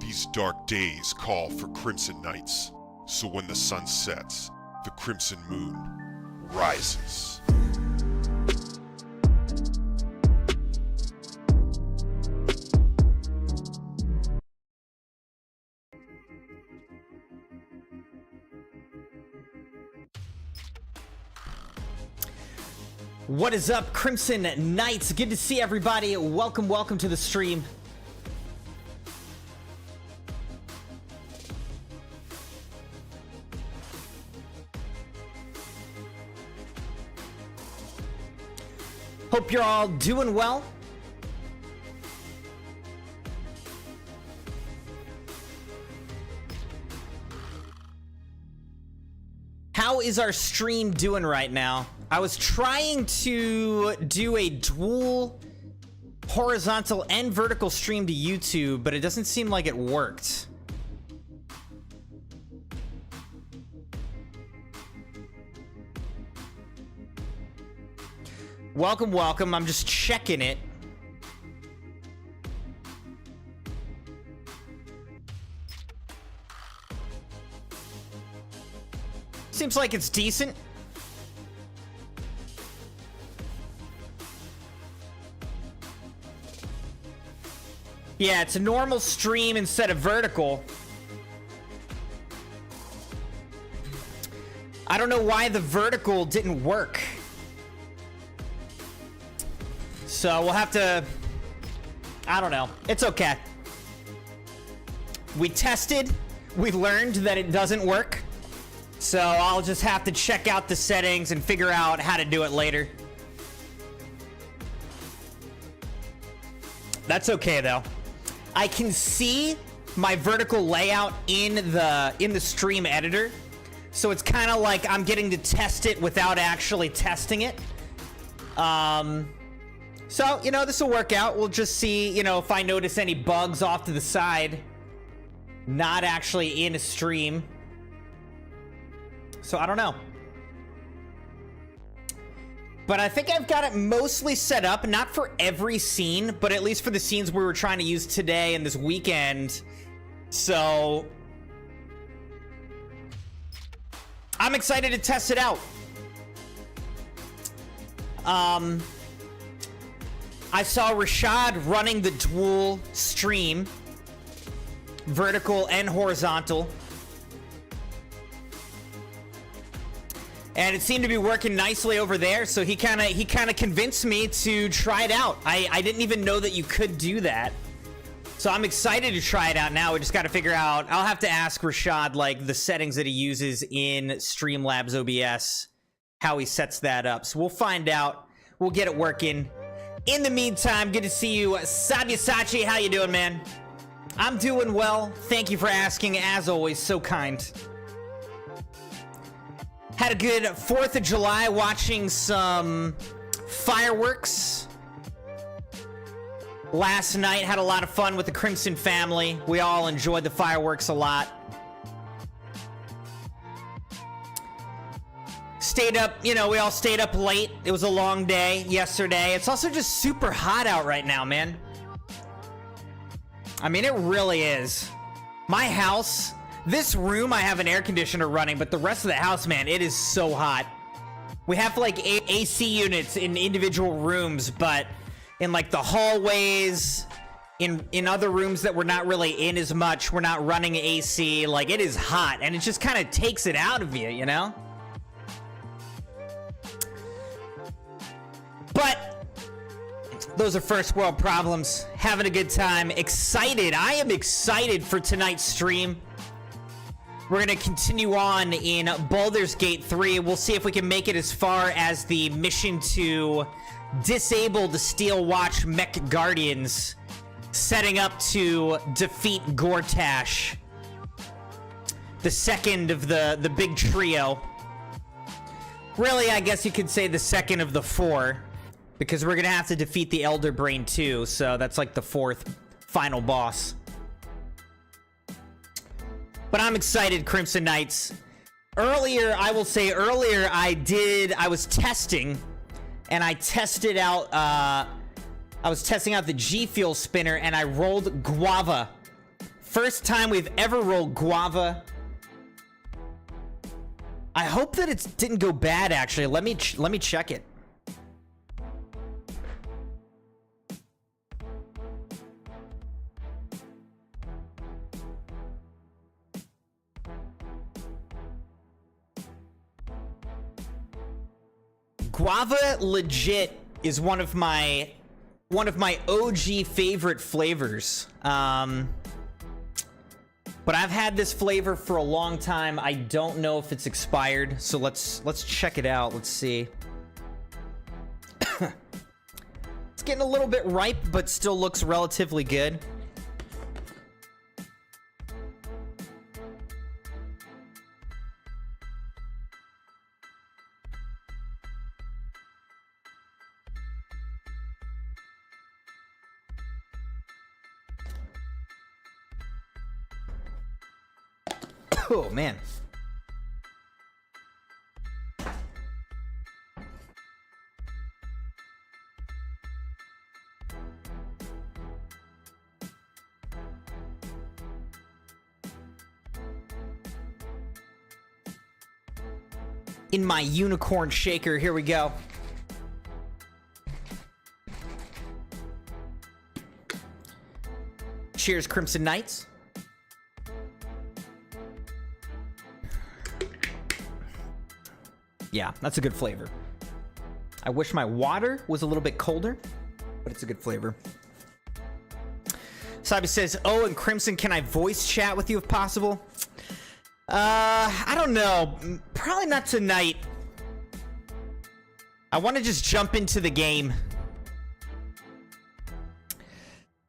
These dark days call for crimson nights, so when the sun sets, the crimson moon rises. What is up, Crimson Knights? Good to see everybody. Welcome to the stream. Hope you're all doing well. How is our stream doing right now? I was trying to do a dual horizontal and vertical stream to YouTube, but it doesn't seem like it worked. Welcome. I'm just checking it. Seems like it's decent. Yeah, it's a normal stream instead of vertical. I don't know why the vertical didn't work. So we'll have to... I don't know. It's okay. We tested. We learned that it doesn't work. So I'll just have to check out the settings and figure out how to do it later. That's okay, though. I can see my vertical layout in the stream editor. So it's kind of like I'm getting to test it without actually testing it. So, you know, this will work out. We'll just see, you know, if I notice any bugs off to the side. Not actually in a stream. So, I don't know. But I think I've got it mostly set up, not for every scene, but at least for the scenes we were trying to use today and this weekend. So, I'm excited to test it out. I saw Rashad running the dual stream, vertical and horizontal. And it seemed to be working nicely over there, so he kind of convinced me to try it out. I didn't even know that you could do that. So I'm excited to try it out now. We just got to figure out, I'll have to ask Rashad, like, the settings that he uses in Streamlabs OBS, how he sets that up. So we'll find out. We'll get it working. In the meantime, good to see you, Sabyasachi. How you doing, man? I'm doing well. Thank you for asking, as always. So kind. Had a good 4th of July watching some fireworks. last night. Had a lot of fun with the Crimson family. We all enjoyed the fireworks a lot. Stayed up, you know, we all stayed up late. It was a long day yesterday. It's also just super hot out right now, man. I mean, it really is. My house, this room, I have an air conditioner running, but the rest of the house, man, it is so hot. We have like AC units in individual rooms, but in like the hallways, in other rooms that we're not really in as much, we're not running AC. Like, it is hot, and it just kind of takes it out of you, you know? But those are first world problems. Having a good time. Excited. I am excited for tonight's stream. We're going to continue on in Baldur's Gate 3. We'll see if we can make it as far as the mission to disable the Steel Watch Mech Guardians, setting up to defeat Gortash, the second of the big trio. Really, I guess you could say the second of the four, because we're going to have to defeat the Elder Brain too, so that's like the fourth final boss. But I'm excited, Crimson Knights. Earlier, I will say earlier, I was testing, and I tested out, I was testing out the G Fuel spinner, and I rolled Guava. First time we've ever rolled Guava. I hope that it didn't go bad, actually. Let me check it. Guava legit is one of my OG favorite flavors. But I've had this flavor for a long time. I don't know if it's expired, so let's check it out. Let's see. It's getting a little bit ripe, but still looks relatively good. Oh, man. In my unicorn shaker, here we go. Cheers, Crimson Knights. Yeah, that's a good flavor. I wish my water was a little bit colder, but it's a good flavor. Sabi says, oh, and Crimson, can I voice chat with you if possible? I don't know. Probably not tonight. I want to just jump into the game.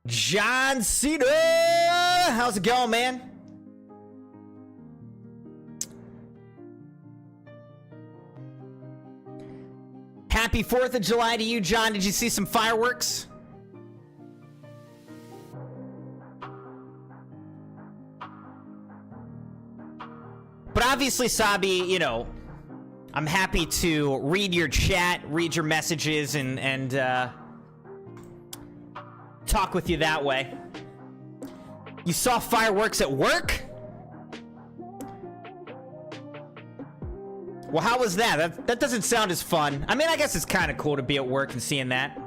John Cena! How's it going, man? Happy 4th of July to you, John. Did you see some fireworks? But obviously, Sabi, you know, I'm happy to read your chat, read your messages, and talk with you that way. You saw fireworks at work? Well, how was that? That doesn't sound as fun. I mean, I guess it's kind of cool to be at work and seeing that.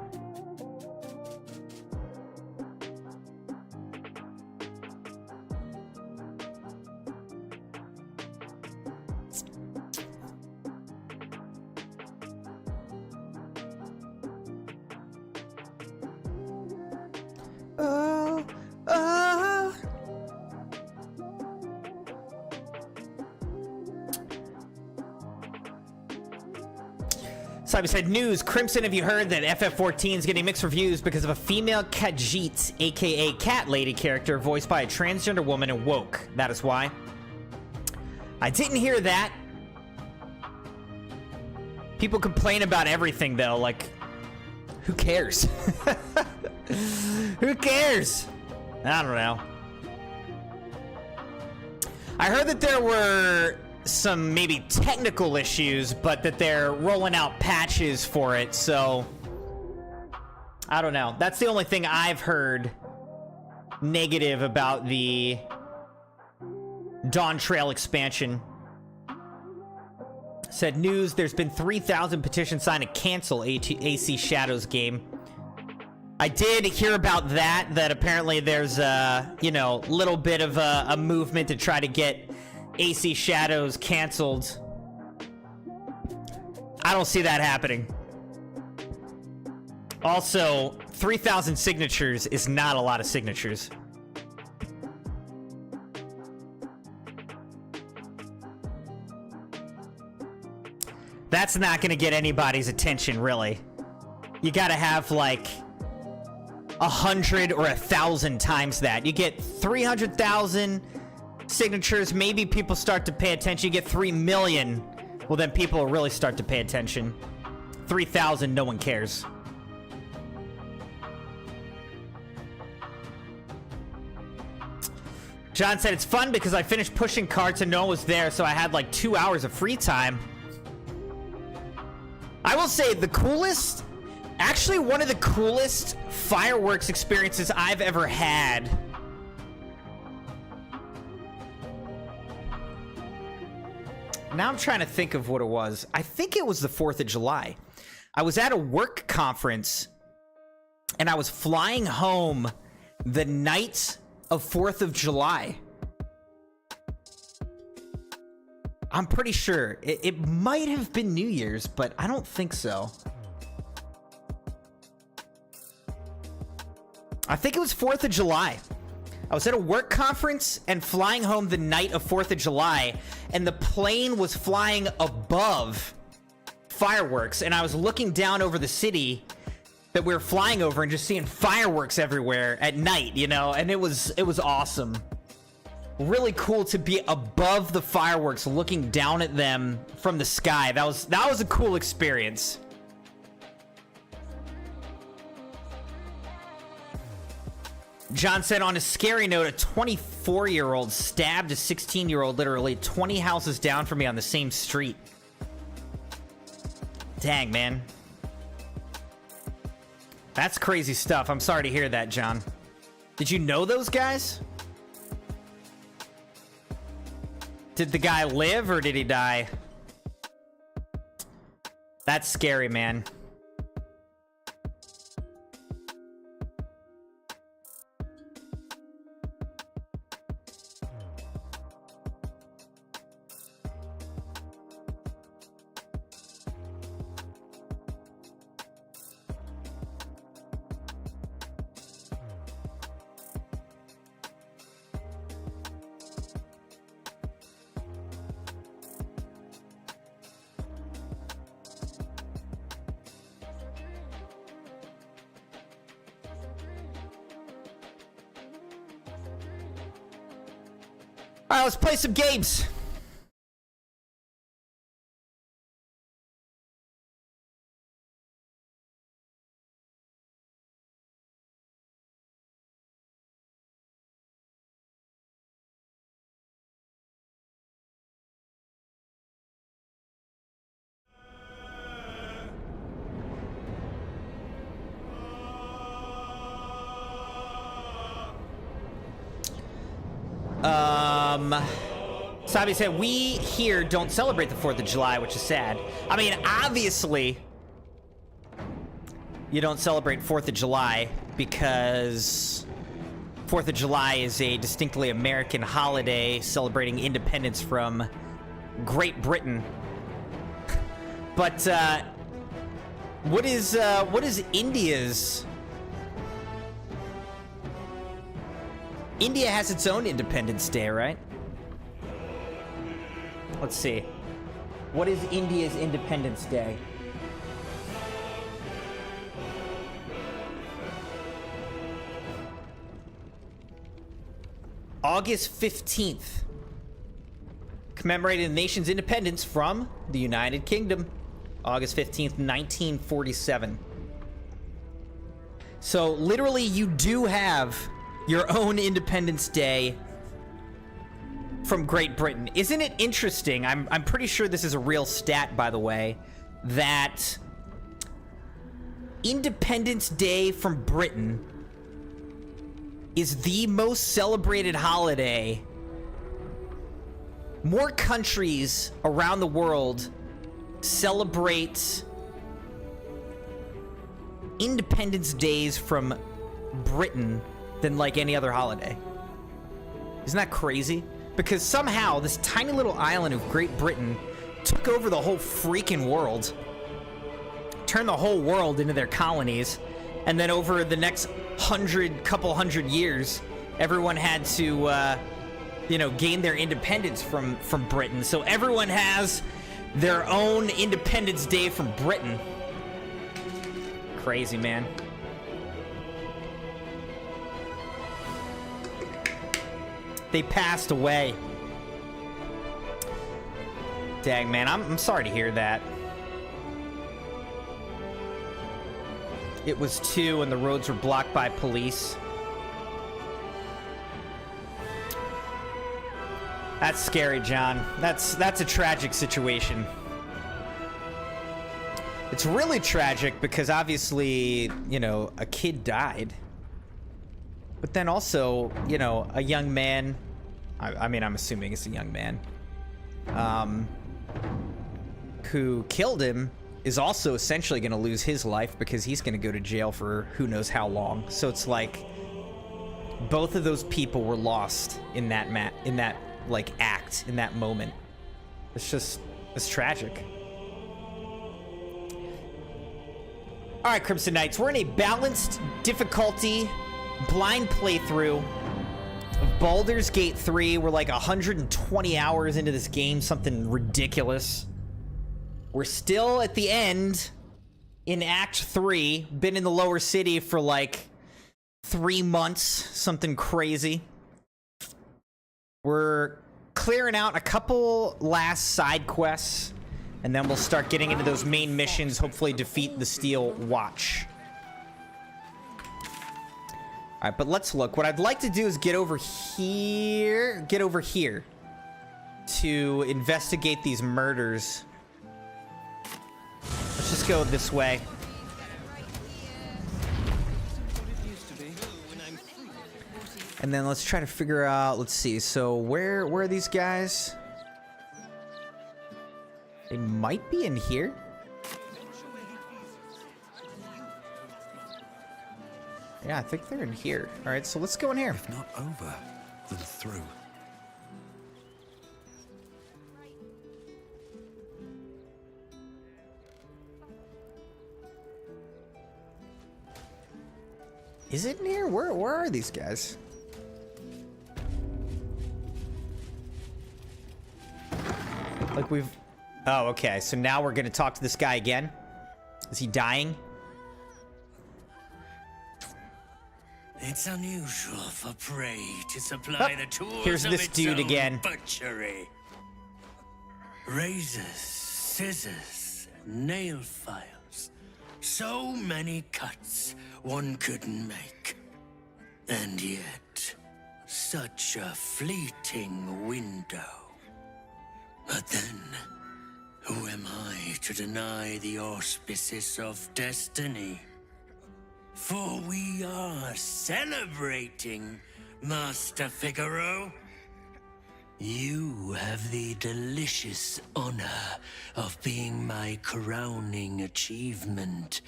Sabi said, news, Crimson, have you heard that FF14 is getting mixed reviews because of a female Khajiit, aka Cat Lady character, voiced by a transgender woman in Woke? That is why. I didn't hear that. People complain about everything, though. Like, who cares? Who cares? I don't know. I heard that there were some maybe technical issues, but that they're rolling out patches for it, so I don't know. That's the only thing I've heard negative about the Dawn Trail expansion. Said news, there's been 3,000 petitions signed to cancel AC Shadows game. I did hear about that apparently there's a, you know, little bit of a movement to try to get AC Shadows canceled. I don't see that happening. Also, 3,000 signatures is not a lot of signatures. That's not gonna get anybody's attention, really. You gotta have like 100 or 1,000 times that. You get 300,000 signatures, maybe people start to pay attention. You get 3 million, well then people will really start to pay attention. 3,000, no one cares. John said, it's fun because I finished pushing carts and no one was there, so I had like 2 hours of free time. I will say the coolest, actually one of the coolest fireworks experiences I've ever had. Now I'm trying to think of what it was. I think it was the 4th of July. I was at a work conference and I was flying home the night of 4th of July. I'm pretty sure. It might have been New Year's, but I don't think so. I think it was 4th of July. I was at a work conference and flying home the night of 4th of July, and the plane was flying above fireworks, and I was looking down over the city that we were flying over and just seeing fireworks everywhere at night, you know, and it was awesome. Really cool to be above the fireworks, looking down at them from the sky. That was a cool experience. John said, on a scary note, a 24-year-old stabbed a 16-year-old literally 20 houses down from me on the same street. Dang, man. That's crazy stuff. I'm sorry to hear that, John. Did you know those guys? Did the guy live or did he die? That's scary, man. All right, let's play some games. Sabi said, we here don't celebrate the 4th of July, which is sad. I mean, obviously, you don't celebrate 4th of July because 4th of July is a distinctly American holiday celebrating independence from Great Britain. But, what is India's... India has its own Independence Day, right? Let's see. What is India's Independence Day? August 15th. Commemorated the nation's independence from the United Kingdom. August 15th, 1947. So literally you do have your own Independence Day from Great Britain. Isn't it interesting? I'm pretty sure this is a real stat, by the way, that Independence Day from Britain is the most celebrated holiday. More countries around the world celebrate Independence Days from Britain than like any other holiday. Isn't that crazy? Because somehow this tiny little island of Great Britain took over the whole freaking world, turned the whole world into their colonies, and then over the next couple hundred years, everyone had to, you know, gain their independence from Britain. So everyone has their own Independence Day from Britain. Crazy, man. They passed away. Dang, man, I'm sorry to hear that. It was 2 and the roads were blocked by police. That's scary, John. That's a tragic situation. It's really tragic because obviously, you know, a kid died. But then also, you know, a young man, I mean, I'm assuming it's a young man, who killed him is also essentially going to lose his life because he's going to go to jail for who knows how long. So it's like both of those people were lost in that like act, in that moment. It's tragic. All right, Crimson Knights, we're in a balanced difficulty blind playthrough of Baldur's Gate 3. We're like 120 hours into this game, something ridiculous. We're still at the end in Act 3. Been in the lower city for like 3 months, something crazy. We're clearing out a couple last side quests, and then we'll start getting into those main missions, hopefully defeat the Steel Watch. All right, but let's look. What I'd like to do is get over here to investigate these murders. Let's just go this way. And then let's try to figure out, let's see, so where are these guys? They might be in here. Yeah, I think they're in here. All right, so let's go in here. If not over, then through. Is it near? Where are these guys? Like we've... Oh, okay. So now we're going to talk to this guy again. Is he dying? It's unusual for prey to supply the tools here's of this its dude own again. butchery. Razors, scissors, nail files. So many cuts one couldn't make. And yet, such a fleeting window. But then, who am I to deny the auspices of destiny? For we are celebrating, Master Figaro. You have the delicious honor of being my crowning achievement.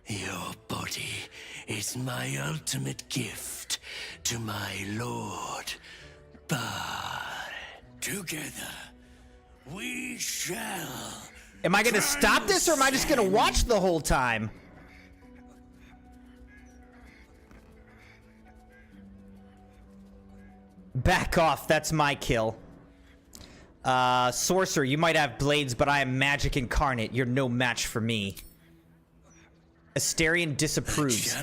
Your body is my ultimate gift to my lord, Bard. Together, we shall... Am I going to stop this, or am I just going to watch the whole time? Back off, that's my kill. Sorcerer, you might have blades, but I am magic incarnate. You're no match for me. Asterion disapproves.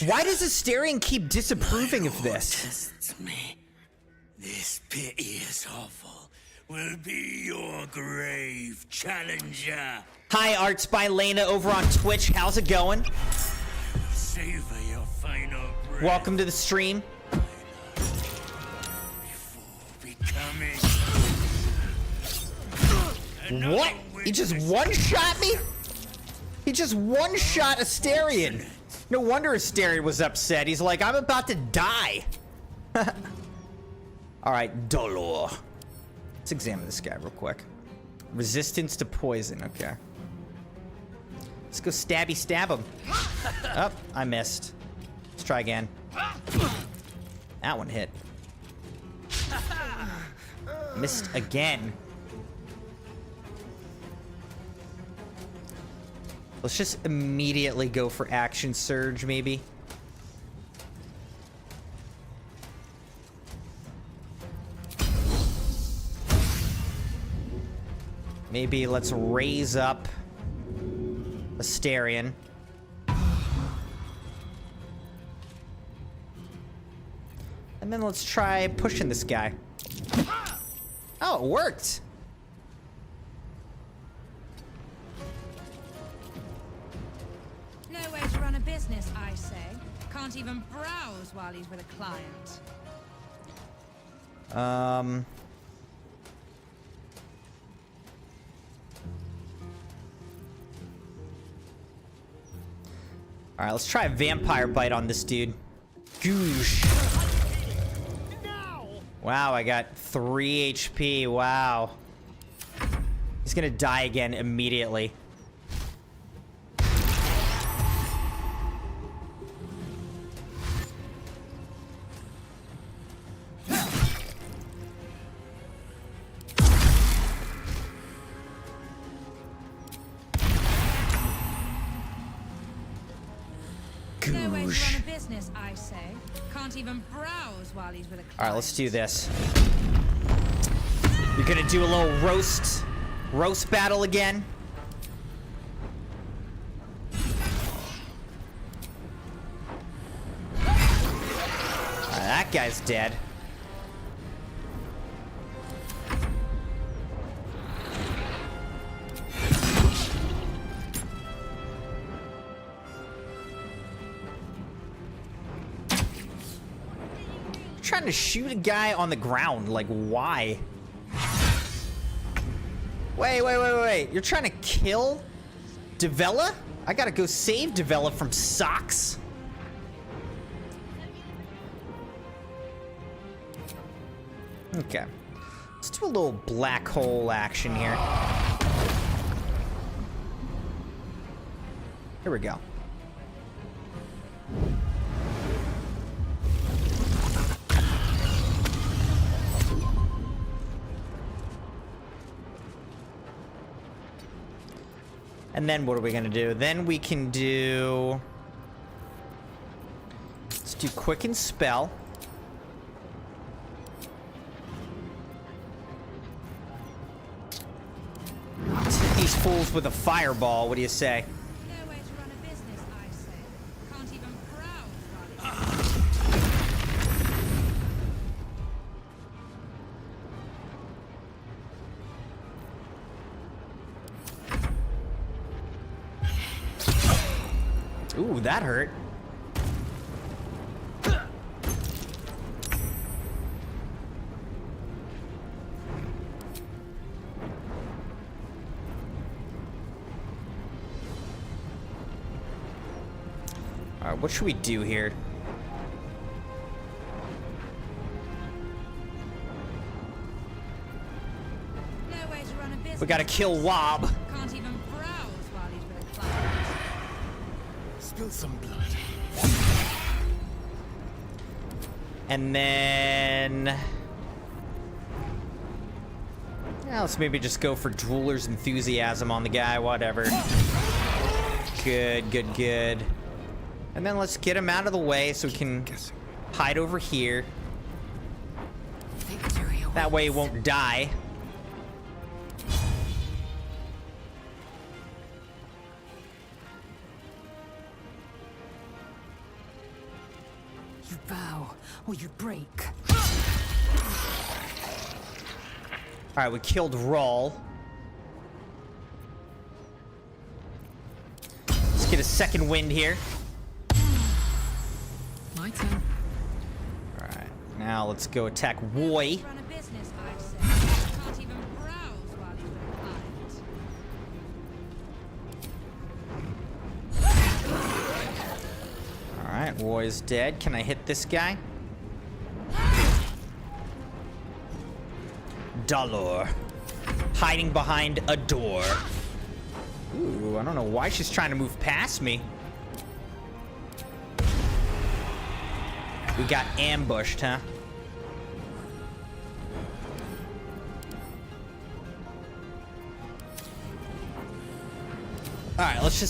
Why does Asterion keep disapproving of this? Tests me. This piteous hovel will be your grave challenger. Hi, Arts by Lena over on Twitch. How's it going? savor your final breath Welcome to the stream. before becoming What? He just one-shot me? He just one-shot Asterion. No wonder Asterion was upset. He's like, I'm about to die. Alright, Dolor. Let's examine this guy real quick. Resistance to poison, okay. Let's go stabby stab him. Oh, I missed. Let's try again. That one hit. Missed again. Let's just immediately go for action surge, maybe. Maybe let's raise up Asterion. And then let's try pushing this guy. Oh, it worked. No way to run a business, I say. Can't even browse while he's with a client. Alright, let's try a vampire bite on this dude. Goosh. Wow, I got 3 HP. Wow. He's gonna die again immediately. No way to run a business, I say. Can't even browse while he's with a client. Alright, let's do this. You're gonna do a little roast battle again? Alright, that guy's dead. Trying to shoot a guy on the ground, like why? Wait. You're trying to kill Devella? I gotta go save Devella from socks. Okay. Let's do a little black hole action here. Here we go. And then what are we gonna do? Then we can do... Let's do Quicken Spell. Let's hit these fools with a fireball. What do you say? No way to run a business, I say. Can't even browse while he's Ooh, that hurt. All right, what should we do here? No way to run a business. We gotta kill Wob. Can't even browse while he's with a client. Spill some blood. And then... Yeah, let's maybe just go for Drooler's Enthusiasm on the guy, whatever. Good. And then let's get him out of the way so we can hide over here. That way he won't die. You bow or you break. Alright, we killed Roll. Let's get a second wind here. My turn. All right, now let's go attack Roy. Run a business, I say. Can't even browse while he's with a client. All right, Roy's dead. Can I hit this guy? Baldur, hiding behind a door. Ooh, I don't know why she's trying to move past me. We got ambushed, huh? All right, let's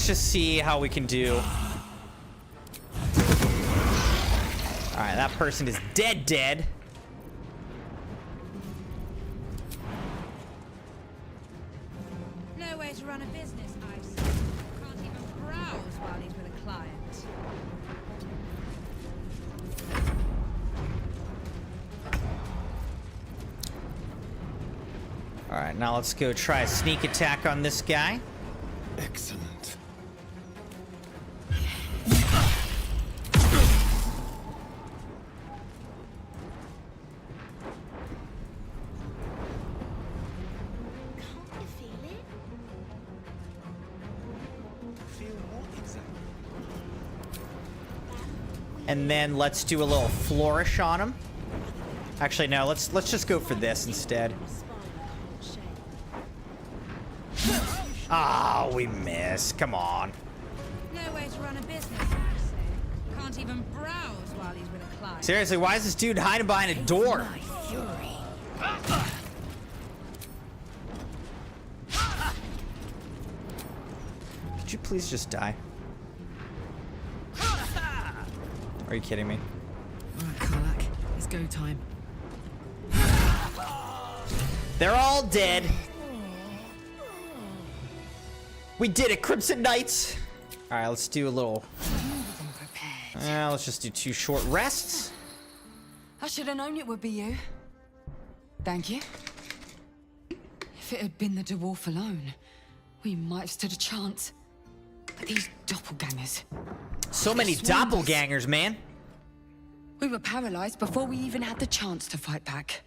just see how we can do. All right, that person is dead. No way to run a business, I say. Can't even browse while he's with a client. All right, now let's go try a sneak attack on this guy. Excellent. And then let's do a little flourish on him. Actually, no, let's just go for this instead. Ah, we missed. Come on. No way to run a business, I say. Can't even browse while he's with a client. Seriously, why is this dude hiding behind a door? My fury. Could you please just die? Are you kidding me? Alright, Karlak. It's go time. They're all dead. We did it, Crimson Knights. All right, let's do a little. Let's just do 2 short rests. I should have known it would be you. Thank you. If it had been the dwarf alone, we might have stood a chance. But these doppelgangers. So many doppelgangers, man. We were paralyzed before we even had the chance to fight back.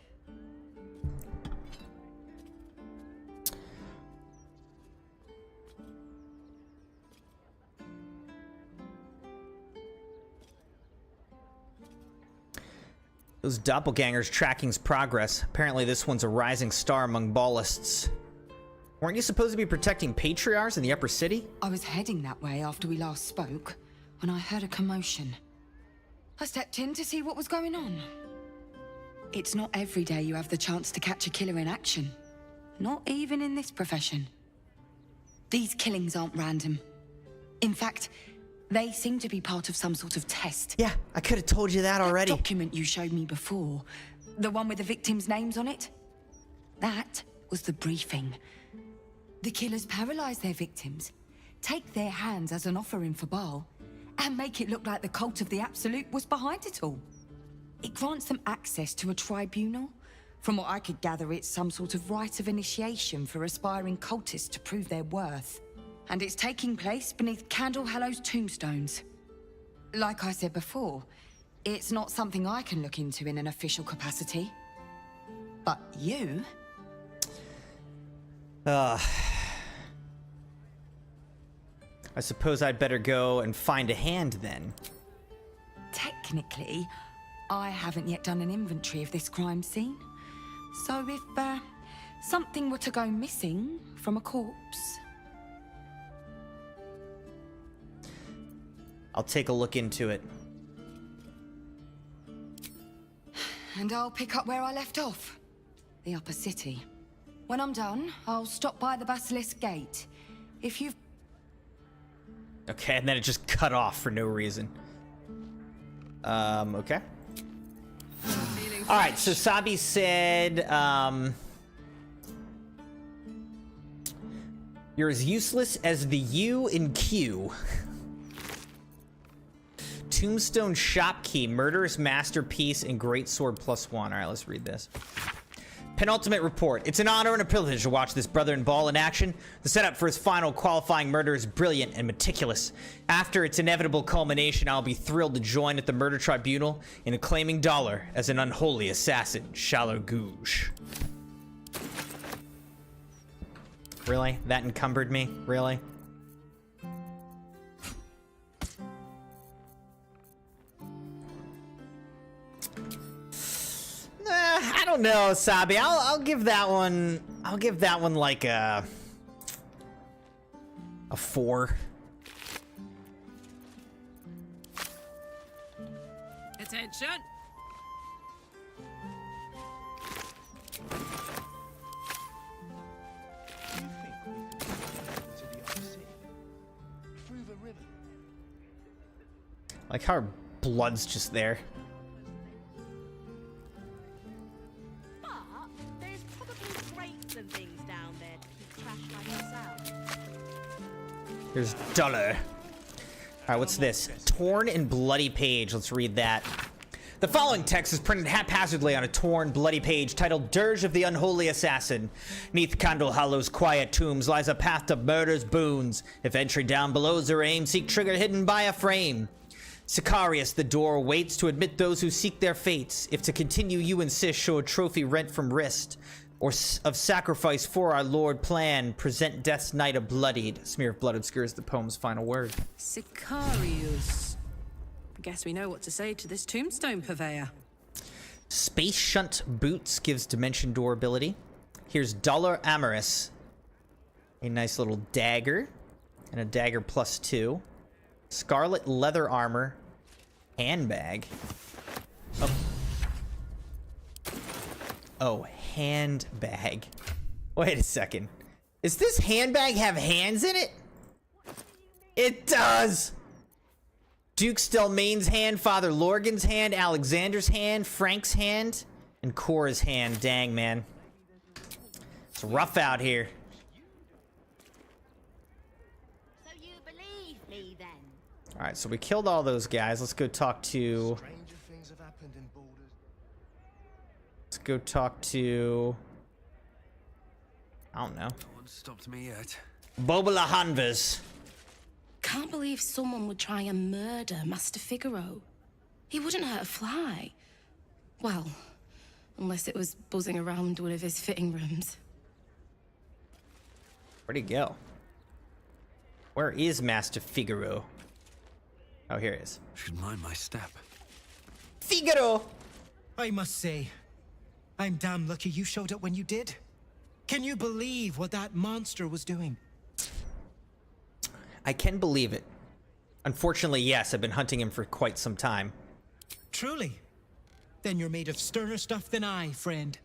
Those doppelgangers tracking's progress. Apparently this one's a rising star among ballists. Weren't you supposed to be protecting patriarchs in the upper city? I was heading that way after we last spoke, when I heard a commotion. I stepped in to see what was going on. It's not every day you have the chance to catch a killer in action. Not even in this profession. These killings aren't random. In fact, they seem to be part of some sort of test. Yeah, I could have told you that already. That document you showed me before, the one with the victims' names on it, that was the briefing. The killers paralyze their victims, take their hands as an offering for Baal, and make it look like the cult of the Absolute was behind it all. It grants them access to a tribunal. From what I could gather, it's some sort of rite of initiation for aspiring cultists to prove their worth. And it's taking place beneath Candlehallow's tombstones. Like I said before, it's not something I can look into in an official capacity. But you? I suppose I'd better go and find a hand then. Technically, I haven't yet done an inventory of this crime scene. So if something were to go missing from a corpse... I'll take a look into it. And I'll pick up where I left off. The upper city. When I'm done, I'll stop by the Basilisk Gate. If you've... Okay, and then it just cut off for no reason. Okay. Alright, so Sabi said, you're as useless as the U in Q. Tombstone Shopkey, Murderous Masterpiece, and Great Sword +1. Alright, let's read this. Penultimate report. It's an honor and a privilege to watch this brother in ball in action. The setup for his final qualifying murder is brilliant and meticulous. After its inevitable culmination, I'll be thrilled to join at the murder tribunal in acclaiming Dollar as an unholy assassin. Shallow Gouge. Really? That encumbered me? Really? I don't know, Sabi. I'll give that one. I'll give that one like a 4. Attention. Like how her blood's just there. But there's probably crates and things down there to keep trash like us out. Here's Dollar. Alright, what's this? Torn and bloody page. Let's read that. The following text is printed haphazardly on a torn, bloody page titled Dirge of the Unholy Assassin. Neath Candle Hollow's quiet tombs lies a path to murder's boons. If entry down below's their aim, seek trigger hidden by a frame. Sicarius, the door, waits to admit those who seek their fates. If to continue you insist, show a trophy rent from wrist. Or of sacrifice for our Lord plan, present death's night a bloodied. Smear of blood obscures the poem's final word. Sicarius. Guess we know what to say to this tombstone purveyor. Space Shunt Boots gives Dimension Door ability. Here's Dollar Amorous. A nice little dagger. And a dagger +2. Scarlet leather armor. Handbag. Oh, handbag. Wait a second. Does this handbag have hands in it? It does! Duke Stelmane's hand, Father Lorgan's hand, Alexander's hand, Frank's hand, and Cora's hand. Dang, man. It's rough out here. So you believe me then? Alright, so we killed all those guys. Let's go talk to... Stranger things have happened in Baldur. Let's go talk to... I don't know. No one stopped me yet. Bobola Hanvas. Can't believe someone would try and murder Master Figaro. He wouldn't hurt a fly. Well, unless it was buzzing around one of his fitting rooms. Where'd he go? Where is Master Figaro? Oh, here he is. Should mind my step. Figaro! I must say, I'm damn lucky you showed up when you did. Can you believe what that monster was doing? I can believe it. Unfortunately, yes, I've been hunting him for quite some time. Truly? Then you're made of sterner stuff than I, friend.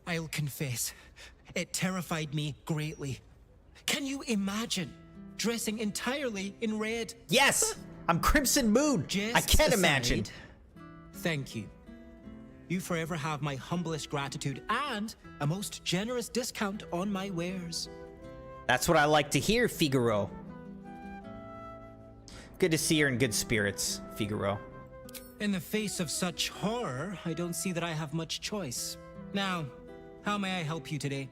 I'll confess, it terrified me greatly. Can you imagine dressing entirely in red? Yes! I'm CrimsonMune! I Jests can't imagine. aside, thank you. You forever have my humblest gratitude and a most generous discount on my wares. That's what I like to hear, Figaro. Good to see you're in good spirits, Figaro. In the face of such horror, I don't see that I have much choice. Now, how may I help you today?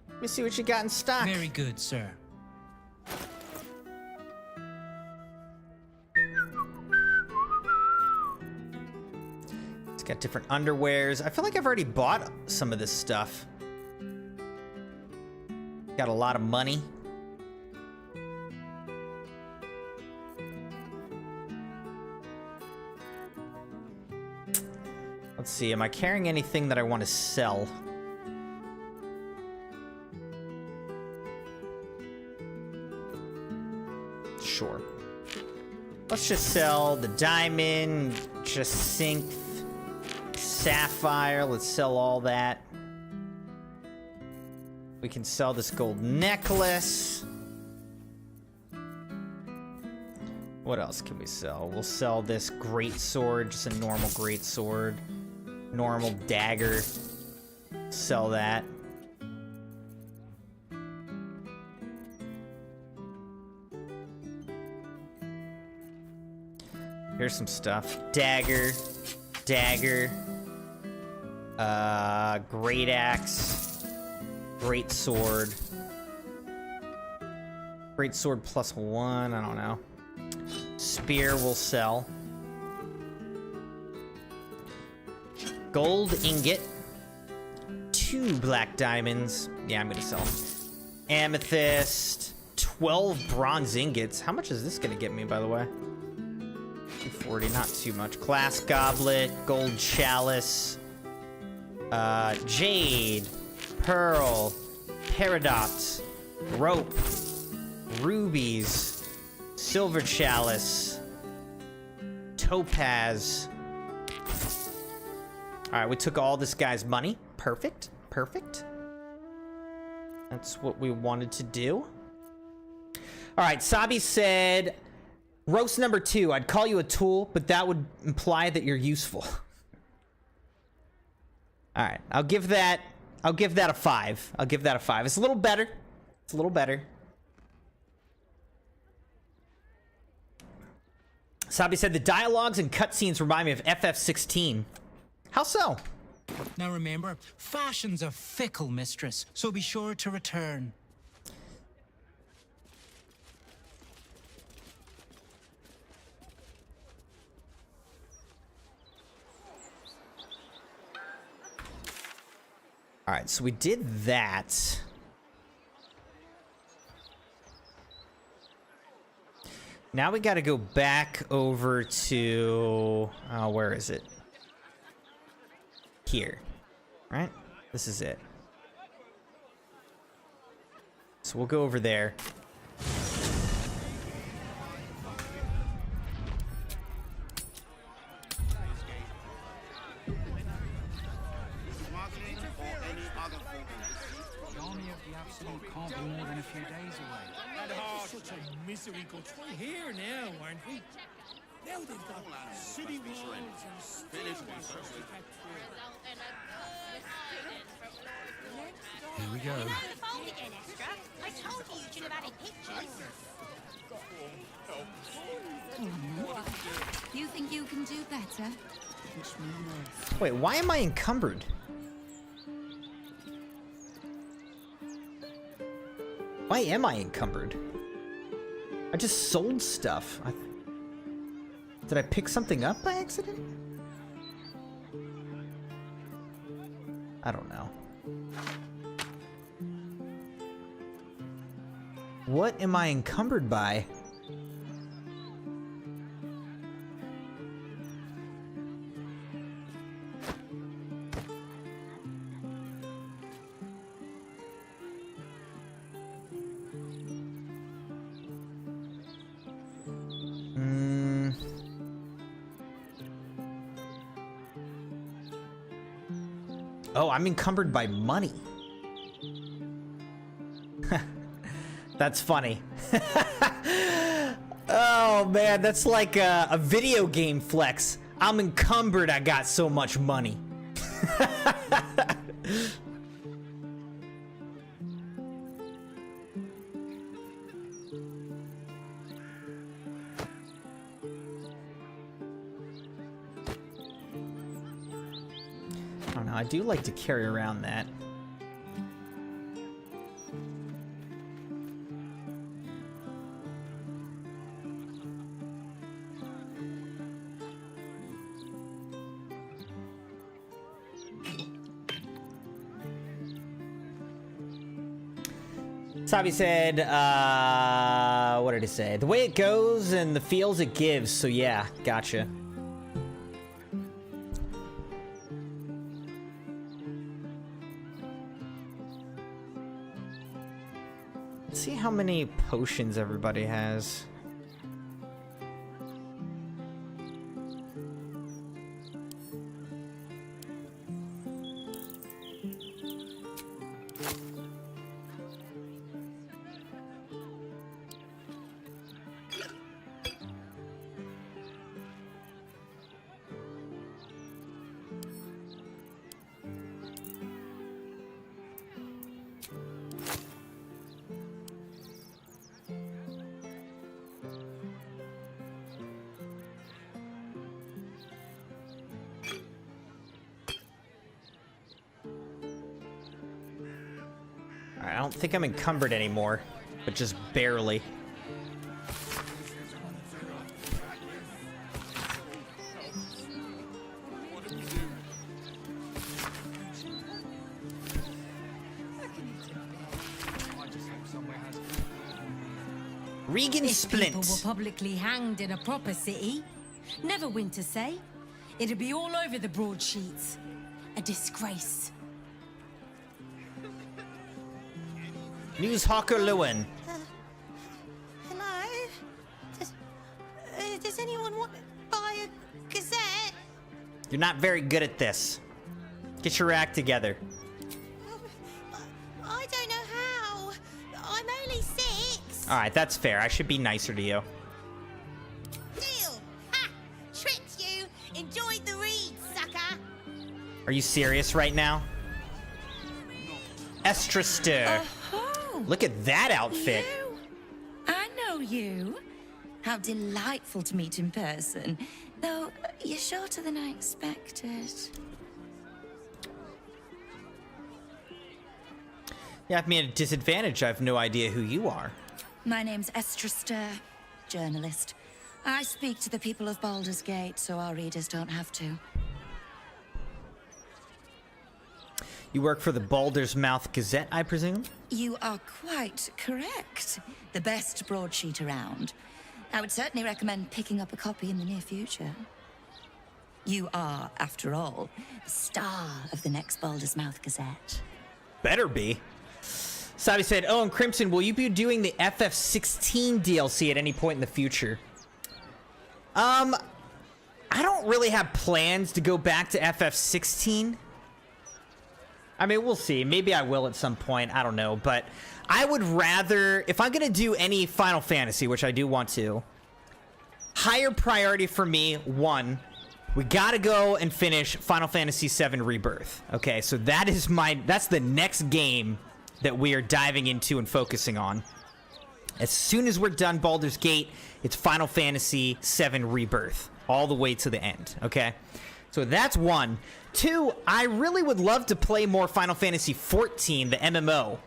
Let me see what you got in stock. Very good, sir. It's got different underwears. I feel like I've already bought some of this stuff. Got a lot of money. Let's see, am I carrying anything that I want to sell? Sure. Let's just sell the diamond, jacinth, sapphire. Let's sell all that. We can sell this gold necklace. What else can we sell? We'll sell this great sword, just a normal great sword. Normal dagger. Sell that. Here's some stuff. Dagger. dagger, great axe, great sword +1. I don't know. Spear will sell. Gold ingot, 2 black diamonds. Yeah, I'm gonna sell them. Amethyst, 12 bronze ingots. How much is this gonna get me, by the way? 240, not too much. Glass goblet, gold chalice, jade, pearl, peridot, rope, rubies, silver chalice, topaz. All right, we took all this guy's money. Perfect, perfect. That's what we wanted to do. All right, Sabi said, roast number 2. I'd call you a tool, but that would imply that you're useful. All right, I'll give that a 5. I'll give that a 5. It's a little better. It's a little better. Sabi said the dialogues and cutscenes remind me of FF16. How so? Now remember, fashion's a fickle mistress, so be sure to return. All right, so we did that. Now we got to go back over to, where is it? Here, right? This is it. So we'll go over there. Can't be more than a few days away. And such a misery goods. We're here now, aren't we? Now they've got city walls and stairs to get through. Here we go. I told you you should have added pictures. You think you can do better? Wait, why am I encumbered? Why am I encumbered? I just sold stuff. Did I pick something up by accident? I don't know. What am I encumbered by? Oh, I'm encumbered by money. That's funny. Oh man, that's like a video game flex. I'm encumbered, I got so much money. I don't know, I do like to carry around that. Sabi said, what did he say? The way it goes and the feels it gives, so yeah, gotcha. Let's see how many potions everybody has. I don't think I'm encumbered anymore, but just barely. Regan If people were Splint. publicly hanged in a proper city, never win to say. It'd be all over the broadsheets. A disgrace. Newshawker Lewin. Hello? Does anyone want to buy a gazette? You're not very good at this. Get your act together. I don't know how. I'm only 6. Alright, that's fair. I should be nicer to you. Deal! Ha! Tricked you! Enjoyed the read, sucker! Are you serious right now? Estraster. Oh, Look at that outfit. you. I know you. How delightful to meet in person. Though, you're shorter than I expected. You have me at a disadvantage. I have no idea who you are. My name's Estraster, journalist. I speak to the people of Baldur's Gate, so our readers don't have to. You work for the Baldur's Mouth Gazette, I presume? You are quite correct. The best broadsheet around. I would certainly recommend picking up a copy in the near future. You are, after all, the star of the next Baldur's Mouth Gazette. Better be. Sabi said, oh, and Crimson, will you be doing the FF16 DLC at any point in the future? I don't really have plans to go back to FF16. I mean, we'll see. Maybe I will at some point. I don't know. But I would rather, if I'm going to do any Final Fantasy, which I do want to, higher priority for me, 1, we got to go and finish Final Fantasy VII Rebirth. Okay, so that's the next game that we are diving into and focusing on. As soon as we're done Baldur's Gate, it's Final Fantasy VII Rebirth, all the way to the end, okay? So that's 1. 2, I really would love to play more Final Fantasy XIV, the MMO.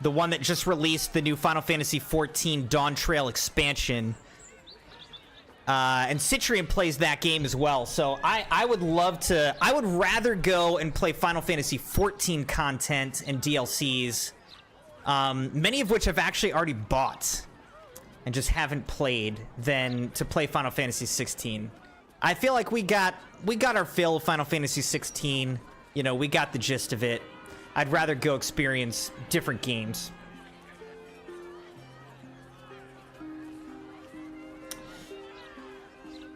The one that just released the new Final Fantasy XIV Dawn Trail expansion. And Citrian plays that game as well, so I would rather go and play Final Fantasy XIV content and DLCs, many of which I've actually already bought and just haven't played, than to play Final Fantasy XVI. I feel like we got our fill of Final Fantasy XVI, you know, we got the gist of it. I'd rather go experience different games.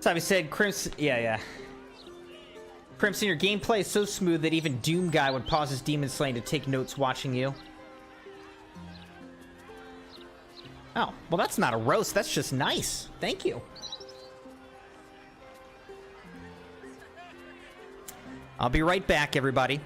Sabi said, Crimson, yeah. Crimson, your gameplay is so smooth that even Doom Guy would pause his demon slaying to take notes watching you. Oh, well that's not a roast, that's just nice. Thank you. I'll be right back, everybody.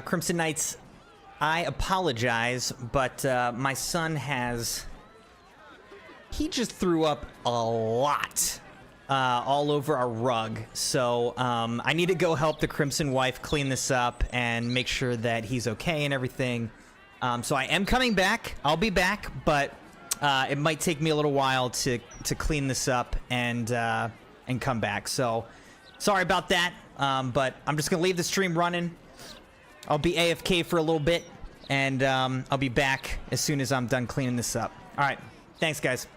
Crimson Knights, I apologize, but my son has... He just threw up a lot all over our rug. So I need to go help the Crimson wife clean this up and make sure that he's okay and everything. So I am coming back. I'll be back, but it might take me a little while to clean this up and come back. So sorry about that, but I'm just going to leave the stream running. I'll be AFK for a little bit, and I'll be back as soon as I'm done cleaning this up. All right. Thanks, guys.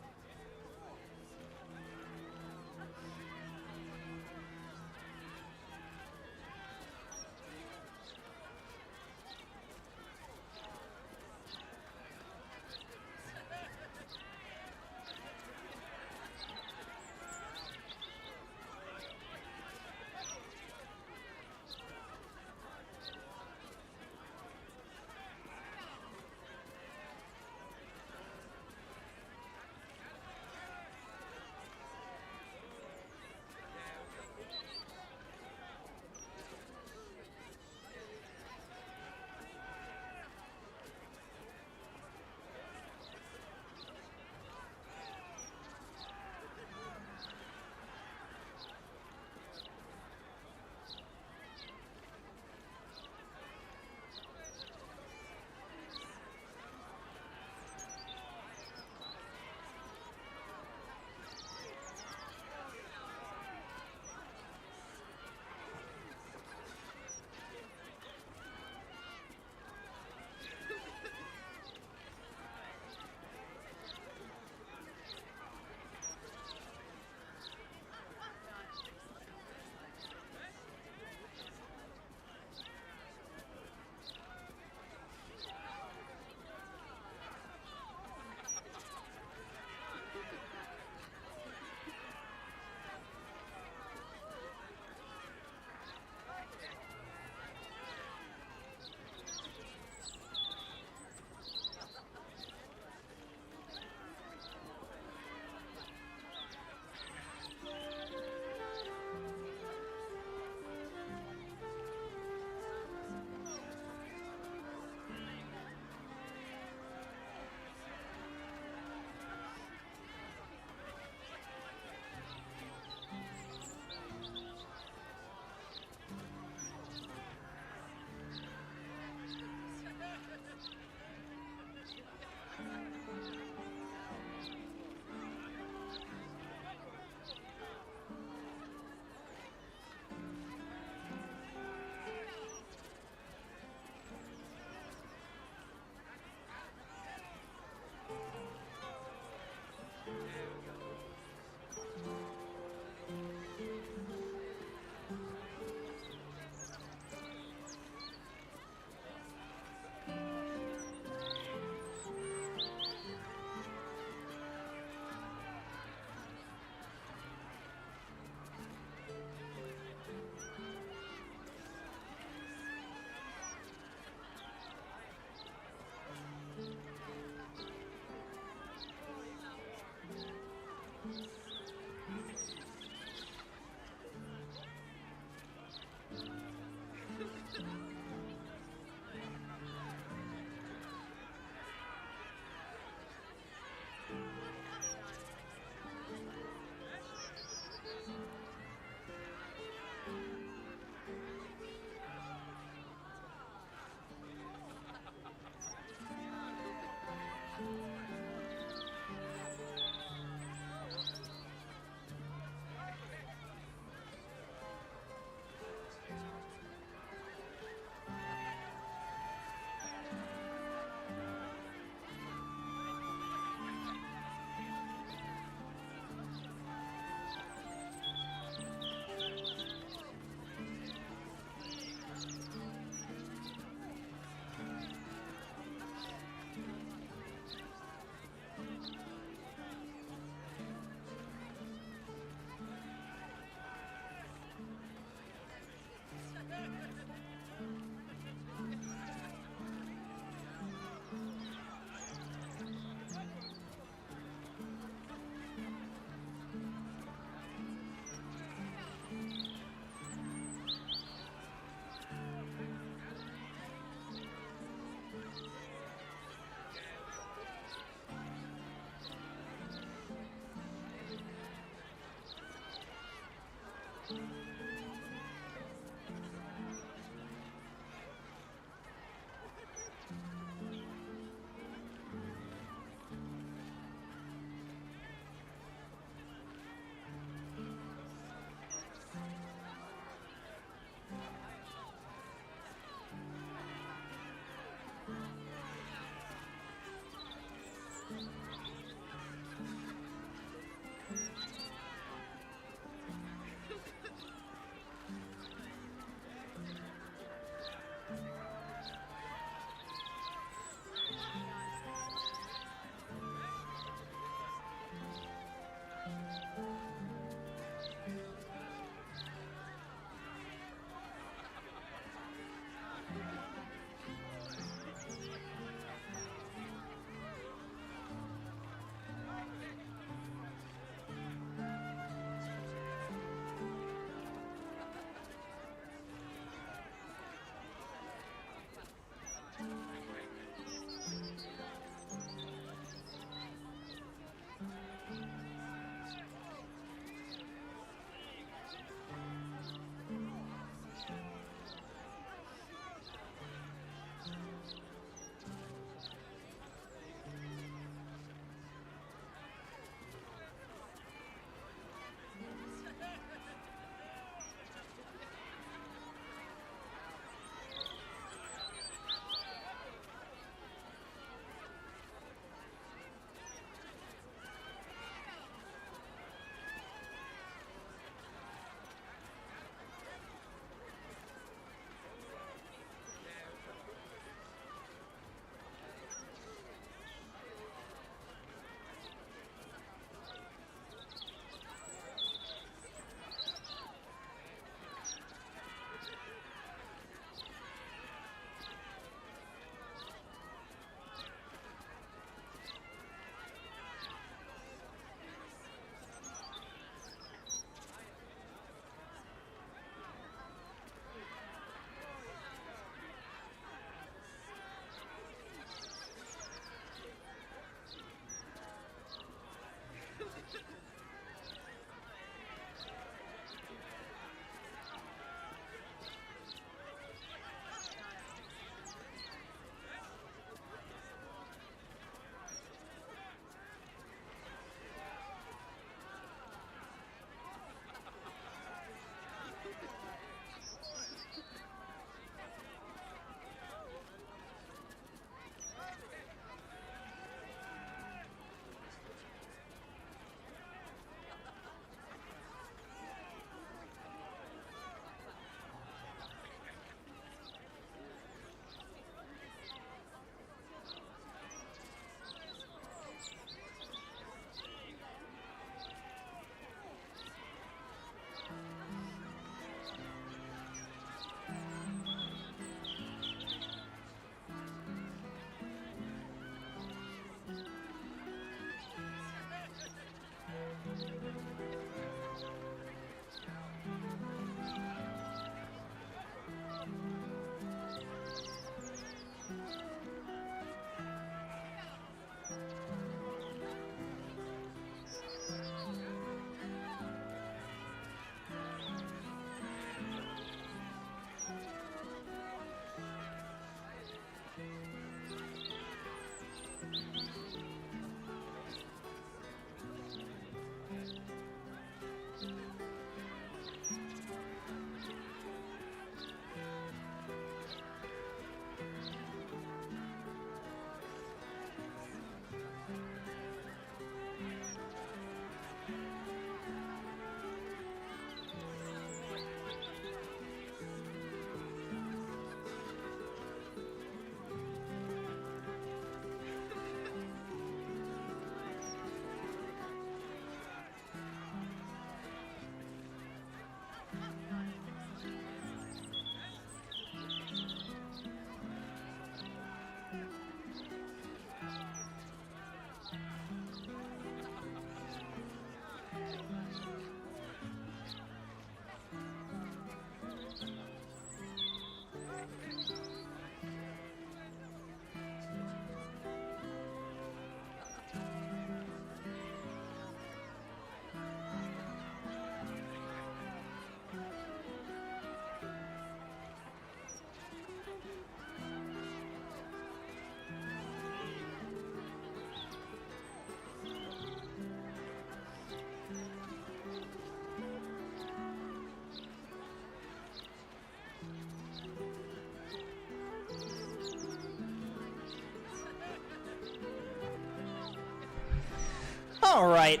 All right.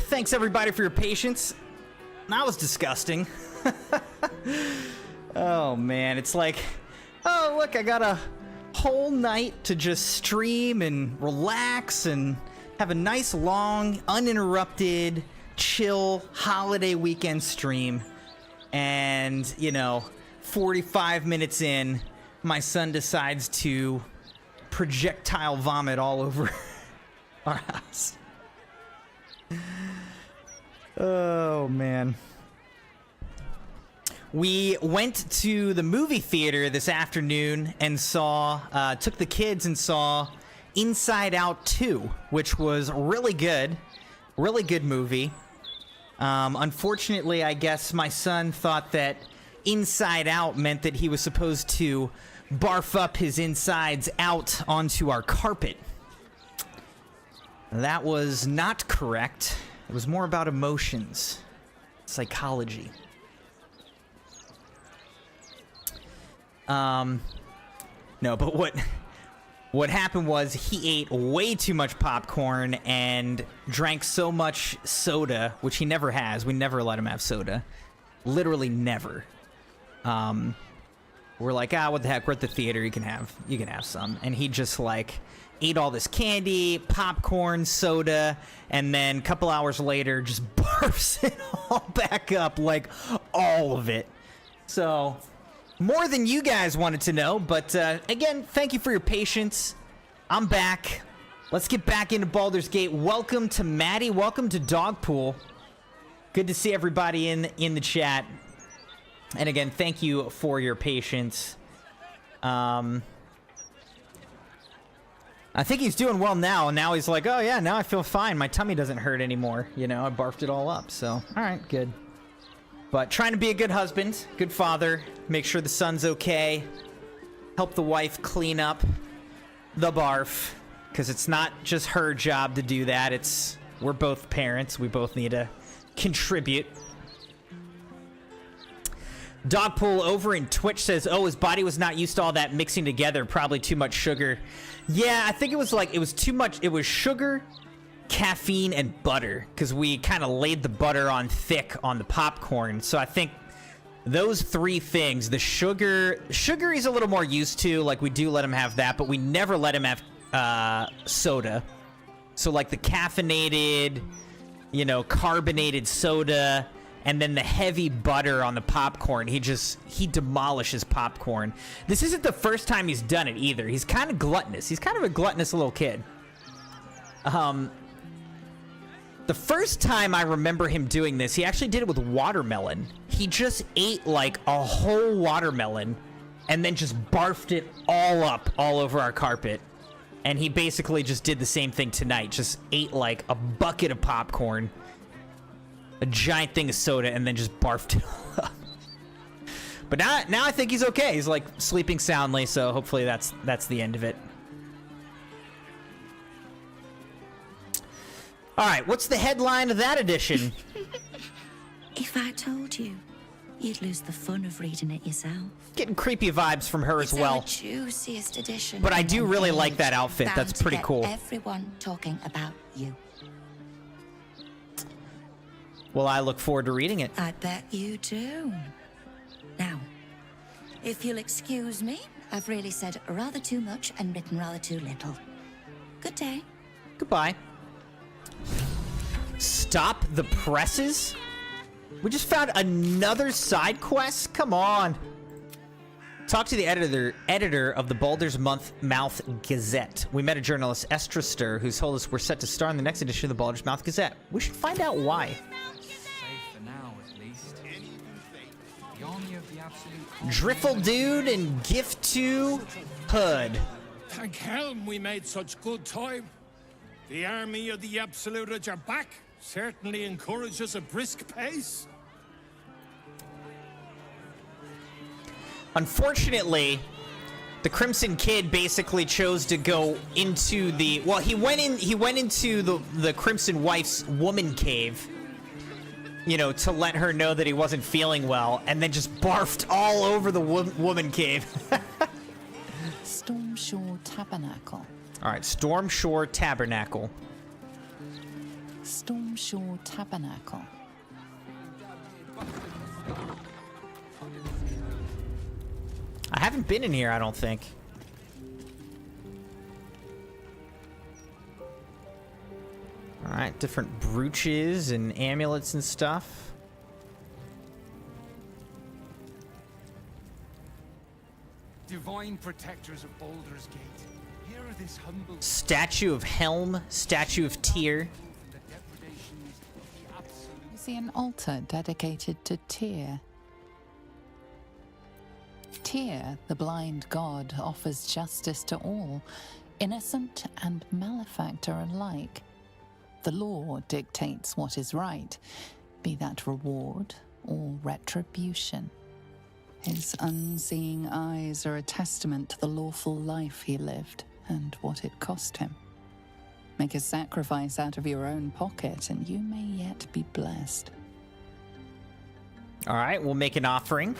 Thanks everybody for your patience. That was disgusting. Oh man, it's like, oh look, I got a whole night to just stream and relax and have a nice long, uninterrupted, chill holiday weekend stream. And, you know, 45 minutes in, my son decides to projectile vomit all over our house. Oh man. We went to the movie theater this afternoon and saw, took the kids and saw Inside Out 2, which was really good movie. Unfortunately, I guess my son thought that Inside Out meant that he was supposed to barf up his insides out onto our carpet. That was not correct. It was more about emotions, psychology. No, but what happened was he ate way too much popcorn and drank so much soda, which he never has. We never let him have soda. Literally never. We're like, what the heck, we're at the theater, you can have some. And he just like ate all this candy, popcorn, soda, and then a couple hours later just barfs it all back up, like all of it. So more than you guys wanted to know, but again, thank you for your patience. I'm back. Let's get back into Baldur's Gate. Welcome to Maddie. Welcome to Dogpool. Good to see everybody in the chat. And again, thank you for your patience. I think he's doing well now. Now he's like, oh yeah, now I feel fine. My tummy doesn't hurt anymore. You know, I barfed it all up. So, all right, good. But trying to be a good husband, good father, make sure the son's okay, help the wife clean up the barf, because it's not just her job to do that. We're both parents. We both need to contribute. Dogpool over in Twitch says, oh, his body was not used to all that mixing together, probably too much sugar. Yeah, I think it was too much. It was sugar, caffeine, and butter, because we kind of laid the butter on thick on the popcorn. So I think those three things, the sugar he's a little more used to, like we do let him have that, but we never let him have soda. So like the caffeinated, you know, carbonated soda, and then the heavy butter on the popcorn, he demolishes popcorn. This isn't the first time he's done it either. He's kind of gluttonous. He's kind of a gluttonous little kid. The first time I remember him doing this, he actually did it with watermelon. He just ate like a whole watermelon and then just barfed it all up all over our carpet. And he basically just did the same thing tonight. Just ate like a bucket of popcorn, a giant thing of soda, and then just barfed it all up. But now I think he's okay. He's like sleeping soundly, so hopefully that's the end of it. All right, what's the headline of that edition? If I told you, you'd lose the fun of reading it yourself. Getting creepy vibes from her as well. It's our juiciest edition. But I do really like that outfit. That's pretty cool. Everyone talking about you. Well, I look forward to reading it. I bet you do. Now, if you'll excuse me, I've really said rather too much and written rather too little. Good day. Goodbye. Stop the presses? We just found another side quest? Come on. Talk to the editor of the Baldur's Mouth Gazette. We met a journalist, Estraster, who told us we're set to star in the next edition of the Baldur's Mouth Gazette. We should find out why. Driffle Dude and Gift to Hood. Thank Helm we made such good time. The army of the Absolute are back. Certainly encourages a brisk pace. Unfortunately, the Crimson Kid basically chose to go into the... Well, he went into the Crimson Wife's woman cave, you know, to let her know that he wasn't feeling well, and then just barfed all over the woman cave. Stormshore Tabernacle. All right, Stormshore Tabernacle. Stormshore Tabernacle. I haven't been in here, I don't think. Alright, different brooches and amulets and stuff. Divine protectors of Baldur's Gate, here are this humble Statue of Helm, statue of Tyr. You see an altar dedicated to Tyr. Tyr, the blind god, offers justice to all, innocent and malefactor alike. The law dictates what is right, be that reward or retribution. His unseeing eyes are a testament to the lawful life he lived and what it cost him. Make a sacrifice out of your own pocket and you may yet be blessed. All right, we'll make an offering.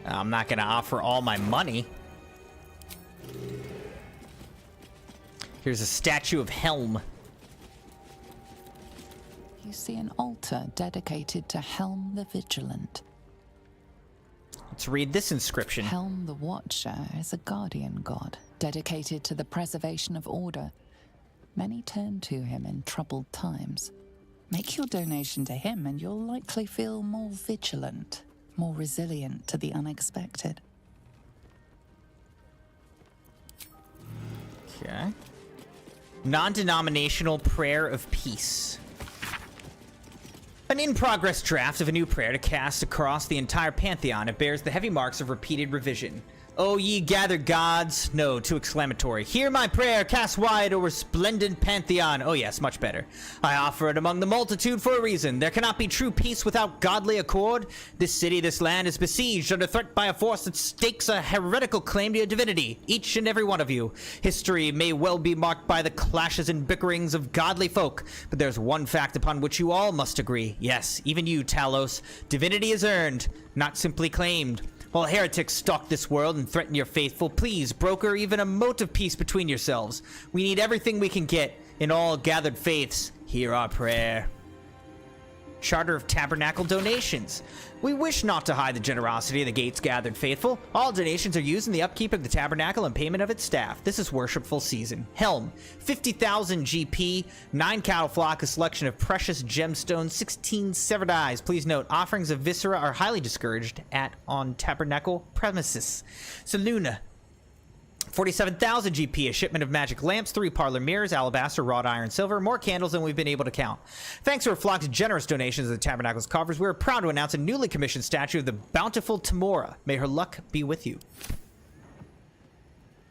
I'm not going to offer all my money. Here's a statue of Helm. You see an altar dedicated to Helm the Vigilant. Let's read this inscription. Helm the Watcher is a guardian god, dedicated to the preservation of order. Many turn to him in troubled times. Make your donation to him and you'll likely feel more vigilant, more resilient to the unexpected. Okay. Non-denominational prayer of peace. An in-progress draft of a new prayer to cast across the entire pantheon. It bears the heavy marks of repeated revision. O ye gathered gods, no, too exclamatory. Hear my prayer, cast wide over resplendent pantheon. Oh yes, much better. I offer it among the multitude for a reason. There cannot be true peace without godly accord. This city, this land is besieged under threat by a force that stakes a heretical claim to your divinity, each and every one of you. History may well be marked by the clashes and bickerings of godly folk, but there's one fact upon which you all must agree. Yes, even you, Talos. Divinity is earned, not simply claimed. While heretics stalk this world and threaten your faithful, please broker even a mote of peace between yourselves. We need everything we can get in all gathered faiths. Hear our prayer. Charter of Tabernacle donations. We wish not to hide the generosity of the Gate's gathered faithful. All donations are used in the upkeep of the tabernacle and payment of its staff. This is worshipful season. Helm, 50,000 GP, 9 cattle flock, a selection of precious gemstones, 16 severed eyes. Please note, offerings of viscera are highly discouraged on tabernacle premises. Seluna, 47,000 GP, a shipment of magic lamps, 3 parlor mirrors, alabaster, wrought iron, silver, more candles than we've been able to count. Thanks to our flock's generous donations of the Tabernacle's coffers, we are proud to announce a newly commissioned statue of the bountiful Tamora. May her luck be with you.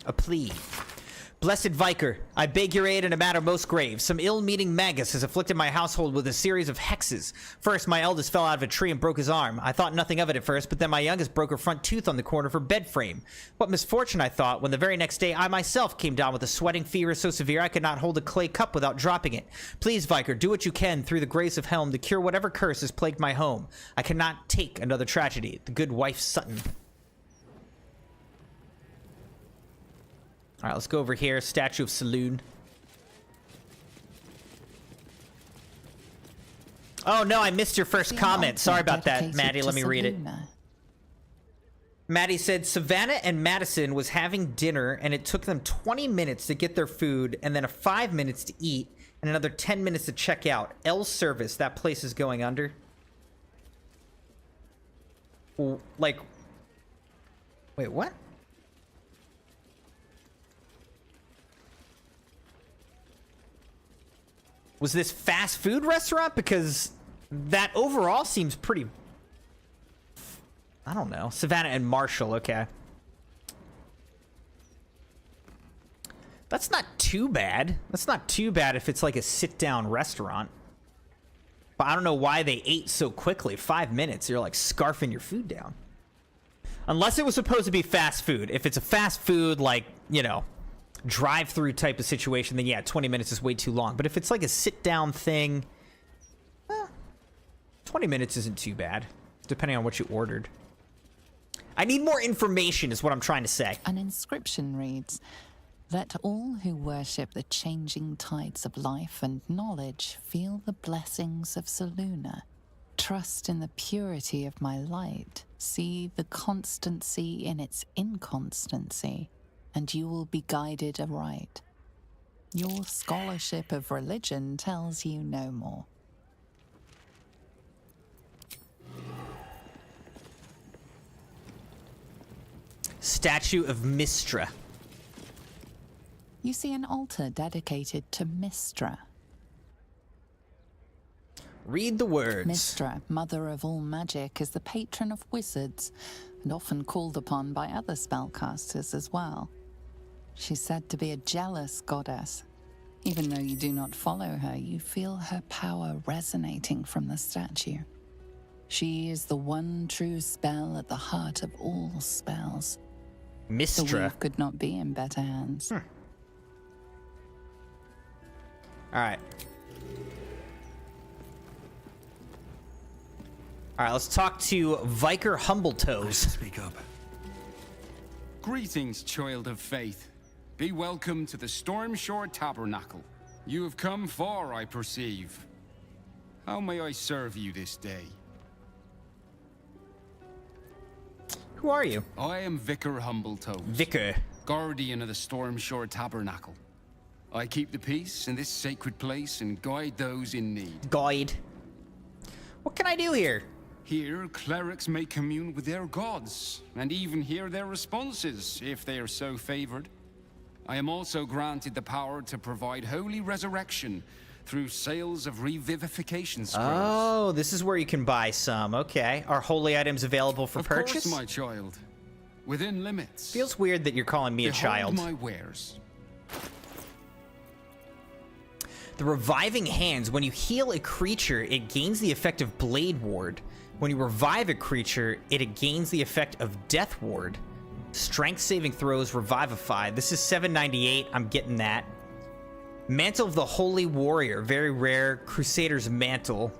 A plea. Blessed Vicar, I beg your aid in a matter most grave. Some ill-meaning magus has afflicted my household with a series of hexes. First, my eldest fell out of a tree and broke his arm. I thought nothing of it at first, but then my youngest broke her front tooth on the corner of her bed frame. What misfortune, I thought, when the very next day I myself came down with a sweating fever so severe I could not hold a clay cup without dropping it. Please, Vicar, do what you can through the grace of Helm to cure whatever curse has plagued my home. I cannot take another tragedy. The good wife Sutton. All right, let's go over here. Statue of Saloon. Oh, no, I missed your first comment. Sorry about that, Maddie. Let me read it. Maddie said, Savannah and Madison was having dinner, and it took them 20 minutes to get their food, and then 5 minutes to eat, and another 10 minutes to check out. L Service, that place is going under. Like, wait, what? Was this fast food restaurant? Because that overall seems pretty... I don't know. Savannah and Marshall, okay. That's not too bad. That's not too bad if it's like a sit-down restaurant. But I don't know why they ate so quickly. 5 minutes, you're like scarfing your food down. Unless it was supposed to be fast food. If it's a fast food, like, you know, drive-through type of situation, then yeah, 20 minutes is way too long. But if it's like a sit-down thing, 20 minutes isn't too bad, depending on what you ordered. I need more information is what I'm trying to say. An inscription reads, "Let all who worship the changing tides of life and knowledge feel the blessings of Selûne. Trust in the purity of my light. See the constancy in its inconstancy, and you will be guided aright. Your scholarship of religion tells you no more." Statue of Mistra. You see an altar dedicated to Mistra. Read the words. Mistra, mother of all magic, is the patron of wizards and often called upon by other spellcasters as well. She's said to be a jealous goddess. Even though you do not follow her, you feel her power resonating from the statue. She is the one true spell at the heart of all spells. Mistra. The weave could not be in better hands. All right. All right, let's talk to Vicar Humbletoes. Speak up. Greetings, child of faith. Be welcome to the Stormshore Tabernacle. You have come far, I perceive. How may I serve you this day? Who are you? I am Vicar Humbletoes. Vicar. Guardian of the Stormshore Tabernacle. I keep the peace in this sacred place and guide those in need. Guide. What can I do here? Here, clerics may commune with their gods, and even hear their responses, if they are so favored. I am also granted the power to provide holy resurrection through sales of revivification scrolls. Oh, this is where you can buy some. Okay. Are holy items available for purchase? Of course, my child. Within limits. Feels weird that you're calling me a child. Behold my wares. The Reviving Hands. When you heal a creature, it gains the effect of Blade Ward. When you revive a creature, it gains the effect of Death Ward. Strength saving throws revivify. This is $7.98. I'm getting that. Mantle of the Holy Warrior. Very rare. Crusader's Mantle.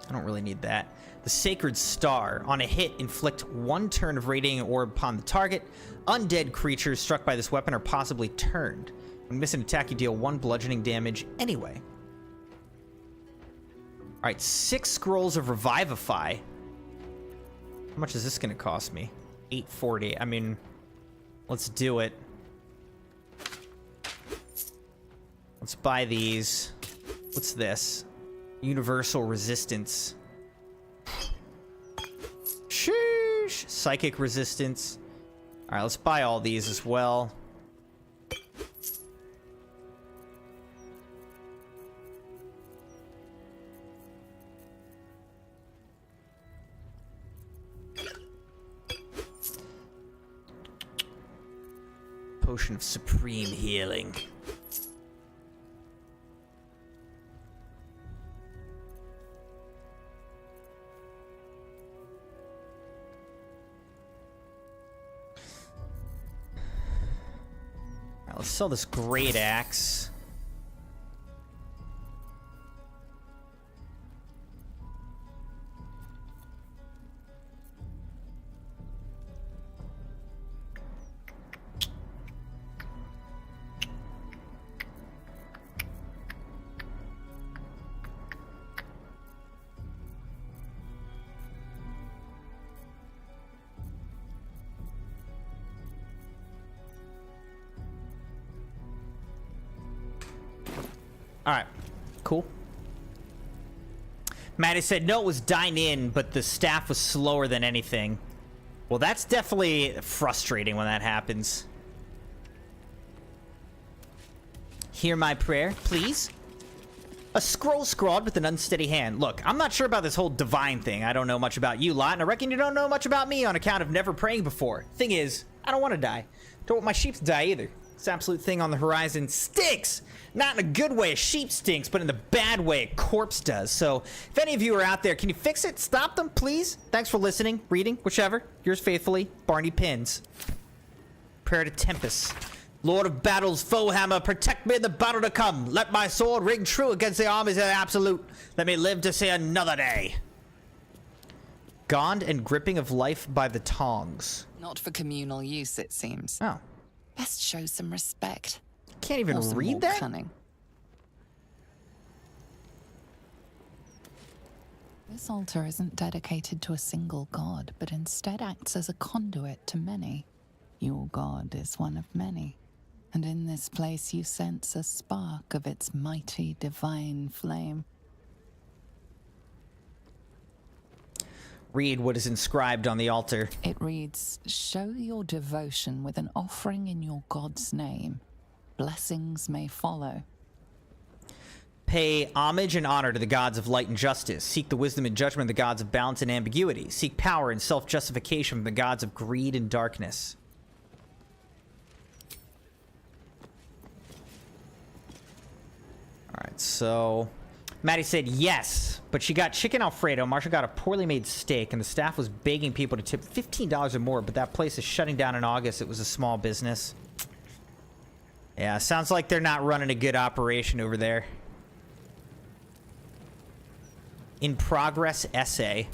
I don't really need that. The Sacred Star. On a hit, inflict 1 turn of radiating orb upon the target. Undead creatures struck by this weapon are possibly turned. When you miss an attack, you deal 1 bludgeoning damage anyway. Alright, 6 scrolls of Revivify. How much is this going to cost me? $8.40. I mean, let's do it. Let's buy these. What's this? Universal Resistance. Sheesh. Psychic Resistance. Alright, let's buy all these as well. Potion of Supreme Healing. Alright, let's sell this Great Axe. Alright, cool. Maddie said, no, it was dine in, but the staff was slower than anything. Well, that's definitely frustrating when that happens. Hear my prayer, please. A scroll scrawled with an unsteady hand. Look, I'm not sure about this whole divine thing. I don't know much about you lot, and I reckon you don't know much about me on account of never praying before. Thing is, I don't want to die. Don't want my sheep to die either. This absolute thing on the horizon stinks! Not in a good way, a sheep stinks, but in the bad way, a corpse does. So, if any of you are out there, can you fix it? Stop them, please? Thanks for listening, reading, whichever. Yours faithfully, Barney Pins. Prayer to Tempest. Lord of battles, foe hammer, protect me in the battle to come. Let my sword ring true against the armies of the absolute. Let me live to see another day. gaunt and gripping of life by the tongs. Not for communal use, it seems. Oh. Best show some respect. Can't even Or some read more that? Cunning. This altar isn't dedicated to a single god, but instead acts as a conduit to many. Your god is one of many, and in this place you sense a spark of its mighty divine flame. Read what is inscribed on the altar. It reads, "Show your devotion with an offering in your god's name. Blessings may follow." Pay homage and honor to the gods of light and justice. Seek the wisdom and judgment of the gods of balance and ambiguity. Seek power and self-justification from the gods of greed and darkness. Alright, so Maddie said yes, but she got chicken Alfredo. Marsha got a poorly made steak, and the staff was begging people to tip $15 or more, but that place is shutting down in August. It was a small business. Yeah, sounds like they're not running a good operation over there. In progress essay.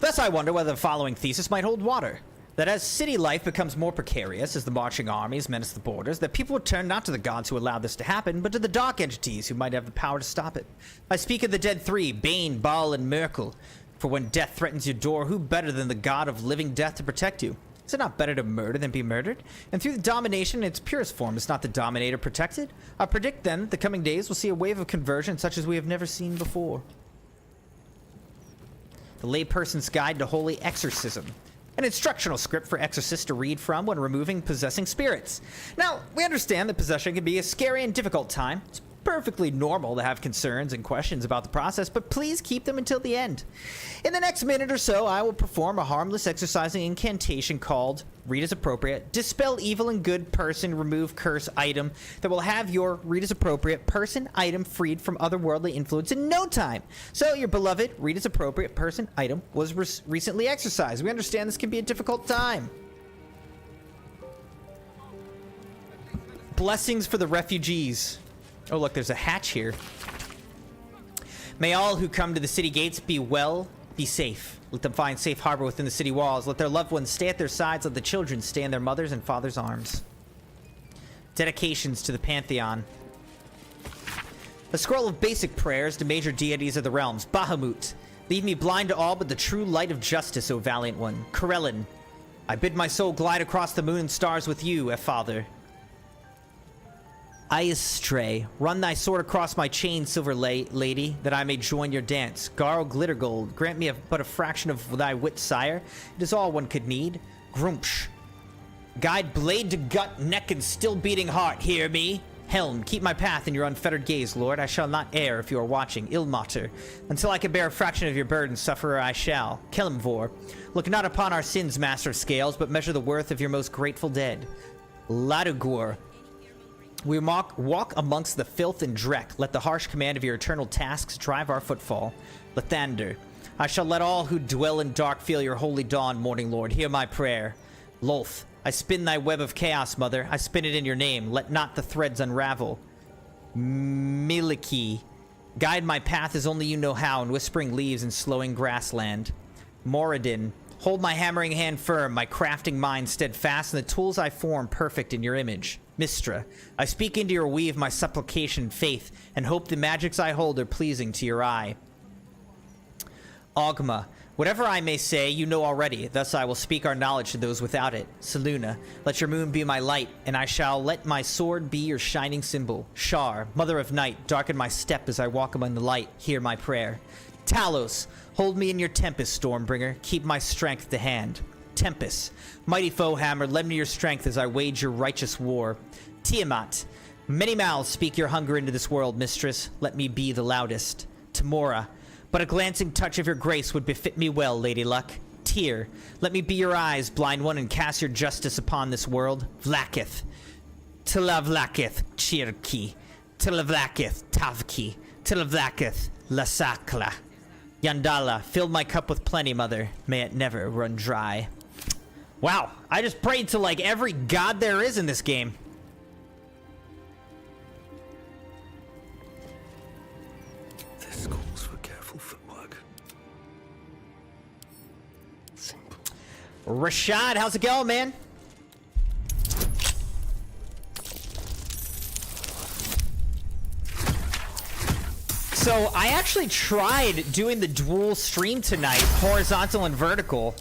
Thus, I wonder whether the following thesis might hold water. That as city life becomes more precarious, as the marching armies menace the borders, that people would turn not to the gods who allowed this to happen, but to the dark entities who might have the power to stop it. I speak of the dead three, Bane, Baal, and Merkel. For when death threatens your door, who better than the god of living death to protect you? Is it not better to murder than be murdered? And through the domination in its purest form, is not the dominator protected? I predict then that the coming days will see a wave of conversion such as we have never seen before. The Layperson's Guide to Holy Exorcism. An instructional script for exorcists to read from when removing possessing spirits. Now, we understand that possession can be a scary and difficult time. It's perfectly normal to have concerns and questions about the process, but please keep them until the end. In the next minute or so, I will perform a harmless exorcising incantation called, read as appropriate, Dispel Evil and Good Person, Remove Curse Item, that will have your, read as appropriate, person item freed from otherworldly influence in no time. So your beloved, read as appropriate, person item was recently exorcised. We understand this can be a difficult time. Blessings for the refugees. Oh, look, there's a hatch here. May all who come to the city gates be well, be safe. Let them find safe harbor within the city walls. Let their loved ones stay at their sides. Let the children stay in their mothers' and fathers' arms. Dedications to the Pantheon. A scroll of basic prayers to major deities of the realms. Bahamut. Leave me blind to all but the true light of justice, O valiant one. Corellin. I bid my soul glide across the moon and stars with you, Father. Iastray, run thy sword across my chain, silver lady, that I may join your dance. Garl Glittergold, grant me but a fraction of thy wit, sire. It is all one could need. Grumpsh. Guide blade to gut, neck, and still beating heart, hear me? Helm, keep my path in your unfettered gaze, Lord. I shall not err if you are watching. Ilmater, until I can bear a fraction of your burden, sufferer I shall. Kelimvor, look not upon our sins, master of scales, but measure the worth of your most grateful dead. Ladugur, we walk amongst the filth and dreck. Let the harsh command of your eternal tasks drive our footfall. Lathander, I shall let all who dwell in dark feel your holy dawn, morning lord. Hear my prayer. Lolth, I spin thy web of chaos, mother. I spin it in your name. Let not the threads unravel. Miliki, guide my path as only you know how, in whispering leaves and slowing grassland. Moradin, hold my hammering hand firm, my crafting mind steadfast, and the tools I form perfect in your image. Mistra, I speak into your weave my supplication faith, and hope the magics I hold are pleasing to your eye. Ogma, whatever I may say, you know already, thus I will speak our knowledge to those without it. Saluna, let your moon be my light, and I shall let my sword be your shining symbol. Shar, mother of night, darken my step as I walk among the light, hear my prayer. Talos, hold me in your tempest, Stormbringer, keep my strength to hand. Tempest, mighty foe hammer, lend me your strength as I wage your righteous war. Tiamat, many mouths speak your hunger into this world, mistress, let me be the loudest. Tamora, but a glancing touch of your grace would befit me well, Lady Luck. Tyr, let me be your eyes, blind one, and cast your justice upon this world. Vlakith, Tilavlakith, Chirki, Tilavlakith, Tavki, Tilavlakith, Lasakla. Yandala, fill my cup with plenty, mother, may it never run dry. Wow, I just prayed to like every god there is in this game. Rashad, how's it going, man? So I actually tried doing the dual stream tonight, horizontal and vertical,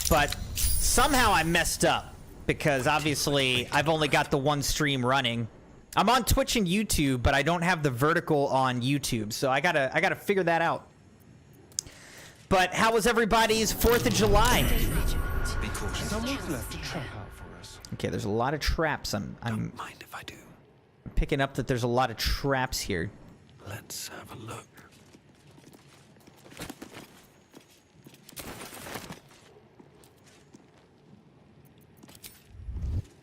but somehow I messed up because obviously I've only got the one stream running. I'm on Twitch and YouTube, but I don't have the vertical on YouTube, so I gotta figure that out. But how was everybody's 4th of July? Someone's left a trap out for us. Okay, there's a lot of traps. Don't mind if I do. I'm picking up that there's a lot of traps here. Let's have a look.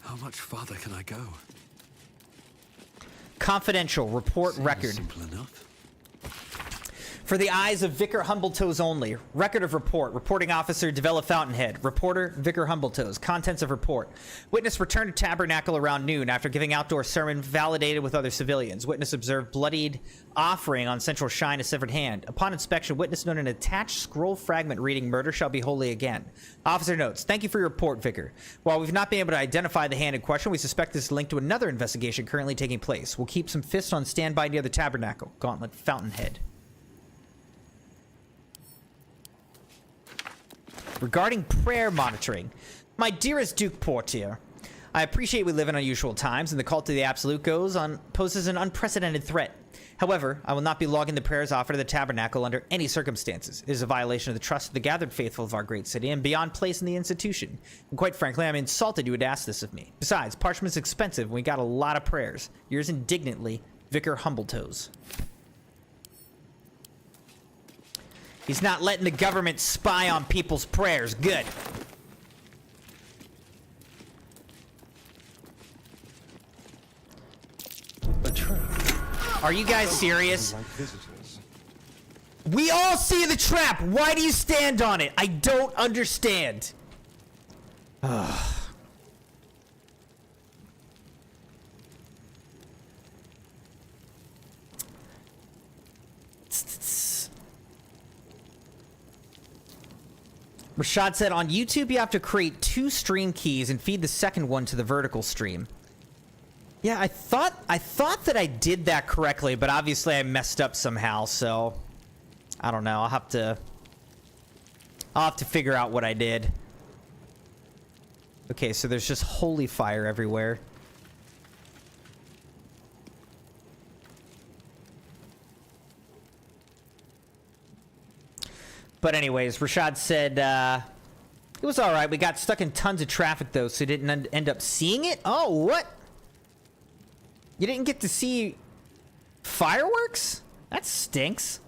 How much farther can I go? Confidential report Seems record. simple enough. For the eyes of Vicar Humbletoes only. Record of report. Reporting officer, Devella Fountainhead. Reporter, Vicar Humbletoes. Contents of report. Witness returned to Tabernacle around noon after giving outdoor sermon validated with other civilians. Witness observed bloodied offering on central shrine, a severed hand. Upon inspection, witness noted an attached scroll fragment reading, "Murder shall be holy again." Officer notes, "Thank you for your report, Vicar. While we've not been able to identify the hand in question, we suspect this is linked to another investigation currently taking place. We'll keep some fists on standby near the Tabernacle. Gauntlet Fountainhead." Regarding prayer monitoring, my dearest Duke Portier, I appreciate we live in unusual times and the cult of the Absolute poses an unprecedented threat. However, I will not be logging the prayers offered to the Tabernacle under any circumstances. It is a violation of the trust of the gathered faithful of our great city and beyond place in the institution. And quite frankly, I'm insulted you would ask this of me. Besides, parchment's expensive and we got a lot of prayers. Yours indignantly, Vicar Humbletoes. He's not letting the government spy on people's prayers. Good. A trap. Are you guys serious? Like visitors. We all see the trap. Why do you stand on it? I don't understand. Rashad said, on YouTube, you have to create 2 stream keys and feed the second one to the vertical stream. Yeah, I thought that I did that correctly, but obviously I messed up somehow, so I don't know. I'll have to figure out what I did. Okay, so there's just holy fire everywhere. But anyways, Rashad said, it was all right. We got stuck in tons of traffic, though, so didn't end up seeing it. Oh, what? You didn't get to see fireworks? That stinks.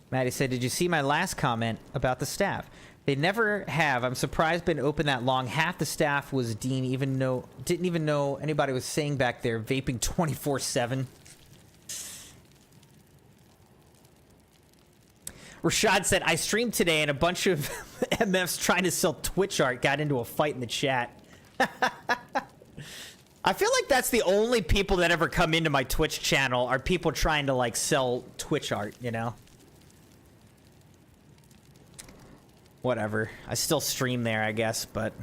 Maddie said, did you see my last comment about the staff? They never have. I'm surprised been open that long. Half the staff was Dean, didn't even know anybody was saying back there, vaping 24/7. Rashad said, I streamed today and a bunch of MFs trying to sell Twitch art got into a fight in the chat. I feel like that's the only people that ever come into my Twitch channel are people trying to, like, sell Twitch art, you know? Whatever. I still stream there, I guess, but...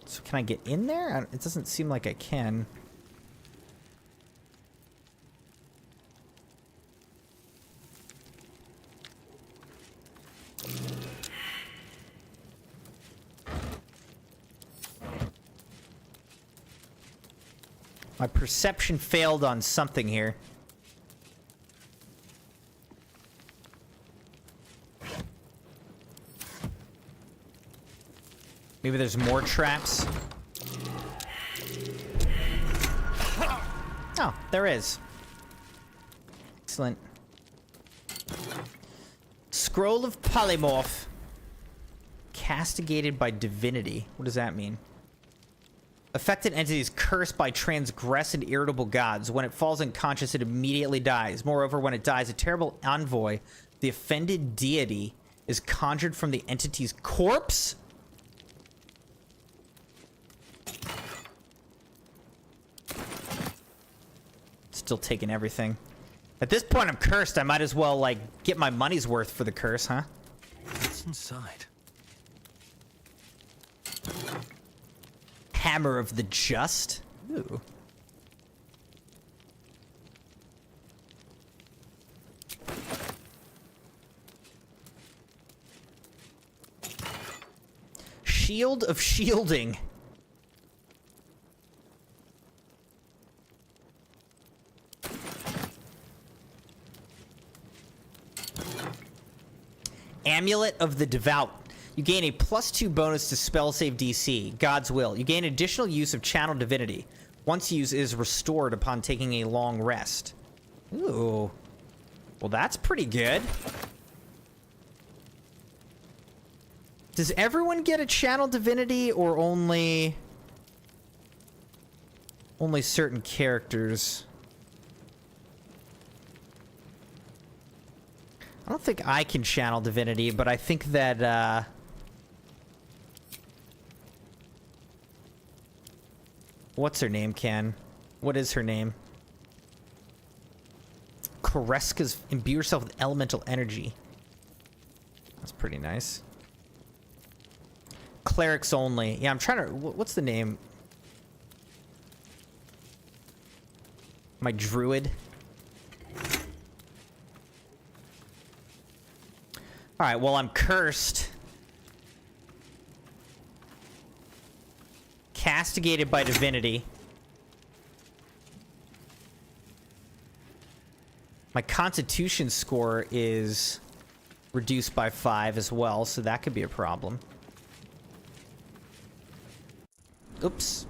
So can I get in there? It doesn't seem like I can. My perception failed on something here. Maybe there's more traps. Oh, there is. Excellent. Scroll of Polymorph. Castigated by divinity. What does that mean? Affected entities cursed by transgressed irritable gods. When it falls unconscious, it immediately dies. Moreover, when it dies, a terrible envoy, the offended deity, is conjured from the entity's corpse? still taking everything. At this point, I'm cursed. I might as well, like, get my money's worth for the curse, huh? What's inside? Hammer of the Just? Ooh. Shield of Shielding. Amulet of the Devout. You gain a +2 bonus to spell save DC. God's Will. You gain additional use of Channel Divinity. Once used, is restored upon taking a long rest. Ooh. Well, that's pretty good. Does everyone get a Channel Divinity, or only certain characters? I don't think I can Channel Divinity, but I think that, what's her name, Ken? What is her name? Koreska's imbue herself with elemental energy. That's pretty nice. Clerics only. Yeah, I'm trying to... What's the name? My druid? Alright, well, I'm cursed. Castigated by divinity. My constitution score is reduced by 5 as well, so that could be a problem. Oops.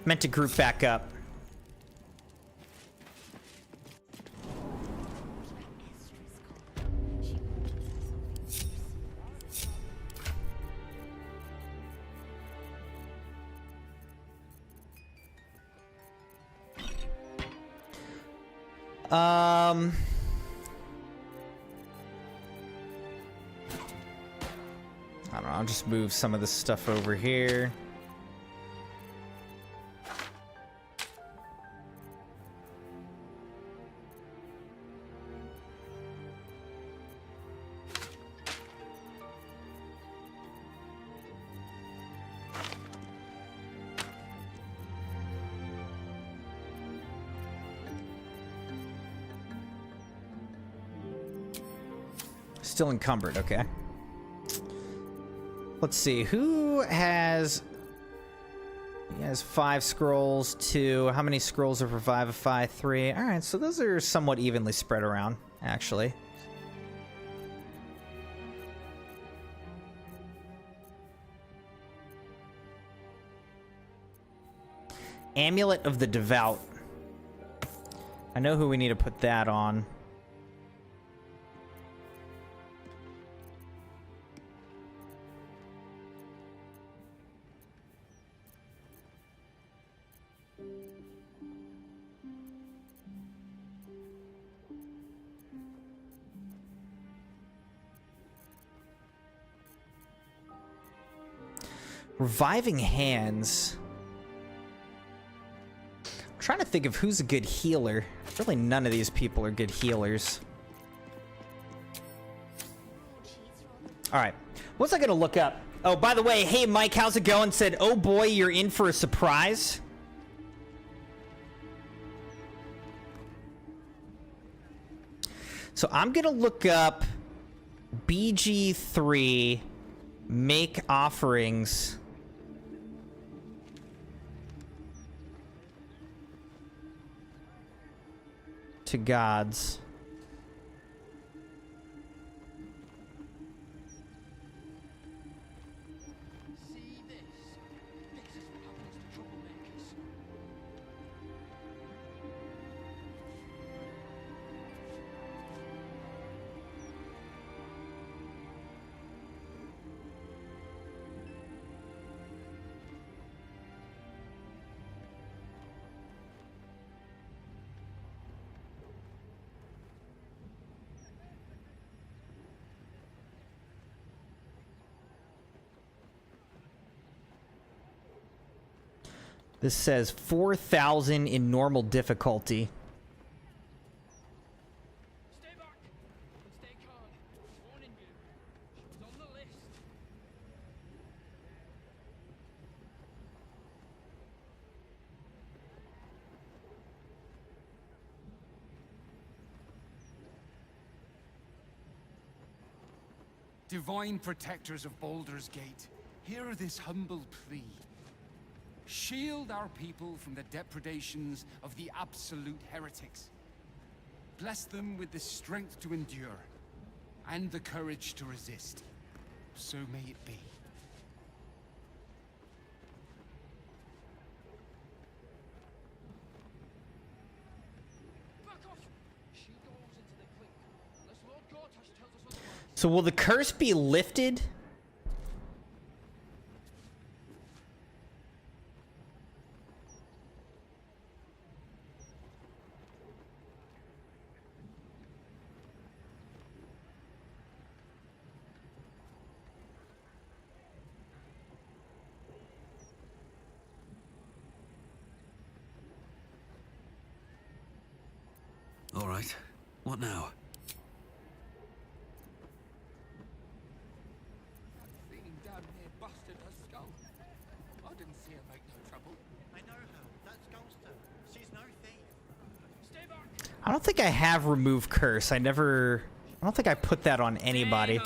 Meant to group back up. I don't know, I'll just move some of this stuff over here. Still encumbered, okay. Let's see, who has... He has 5 scrolls, 2. How many scrolls of Revivify? 3. Alright, so those are somewhat evenly spread around, actually. Amulet of the Devout. I know who we need to put that on. Reviving Hands. I'm trying to think of who's a good healer. Really, none of these people are good healers. Alright. What's I gonna look up? Oh, by the way, hey Mike, how's it going? Said, oh boy, you're in for a surprise. So I'm gonna look up BG3 make offerings. To gods. This says 4,000 in normal difficulty. Stay back and stay calm. Warning you. She was on the list. Divine protectors of Baldur's Gate, hear this humble plea. Shield our people from the depredations of the absolute heretics. Bless them with the strength to endure, and the courage to resist. So may it be. Back off! She goes into the clink. Unless Lord Gortash tells us otherwise. So will the curse be lifted? All right. What now? Thing down here busted her skull. I didn't see her make no trouble. I know her. That's Ghoster. She's no thief. Stay back. I don't think I have remove curse. I don't think I put that on anybody.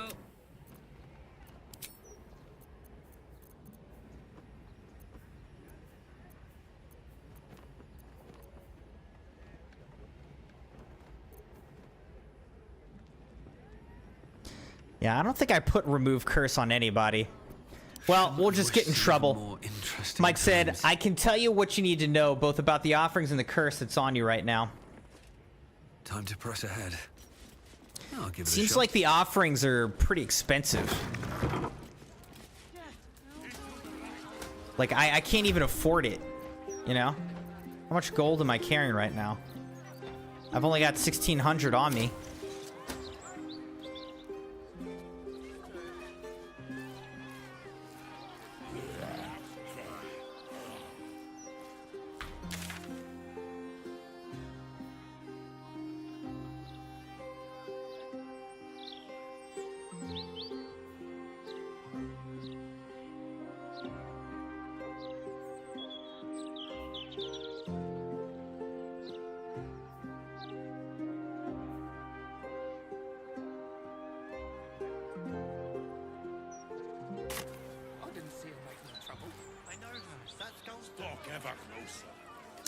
Yeah, I don't think I put remove curse on anybody. Well, we'll just get in trouble. Mike said, I can tell you what you need to know, both about the offerings and the curse that's on you right now. Time to press ahead. I'll give it a Seems shot. like the offerings are pretty expensive. Like, I can't even afford it, you know? How much gold am I carrying right now? I've only got 1,600 on me.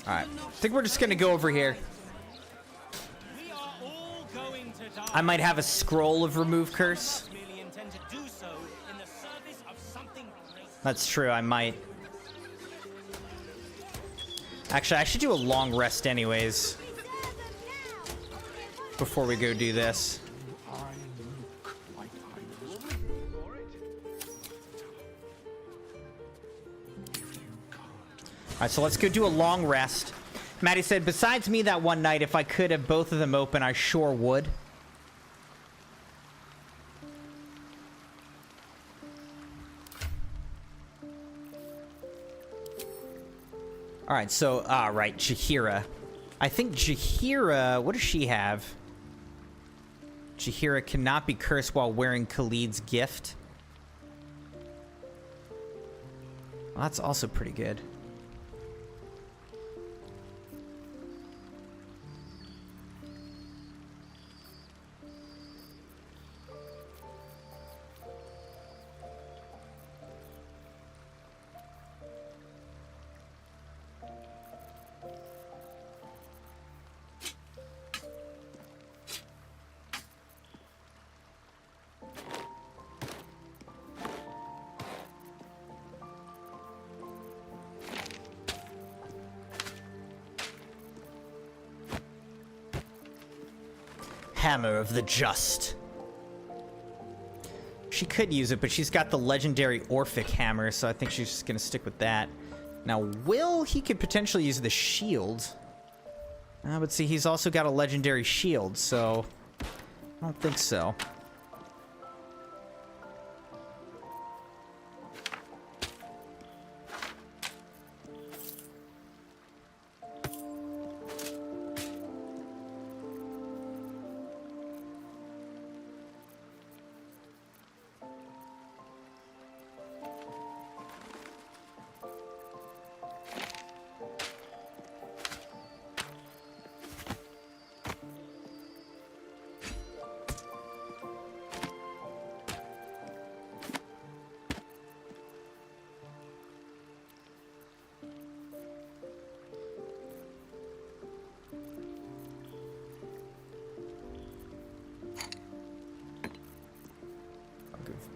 Alright, I think we're just gonna go over here. I might have a scroll of remove curse. That's true, I might. Actually, I should do a long rest anyways. Before we go do this. Alright, so let's go do a long rest. Maddie said, besides me that one night, if I could have both of them open, I sure would. Alright, so, right, Jaheira. I think Jaheira, what does she have? Jaheira cannot be cursed while wearing Khalid's gift. Well, that's also pretty good. Hammer of the Just. She could use it, but she's got the legendary Orphic hammer, so I think she's just gonna stick with that. Now, Will, he could potentially use the shield. But see, he's also got a legendary shield, so I don't think so.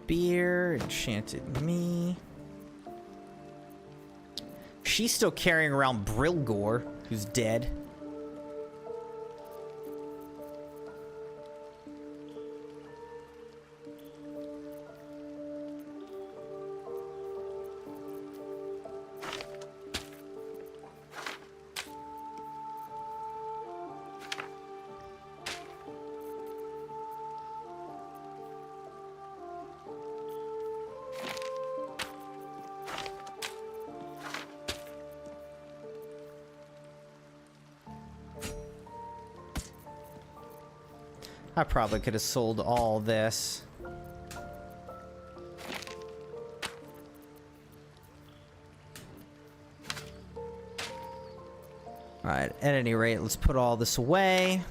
beer, enchanted me. She's still carrying around Brilgor, who's dead. I probably could have sold all this. Alright, at any rate, let's put all this away.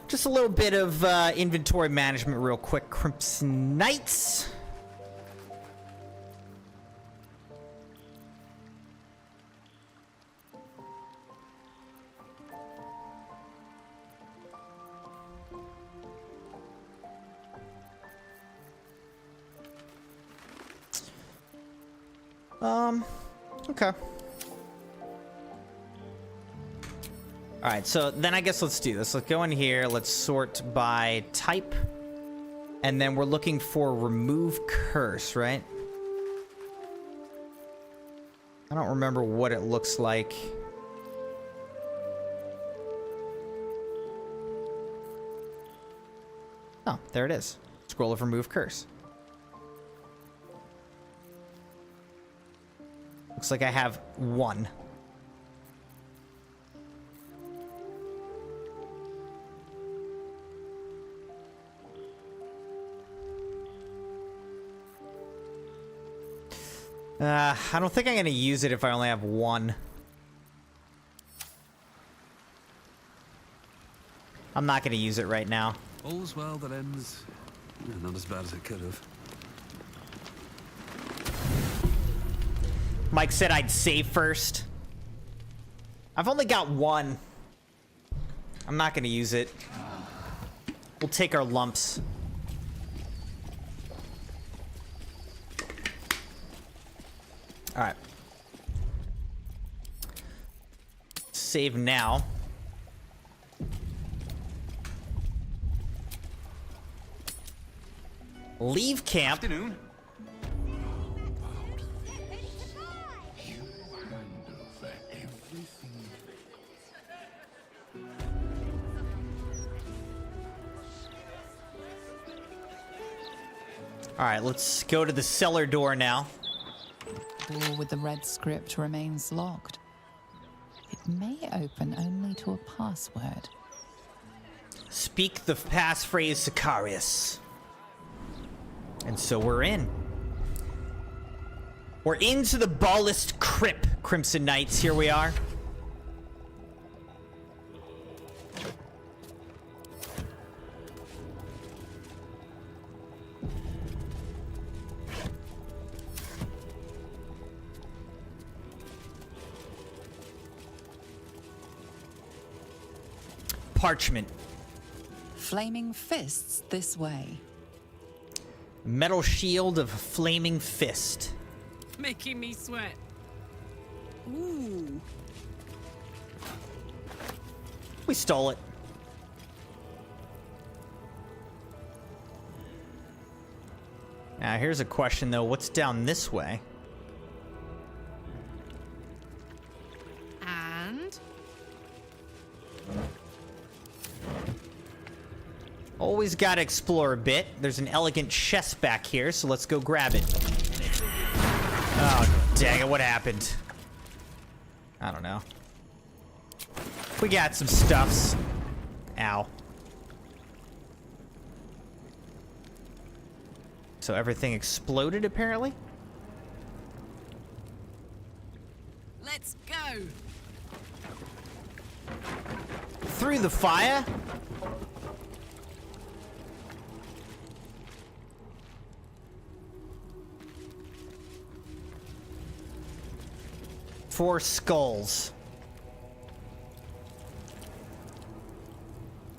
Just a little bit of inventory management real quick. Crimson Knights. Okay. Alright, so then I guess let's do this. Let's go in here, let's sort by type. And then we're looking for remove curse, right? I don't remember what it looks like. Oh, there it is. Scroll of remove curse. Looks like I have one. I don't think I'm gonna use it if I only have one. I'm not gonna use it right now. All's well that ends not as bad as it could have. Mike said I'd save first. I've only got one. I'm not gonna use it. We'll take our lumps. All right. Save now. Leave camp. Afternoon. All right, let's go to the cellar door now. The door with the red script remains locked. It may open only to a password. Speak the passphrase Sicarius. And so we're in. We're into the Ballast Crypt, Crimson Knights. Here we are. Parchment. Flaming fists this way. Metal shield of flaming fist. Making me sweat. Ooh. We stole it. Now here's a question though. What's down this way? And? Always gotta explore a bit. There's an elegant chest back here, so let's go grab it. Oh, dang it, what happened? I don't know. We got some stuffs. Ow. So everything exploded, apparently? Let's go. through the fire. Four skulls.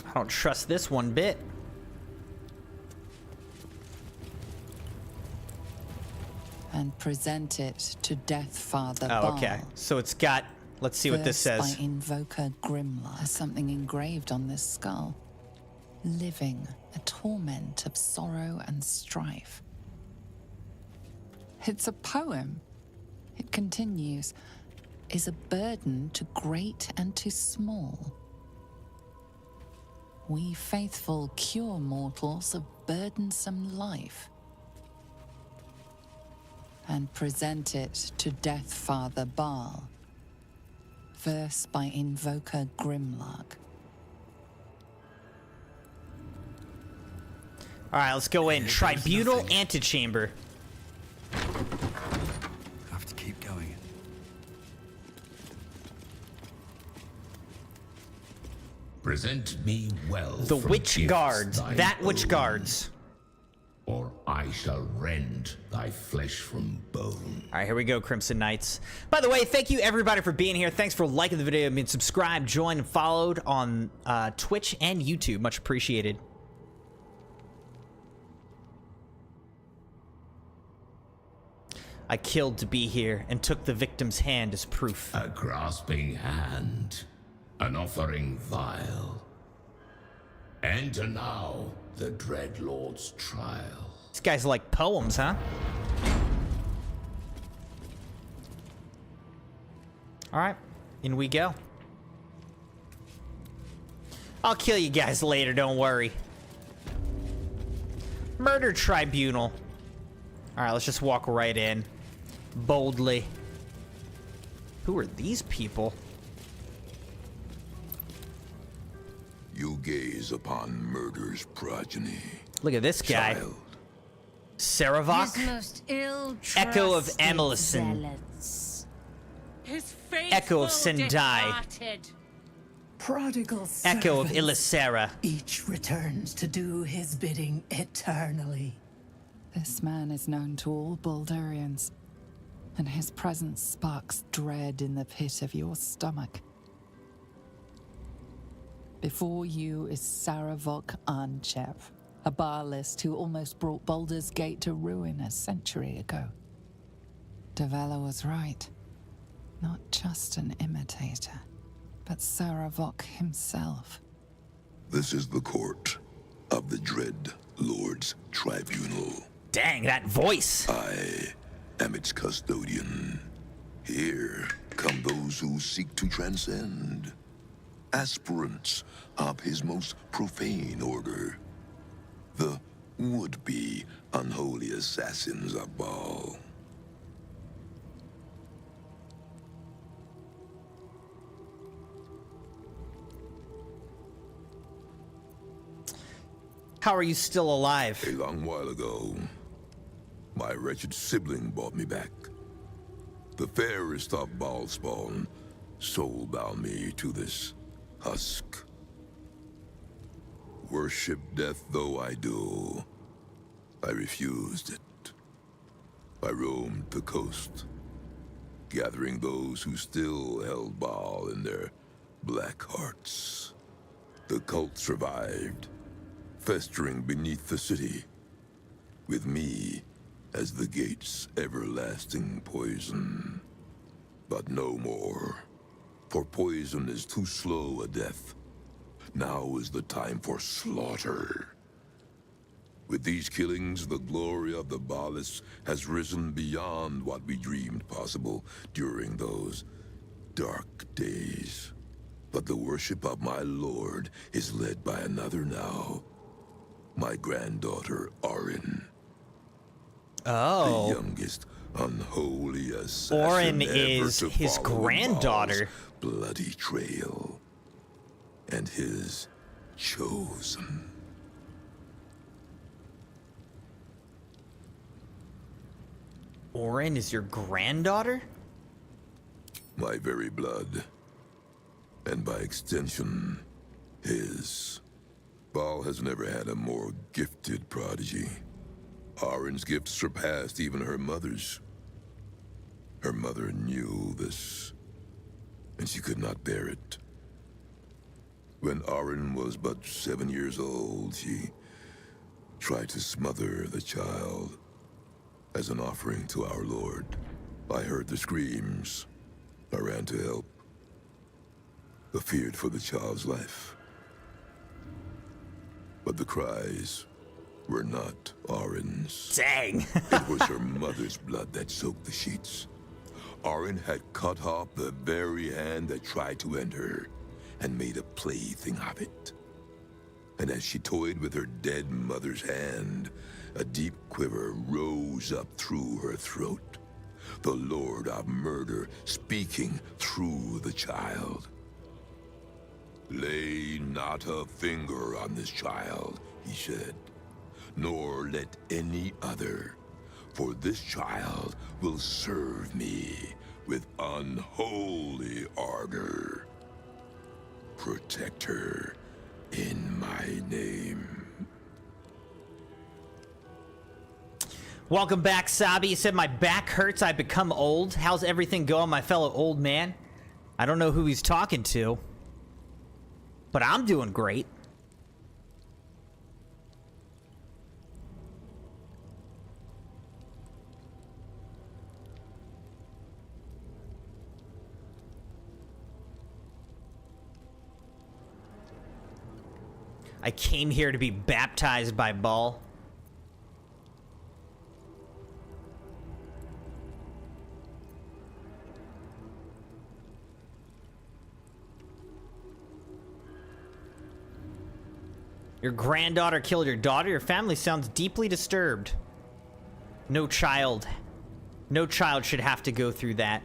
I don't trust this one bit. And present it to Death Father Oh, Baal. okay. So it's got, let's see what this says. By Invoker Grimlar. There's something engraved on this skull. Living a torment of sorrow and strife. It's a poem. It continues, is a burden to great and to small. We faithful cure mortals of burdensome life. And present it to Death Father Baal. Verse by Invoker Grimlark. Alright, let's go in. Tribunal Antechamber. Have to keep going. Present me well. The from Witch gifts Guards. thine That Witch own, Guards. Or I shall rend thy flesh from bone. All right, here we go, Crimson Knights. By the way, thank you everybody for being here. Thanks for liking the video, being subscribed, joined, and followed on Twitch and YouTube. Much appreciated. I killed to be here and took the victim's hand as proof. A grasping hand, an offering vile. Enter now the Dread Lord's trial. These guys like poems, huh? All right, in we go. I'll kill you guys later, don't worry. Murder Tribunal. All right, let's just walk right in. Boldly. Who are these people? You gaze upon murder's progeny. Look at this guy. Child. Saravok. His most Echo of ill-trusted Amelison. zealots. His Echo of faithful Sendai. departed. Prodigal Echo of servants, Ilisera. each returns to do his bidding eternally. This man is known to all Baldurians, and his presence sparks dread in the pit of your stomach. Before you is Saravok Arnchev, a Baalist who almost brought Baldur's Gate to ruin a century ago. Davella was right. Not just an imitator, but Saravok himself. This is the court of the Dread Lord's Tribunal. Dang, that voice. I am its custodian. Here come those who seek to transcend. Aspirants of his most profane order. The would-be unholy assassins of Baal. How are you still alive? A long while ago, my wretched sibling brought me back. The fairest of Baal spawn soul-bound me to this husk. Worship death though I do, I refused it. I roamed the coast, gathering those who still held Baal in their black hearts. The cult survived, festering beneath the city, with me as the gate's everlasting poison. But no more, for poison is too slow a death. Now is the time for slaughter. With these killings, the glory of the Baalists has risen beyond what we dreamed possible during those dark days. But the worship of my lord is led by another now. My granddaughter, Orin. Oh. The youngest unholy assassin Orin ever is to his follow granddaughter. Baal's bloody trail. And his chosen. Orin is your granddaughter? My very blood. And by extension, his. Baal has never had a more gifted prodigy. Arin's gift surpassed even her mother's. Her mother knew this, and she could not bear it. When Arin was but 7 years old, she tried to smother the child as an offering to our Lord. I heard the screams. I ran to help. I feared for the child's life. But the cries were not Arin's. Dang. It was her mother's blood that soaked the sheets. Arin had cut off the very hand that tried to end her and made a plaything of it. And as she toyed with her dead mother's hand, a deep quiver rose up through her throat. The Lord of Murder speaking through the child. Lay not a finger on this child, he said, nor let any other, for this child will serve me with unholy ardor. Protect her in my name. Welcome back, Sabi. You said my back hurts, I've become old. How's everything going, my fellow old man? I don't know who he's talking to, but I'm doing great. I came here to be baptized by Baal. Your granddaughter killed your daughter? Your family sounds deeply disturbed. No child should have to go through that.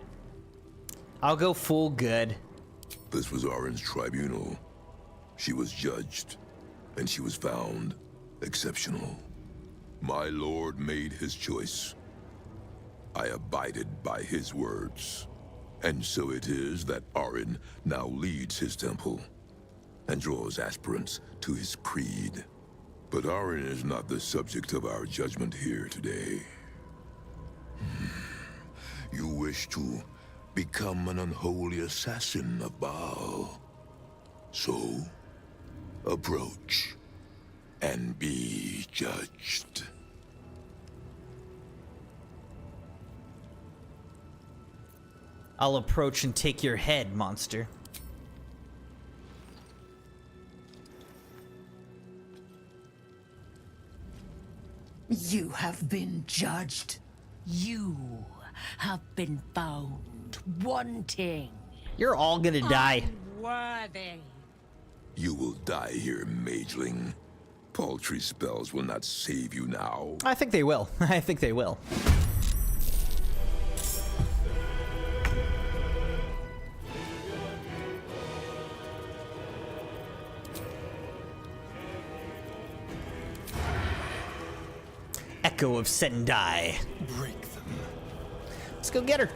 I'll go full good. This was Arin's tribunal. She was judged, and she was found exceptional. My lord made his choice. I abided by his words. And so it is that Arin now leads his temple and draws aspirants to his creed. But Arin is not the subject of our judgment here today. You wish to become an unholy assassin of Baal. So, approach and be judged. I'll approach and take your head, monster. You have been judged. You have been found wanting. You're all gonna die. Unworthy. You will die here, mageling. Paltry spells will not save you now. I think they will. I think they will. Echo of Sendai. Break them. Let's go get her.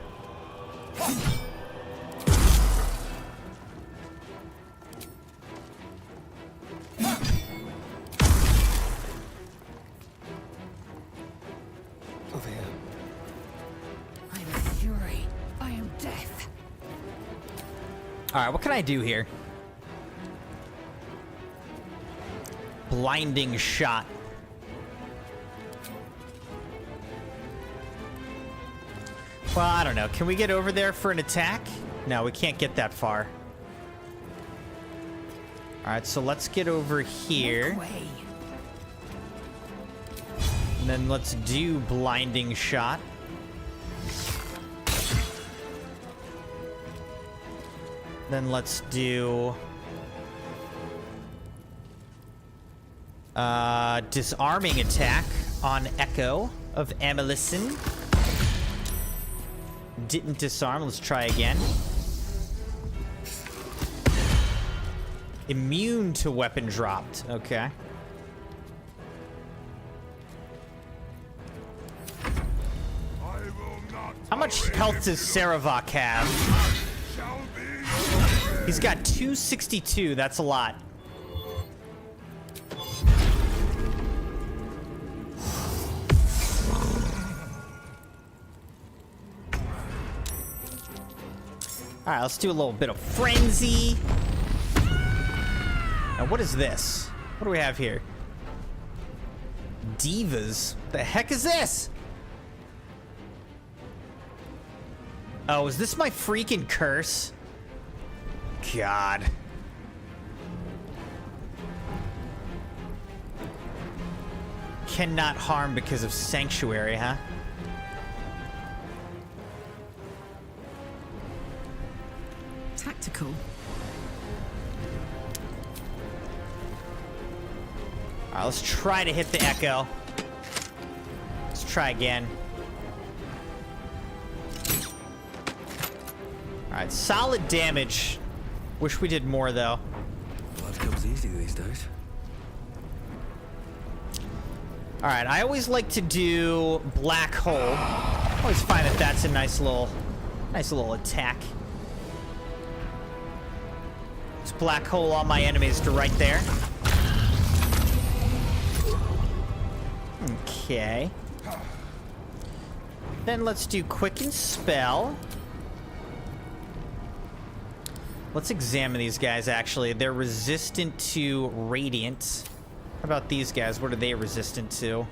Over here. I am fury. I am death. All right, what can I do here? Blinding shot. Well, I don't know. Can we get over there for an attack? No, we can't get that far. All right, so let's get over here. And then let's do blinding shot. Then let's do disarming attack on Echo of Amelison. Didn't disarm. Let's try again. Immune to weapon dropped. Okay. How much health does Saravok have? He's got 262. That's a lot. All right, let's do a little bit of frenzy. Now, what is this? What do we have here? Divas? The heck is this? Oh, is this my freaking curse? God. Cannot harm because of sanctuary, huh? Tactical. All right, let's try to hit the echo. Let's try again. All right, solid damage. Wish we did more, though. Blood comes easy these days. All right, I always like to do black hole. I always find that that's a nice little attack. Just black hole all my enemies to right there. Okay. Then let's do quicken spell. Let's examine these guys, actually. They're resistant to radiant. How about these guys? What are they resistant to?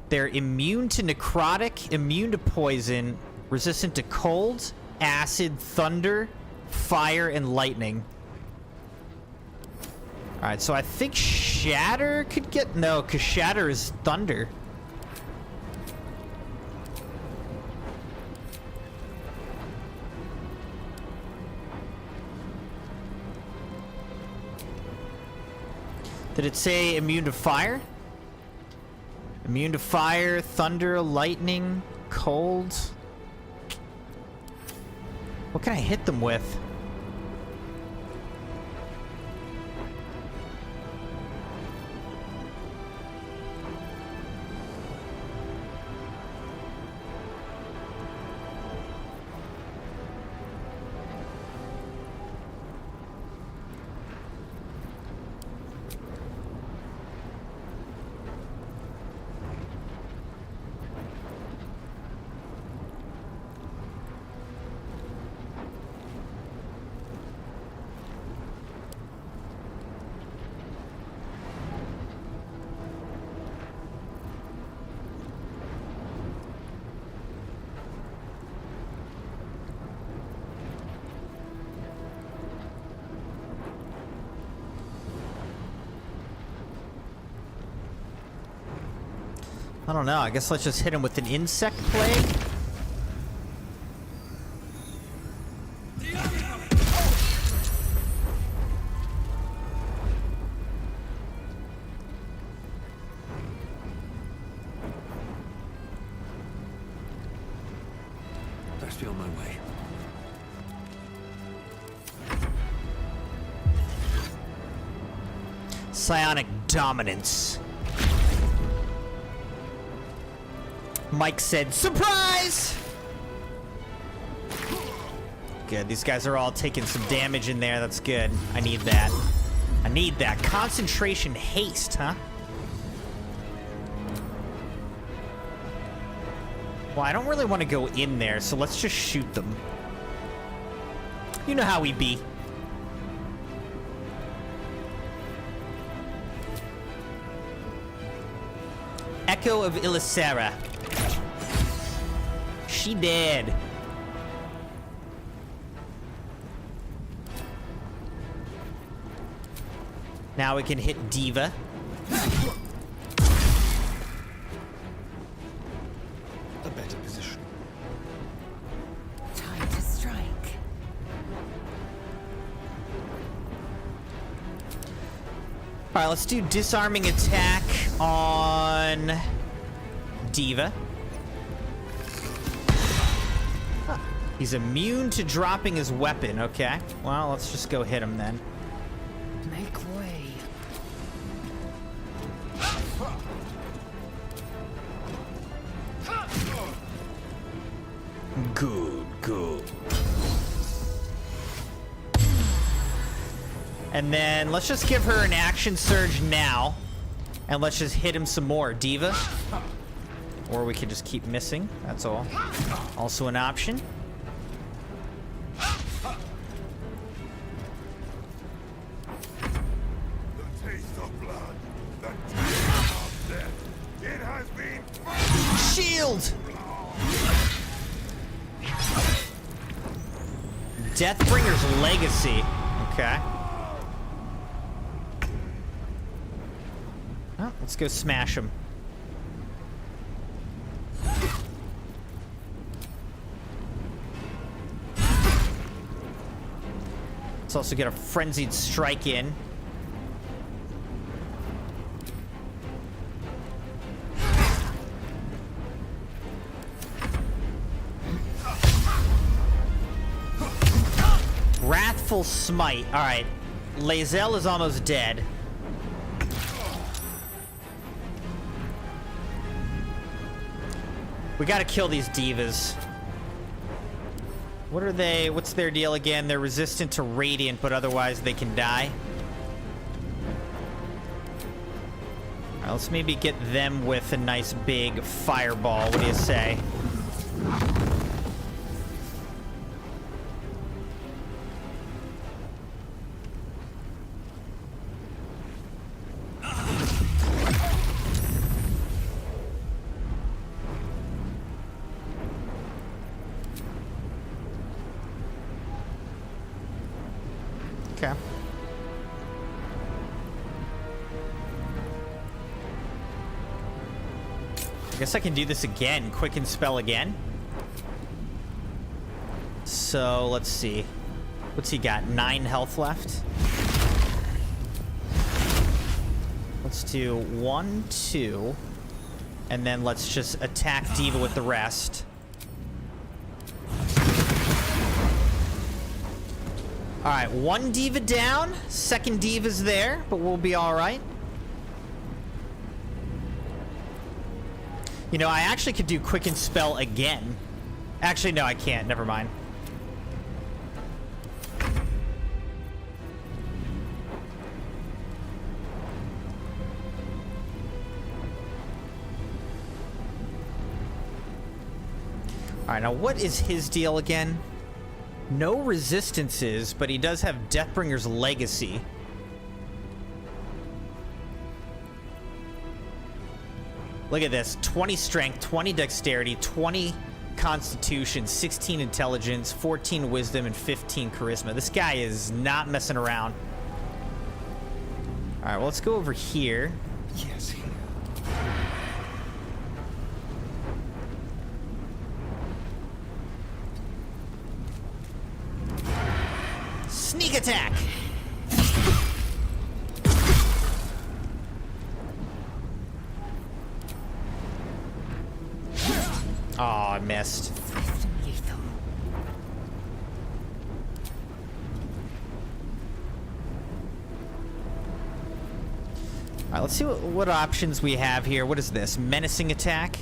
They're immune to necrotic, immune to poison, resistant to cold, acid, thunder, fire, and lightning. Alright, so I think Shatter could get... No, because Shatter is thunder. Did it say immune to fire? Immune to fire, thunder, lightning, cold. What can I hit them with? I don't know. I guess let's just hit him with an insect plague. Best be on my way. Psionic dominance. Mike said, surprise! Good, these guys are all taking some damage in there. That's good. I need that. I need that. Concentration haste, huh? Well, I don't really want to go in there, so let's just shoot them. You know how we be. Echo of Ilisera. She dead. Now we can hit Diva. A better position. Time to strike. All right, let's do disarming attack on Diva. Huh. He's immune to dropping his weapon. Okay. Well, let's just go hit him then. Make way. Good, good. And then let's just give her an action surge now. And let's just hit him some more. Diva. Or we can just keep missing. That's all. Also an option. Deathbringer's Legacy. Okay. Oh, let's go smash him. Let's also get a Frenzied Strike in. Wrathful Smite. Alright. Lae'zel is almost dead. We gotta kill these divas. What are they? What's their deal again? They're resistant to Radiant, but otherwise they can die. Alright, let's maybe get them with a nice big fireball. What do you say? Okay. I guess I can do this again. Quicken spell again. So, let's see. What's he got? 9 health left. Let's do 1, 2. And then let's just attack Diva with the rest. Alright, 1 Diva down. 2nd Diva's there, but we'll be alright. You know, I actually could do Quicken Spell again. Actually, no, I can't. Never mind. Alright, now what is his deal again? No resistances, but he does have Deathbringer's Legacy. Look at this. 20 strength, 20 dexterity, 20 constitution, 16 intelligence, 14 wisdom, and 15 charisma. This guy is not messing around. Alright, well, let's go over here. Yes, here. Sneak attack! Oh, I missed. Alright, let's see what options we have here. What is this? Menacing attack?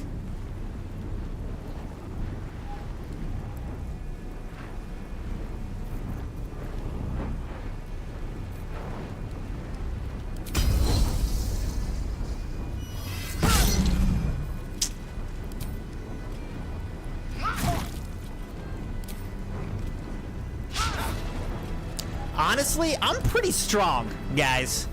Honestly, I'm pretty strong, guys.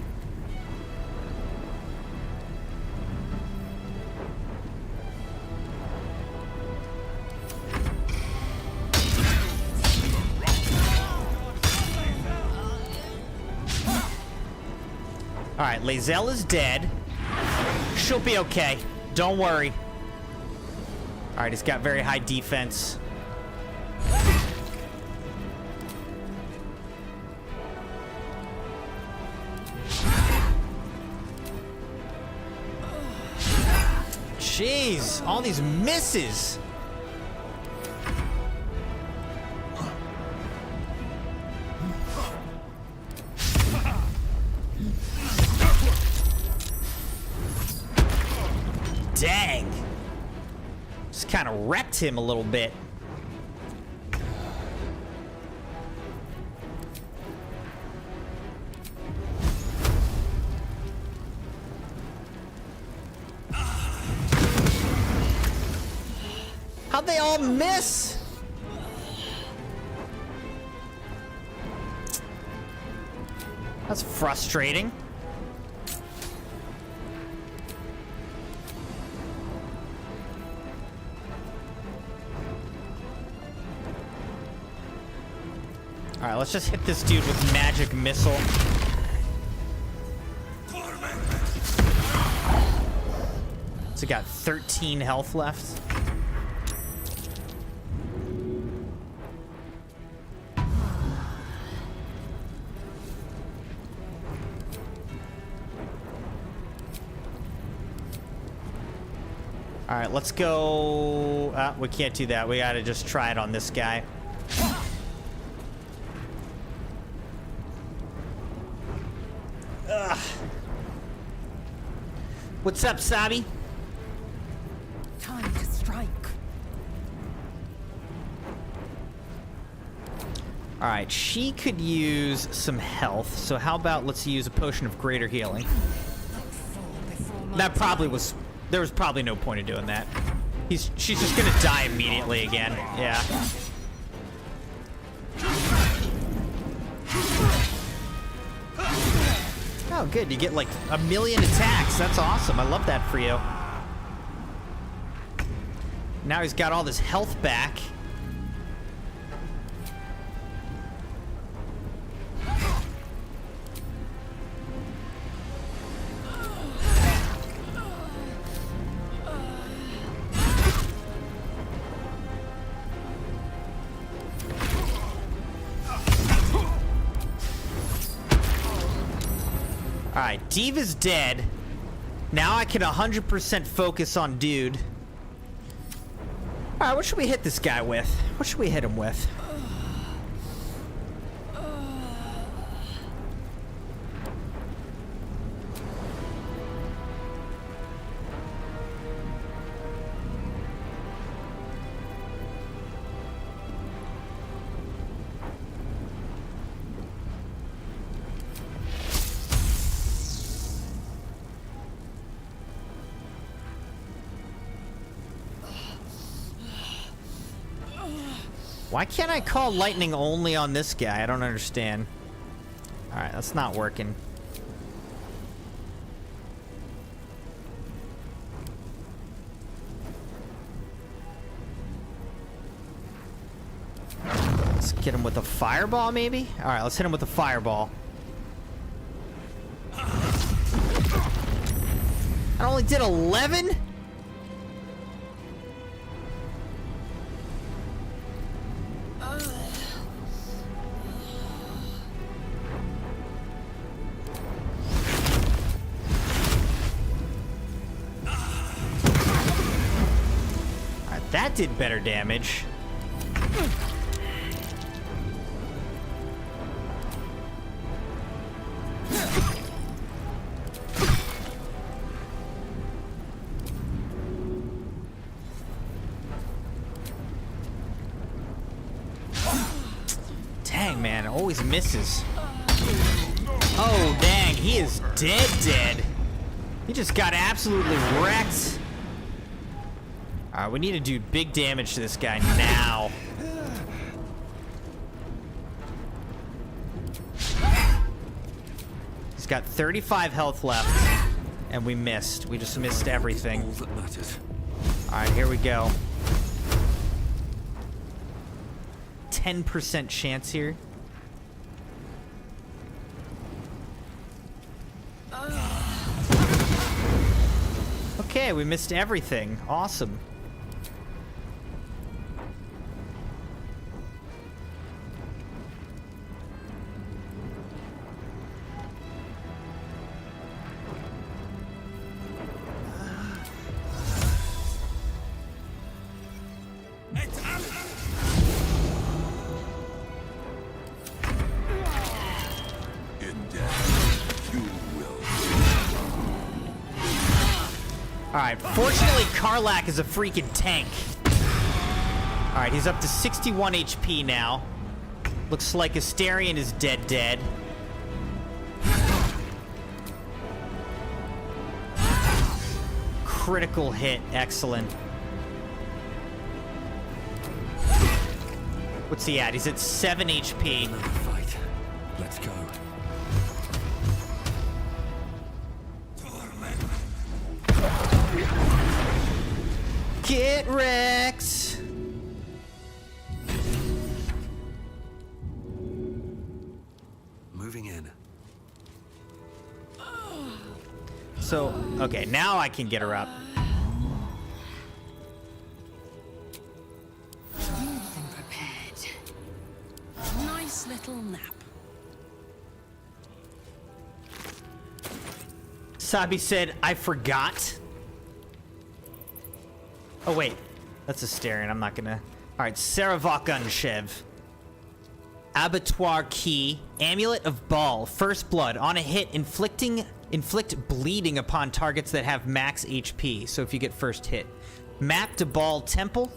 Alright, Lae'zel is dead. She'll be okay. Don't worry. Alright, he's got very high defense. Jeez, all these misses. Dang. Just kind of wrecked him a little bit. How'd they all miss? That's frustrating. Alright, let's just hit this dude with magic missile. So he got 13 health left. Alright, let's go... we can't do that. We gotta just try it on this guy. Ugh. What's up, Sabi? Time to strike. Alright, she could use some health. So how about let's use a potion of greater healing. That probably was... There was probably no point in doing that. She's just gonna die immediately again. Yeah. Oh, good. You get like 1,000,000 attacks. That's awesome. I love that for you. Now he's got all this health back. Alright, Diva's dead. Now I can 100% focus on dude. Alright, what should we hit this guy with? What should we hit him with? Why can't I call lightning only on this guy? I don't understand. Alright, that's not working. Let's get him with a fireball, maybe? Alright, let's hit him with a fireball. I only did 11? That did better damage. Dang, man, always misses. Oh, dang, he is dead. He just got absolutely wrecked. We need to do big damage to this guy now. He's got 35 health left, and we missed. We just missed everything. All right, here we go. 10% chance here. Okay, we missed everything. Awesome. Alright, fortunately Karlach is a freaking tank. Alright, he's up to 61 HP now. Looks like Astarion is dead. Critical hit, excellent. What's he at? He's at 7 HP. Fight. Let's go. Get wrecked! So, okay, now I can get her up. More than prepared. Nice little nap. Sabi said, I forgot. Oh, wait. That's a Astarion. I'm not gonna... Alright, Saravakunshev. Abattoir Key. Amulet of Ball. First Blood. On a hit, inflict bleeding upon targets that have max HP. So if you get first hit. Map to Ball Temple.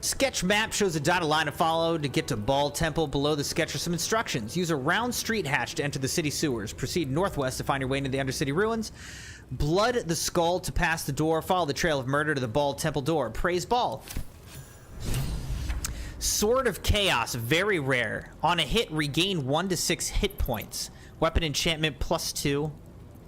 Sketch map shows a dotted line to follow to get to Ball Temple. Below the sketch are some instructions. Use a round street hatch to enter the city sewers. Proceed northwest to find your way into the Undercity ruins. Blood the skull to pass the door. Follow the trail of murder to the Ball Temple door. Praise Ball. Sword of Chaos, very rare. On a hit, regain 1 to 6 hit points. Weapon enchantment +2.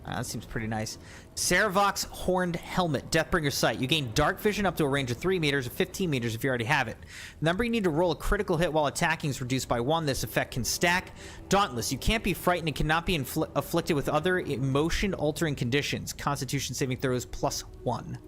That seems pretty nice. Saravok's Horned Helmet, Deathbringer Sight. You gain dark vision up to a range of 3 meters or 15 meters if you already have it. The number you need to roll a critical hit while attacking is reduced by 1. This effect can stack. Dauntless. You can't be frightened and cannot be afflicted with other emotion-altering conditions. Constitution saving throws +1.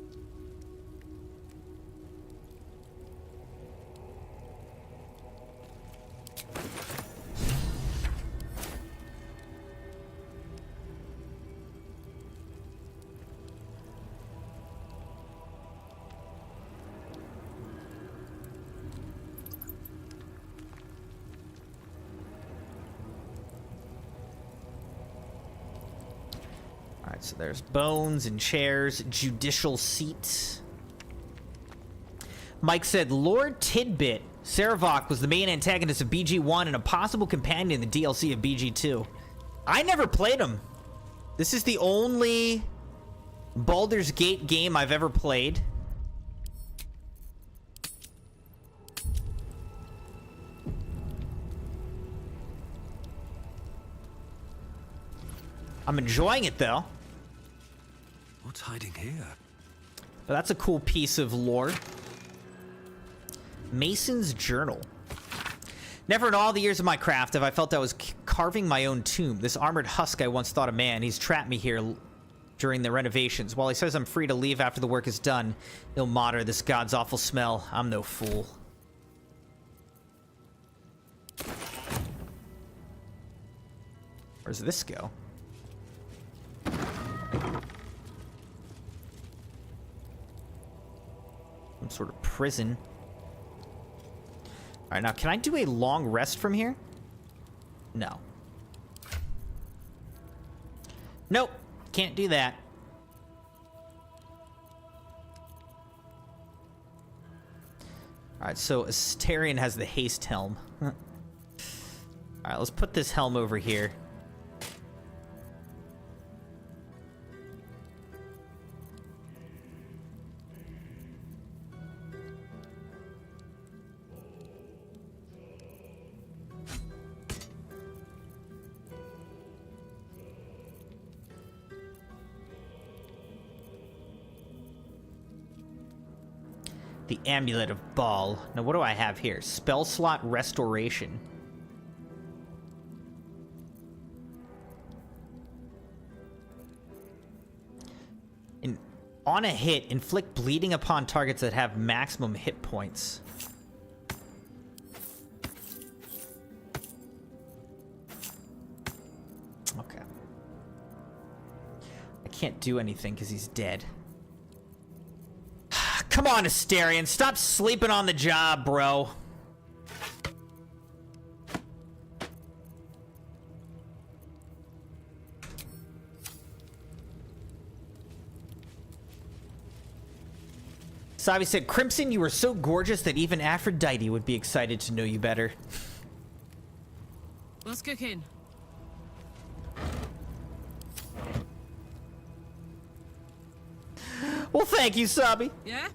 So there's bones and chairs, judicial seats. Mike said, Lord Tidbit. Saravok was the main antagonist of BG1 and a possible companion in the DLC of BG2. I never played him. This is the only Baldur's Gate game I've ever played. I'm enjoying it, though. What's hiding here? But that's a cool piece of lore. Mason's Journal. Never in all the years of my craft have I felt I was carving my own tomb. This armored husk I once thought a man. He's trapped me here during the renovations. While he says I'm free to leave after the work is done, he'll mutter this god's awful smell. I'm no fool. Where's this go? Some sort of prison. All right, now can I do a long rest from here? No. Nope, can't do that. All right, so Astarion has the haste helm. All right, let's put this helm over here. The Amulet of Ball. Now, what do I have here? Spell slot restoration. On a hit, inflict bleeding upon targets that have maximum hit points. Okay. I can't do anything because he's dead. Come on, Astarion. Stop sleeping on the job, bro. Savi said, Crimson, you are so gorgeous that even Aphrodite would be excited to know you better. What's cooking? Well, thank you, Sabi. Yeah?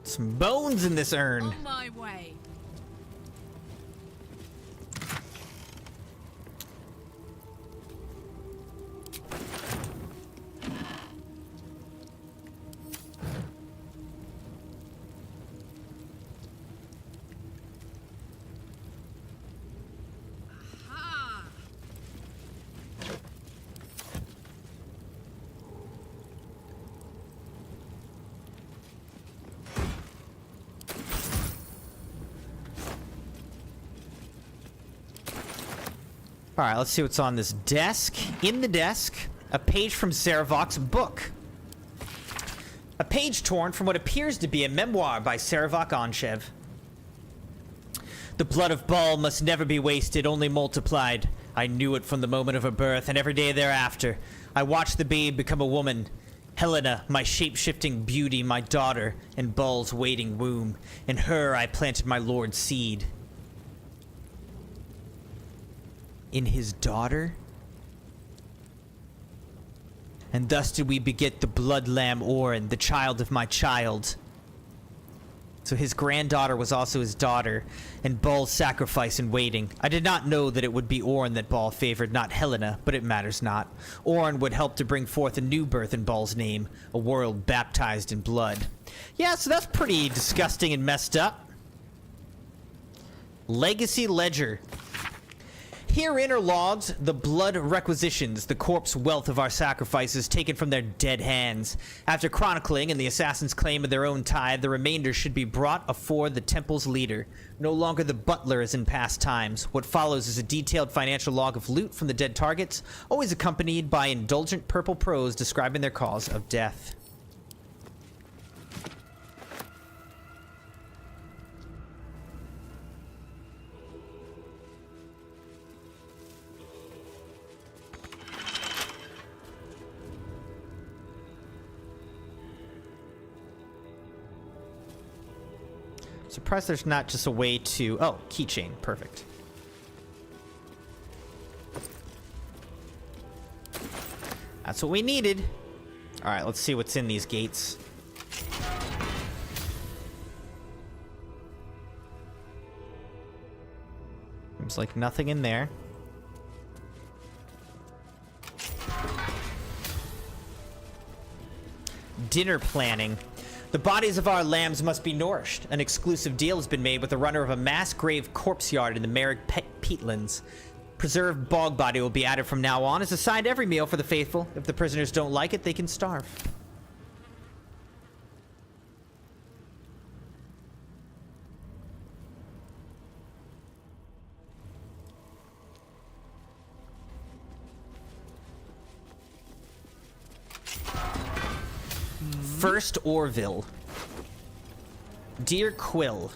Some bones in this urn. On my way. All right, let's see what's on this desk. In the desk, a page from Sarevok's book. A page torn from what appears to be a memoir by Sarevok Anshev. The blood of Baal must never be wasted, only multiplied. I knew it from the moment of her birth, and every day thereafter. I watched the babe become a woman. Helena, my shape-shifting beauty, my daughter, in Baal's waiting womb. In her I planted my Lord's seed. In his daughter? And thus did we beget the blood lamb Orin, the child of my child. So his granddaughter was also his daughter, and Baal's sacrifice in waiting. I did not know that it would be Orin that Baal favored, not Helena, but it matters not. Orin would help to bring forth a new birth in Baal's name, a world baptized in blood. Yeah, so that's pretty disgusting and messed up. Legacy Ledger. Herein are logged the blood requisitions, the corpse wealth of our sacrifices taken from their dead hands. After chronicling and the assassins' claim of their own tithe, the remainder should be brought afore the temple's leader. No longer the butler as in past times. What follows is a detailed financial log of loot from the dead targets, always accompanied by indulgent purple prose describing their cause of death. Surprised there's not just a way to... Oh, keychain. Perfect. That's what we needed. Alright, let's see what's in these gates. Seems like nothing in there. Dinner planning. The bodies of our lambs must be nourished. An exclusive deal has been made with the runner of a mass grave corpse yard in the Merrick peatlands. Preserved bog body will be added from now on as a side to every meal for the faithful. If the prisoners don't like it, they can starve. First Orville. Dear Quill.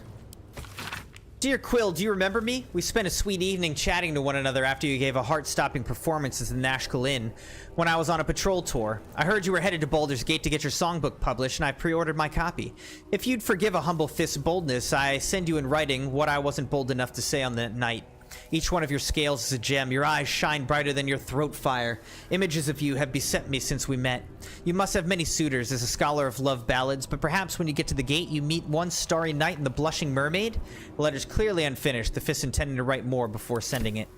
Dear Quill, do you remember me? We spent a sweet evening chatting to one another after you gave a heart-stopping performance at the Nashkel Inn when I was on a patrol tour. I heard you were headed to Baldur's Gate to get your songbook published, and I pre-ordered my copy. If you'd forgive a humble fist's boldness, I send you in writing what I wasn't bold enough to say on that night. Each one of your scales is a gem. Your eyes shine brighter than your throat fire. Images of you have beset me since we met. You must have many suitors as a scholar of love ballads, but perhaps when you get to the gate, you meet one starry night in the Blushing Mermaid? The letter's clearly unfinished, the fist intending to write more before sending it.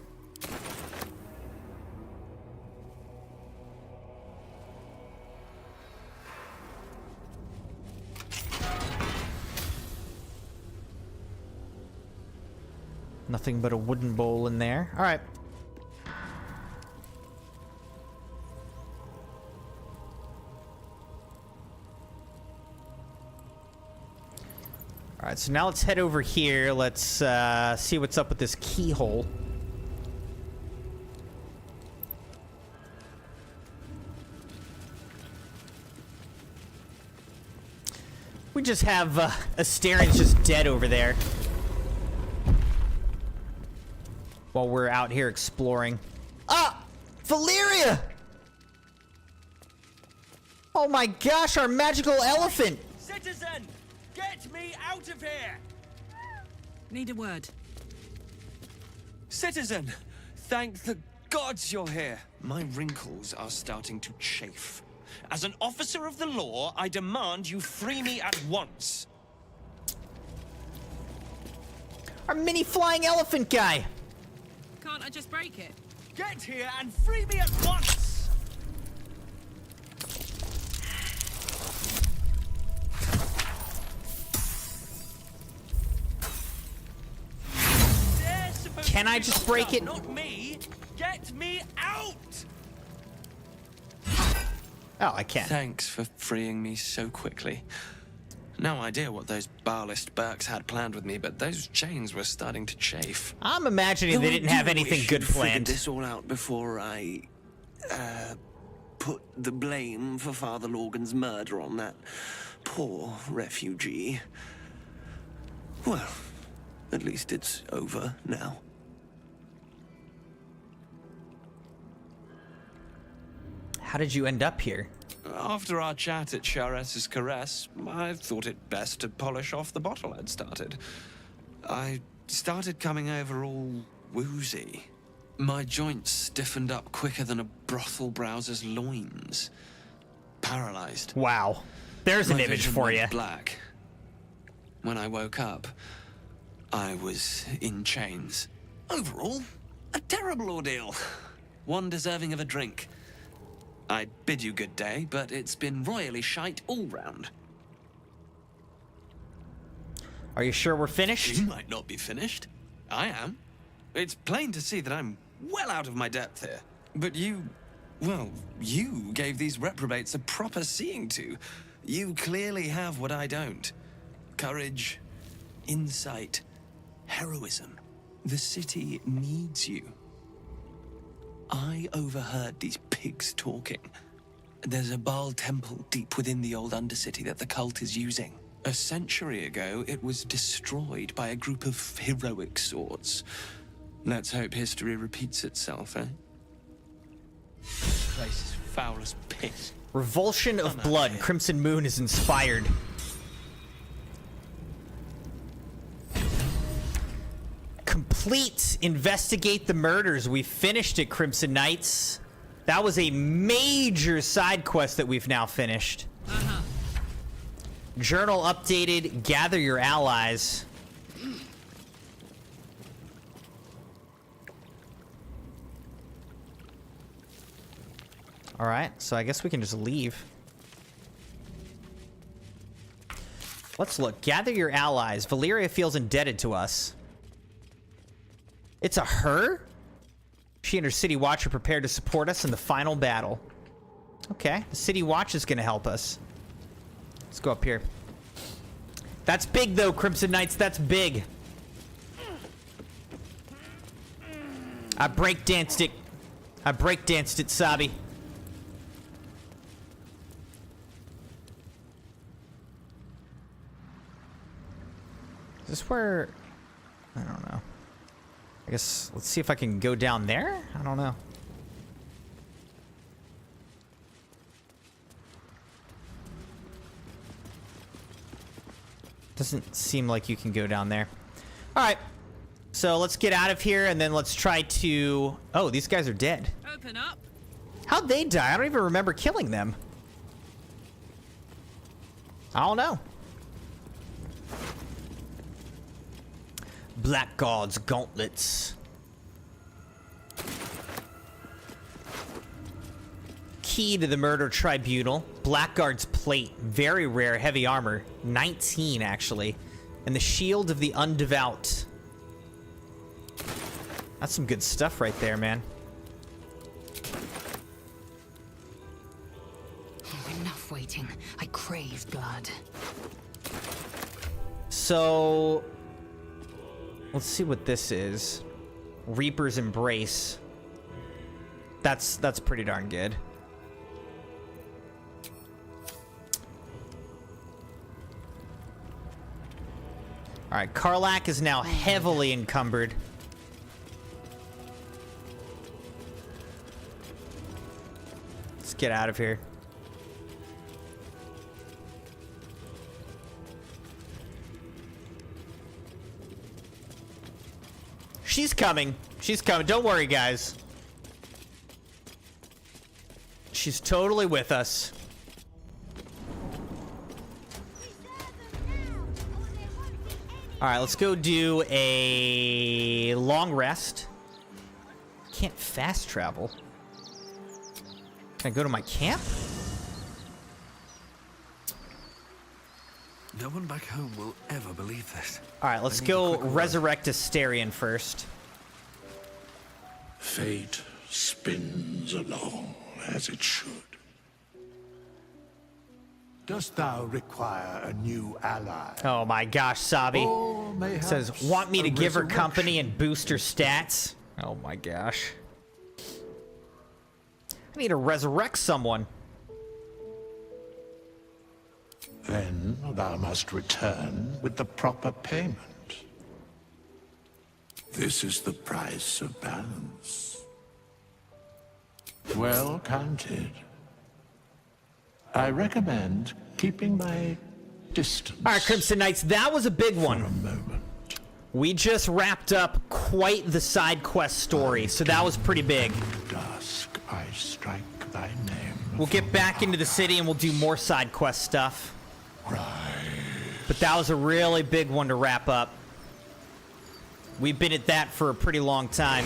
Nothing but a wooden bowl in there. All right. All right, so now let's head over here. Let's see what's up with this keyhole. We just have Asterian's just dead over there. While we're out here exploring. Ah! Valeria! Oh my gosh, our magical elephant! Citizen! Get me out of here! Need a word. Citizen! Thank the gods you're here. My wrinkles are starting to chafe. As an officer of the law, I demand you free me at once. Our mini flying elephant guy! Can't I just break it? Get here and free me at once! Can I just break it? Not me! Get me out! Oh, I can. Thanks for freeing me so quickly. No idea what those Barlist Burks had planned with me, but those chains were starting to chafe. I'm imagining they didn't have anything good planned. This all out before I put the blame for Father Lorgan's murder on that poor refugee. Well, at least it's over now. How did you end up here? After our chat at Charessa's Caress, I thought it best to polish off the bottle I'd started. I started coming over all woozy. My joints stiffened up quicker than a brothel browser's loins. Paralyzed. Wow. There's an My image vision for went you. black. When I woke up, I was in chains. Overall, a terrible ordeal. One deserving of a drink. I bid you good day, but it's been royally shite all round. Are you sure we're finished? You might not be finished. I am. It's plain to see that I'm well out of my depth here. But you gave these reprobates a proper seeing to. You clearly have what I don't. Courage, insight, heroism. The city needs you. I overheard these pigs talking. There's a Baal temple deep within the old Undercity that the cult is using. A century ago, it was destroyed by a group of heroic sorts. Let's hope history repeats itself, eh? This place is foul as piss. Revulsion of Blood. CrimsonMune is inspired. Complete. Investigate the murders. We finished it, Crimson Knights. That was a major side quest that we've now finished. Journal updated. Gather your allies. Alright, so I guess we can just leave. Let's look. Gather your allies. Valyria feels indebted to us. It's a her? She and her City Watch are prepared to support us in the final battle. Okay, the City Watch is going to help us. Let's go up here. That's big, though, Crimson Knights. That's big. I breakdanced it. I breakdanced it, Sabi. Is this where... I don't know. I guess, let's see if I can go down there? I don't know. Doesn't seem like you can go down there. Alright. So let's get out of here and then let's try to... Oh, these guys are dead. Open up. How'd they die? I don't even remember killing them. I don't know. Blackguard's gauntlets. Key to the murder tribunal. Blackguard's plate. Very rare heavy armor. 19, actually. And the shield of the undevout. That's some good stuff right there, man. Enough waiting. I crave blood. So... let's see what this is. Reaper's Embrace. That's pretty darn good. Alright, Karlach is now heavily encumbered. Let's get out of here. She's coming. She's coming. Don't worry, guys. She's totally with us. Alright, let's go do a long rest. Can't fast travel. Can I go to my camp? No one back home will ever believe this. Alright, let's go resurrect Asterion first. Fate spins along as it should. Dost thou require a new ally? Oh my gosh, Sabi. Or mayhaps Says, want me to a give her resurrection? company and boost her stats? Oh my gosh. I need to resurrect someone. Then thou must return with the proper payment. This is the price of balance. Well counted. I recommend keeping my distance. All right, Crimson Knights, that was a big one. We just wrapped up quite the side quest story, so that was pretty big. Dusk, I strike thy name. We'll get back into the city and we'll do more side quest stuff. But that was a really big one to wrap up. We've been at that for a pretty long time.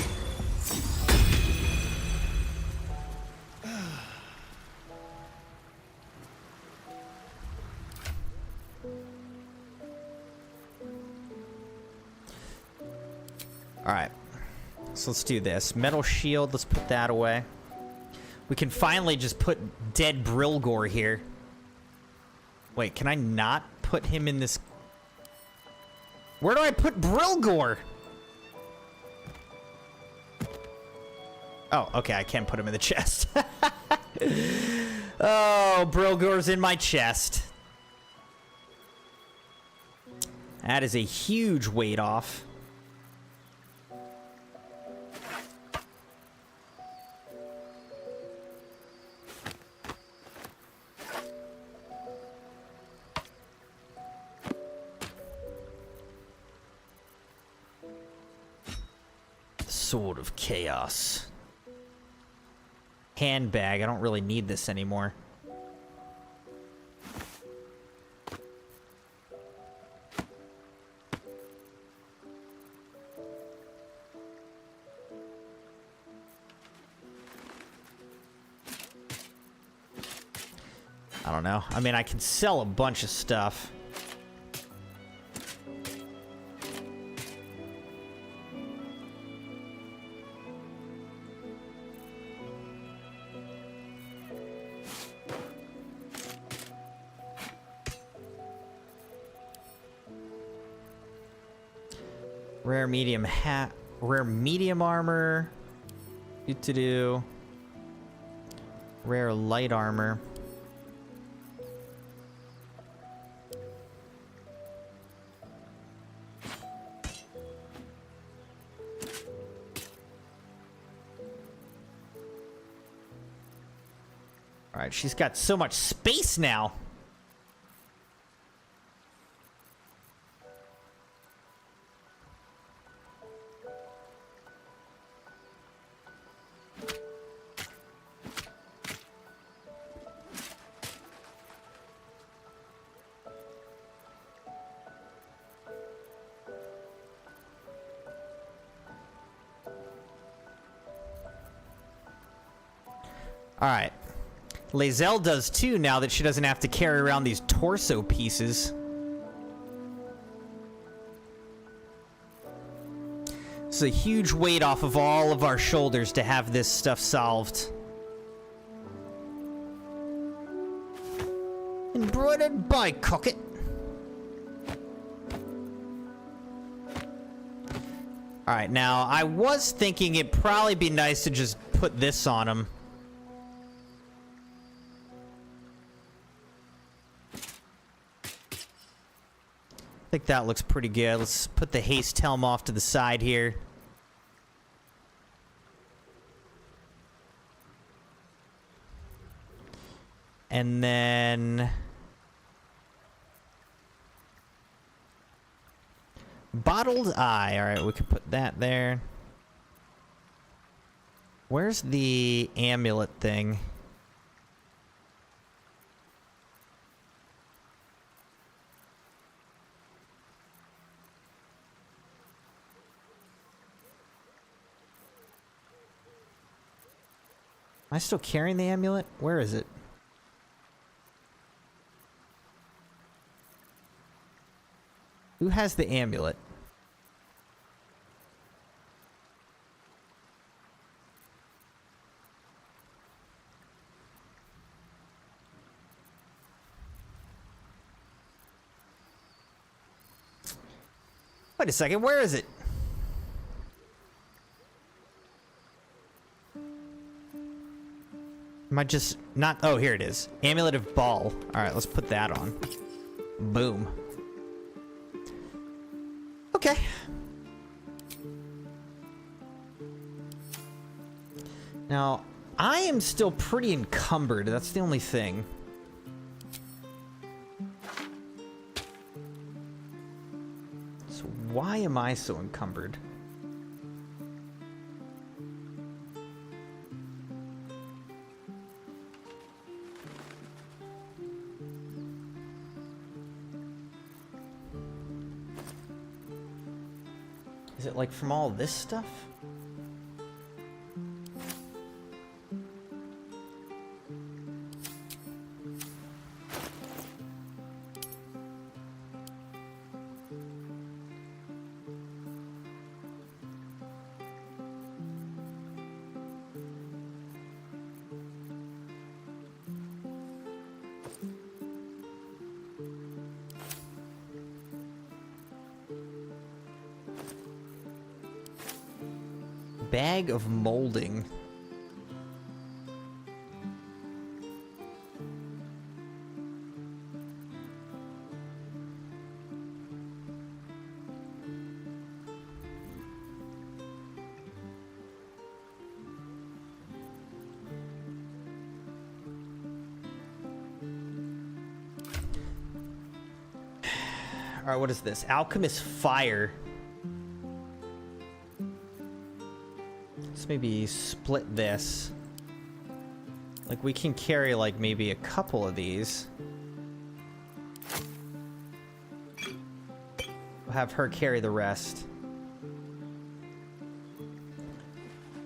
Alright, so let's do this. Metal shield, let's put that away. We can finally just put dead Brilgor here. Wait, can I not put him in this? Where do I put Brilgor? Oh, okay, I can put him in the chest. Oh, Brilgor's in my chest. That is a huge weight off. Sword of Chaos. Handbag. I don't really need this anymore. I don't know. I mean, I can sell a bunch of stuff. Rare medium hat, rare medium armor. Do. Rare light armor. All right, she's got so much space now. Alright. Lae'zel does too now that she doesn't have to carry around these torso pieces. It's a huge weight off of all of our shoulders to have this stuff solved. Embroidered by Cocket. Alright, now I was thinking it'd probably be nice to just put this on him. I think that looks pretty good. Let's put the haste helm off to the side here. And then bottled eye. All right, we can put that there. Where's the amulet thing? Am I still carrying the amulet? Where is it? Who has the amulet? Wait a second, where is it? Am I just not? Oh, here it is. Amulet of Ball. All right, let's put that on. Boom. Okay. Now, I am still pretty encumbered. That's the only thing. So why am I so encumbered? Is it like from all this stuff? Bag of molding. All right, what is this? Alchemist Fire. Let's maybe split this. Like, we can carry, like, maybe a couple of these. We'll have her carry the rest.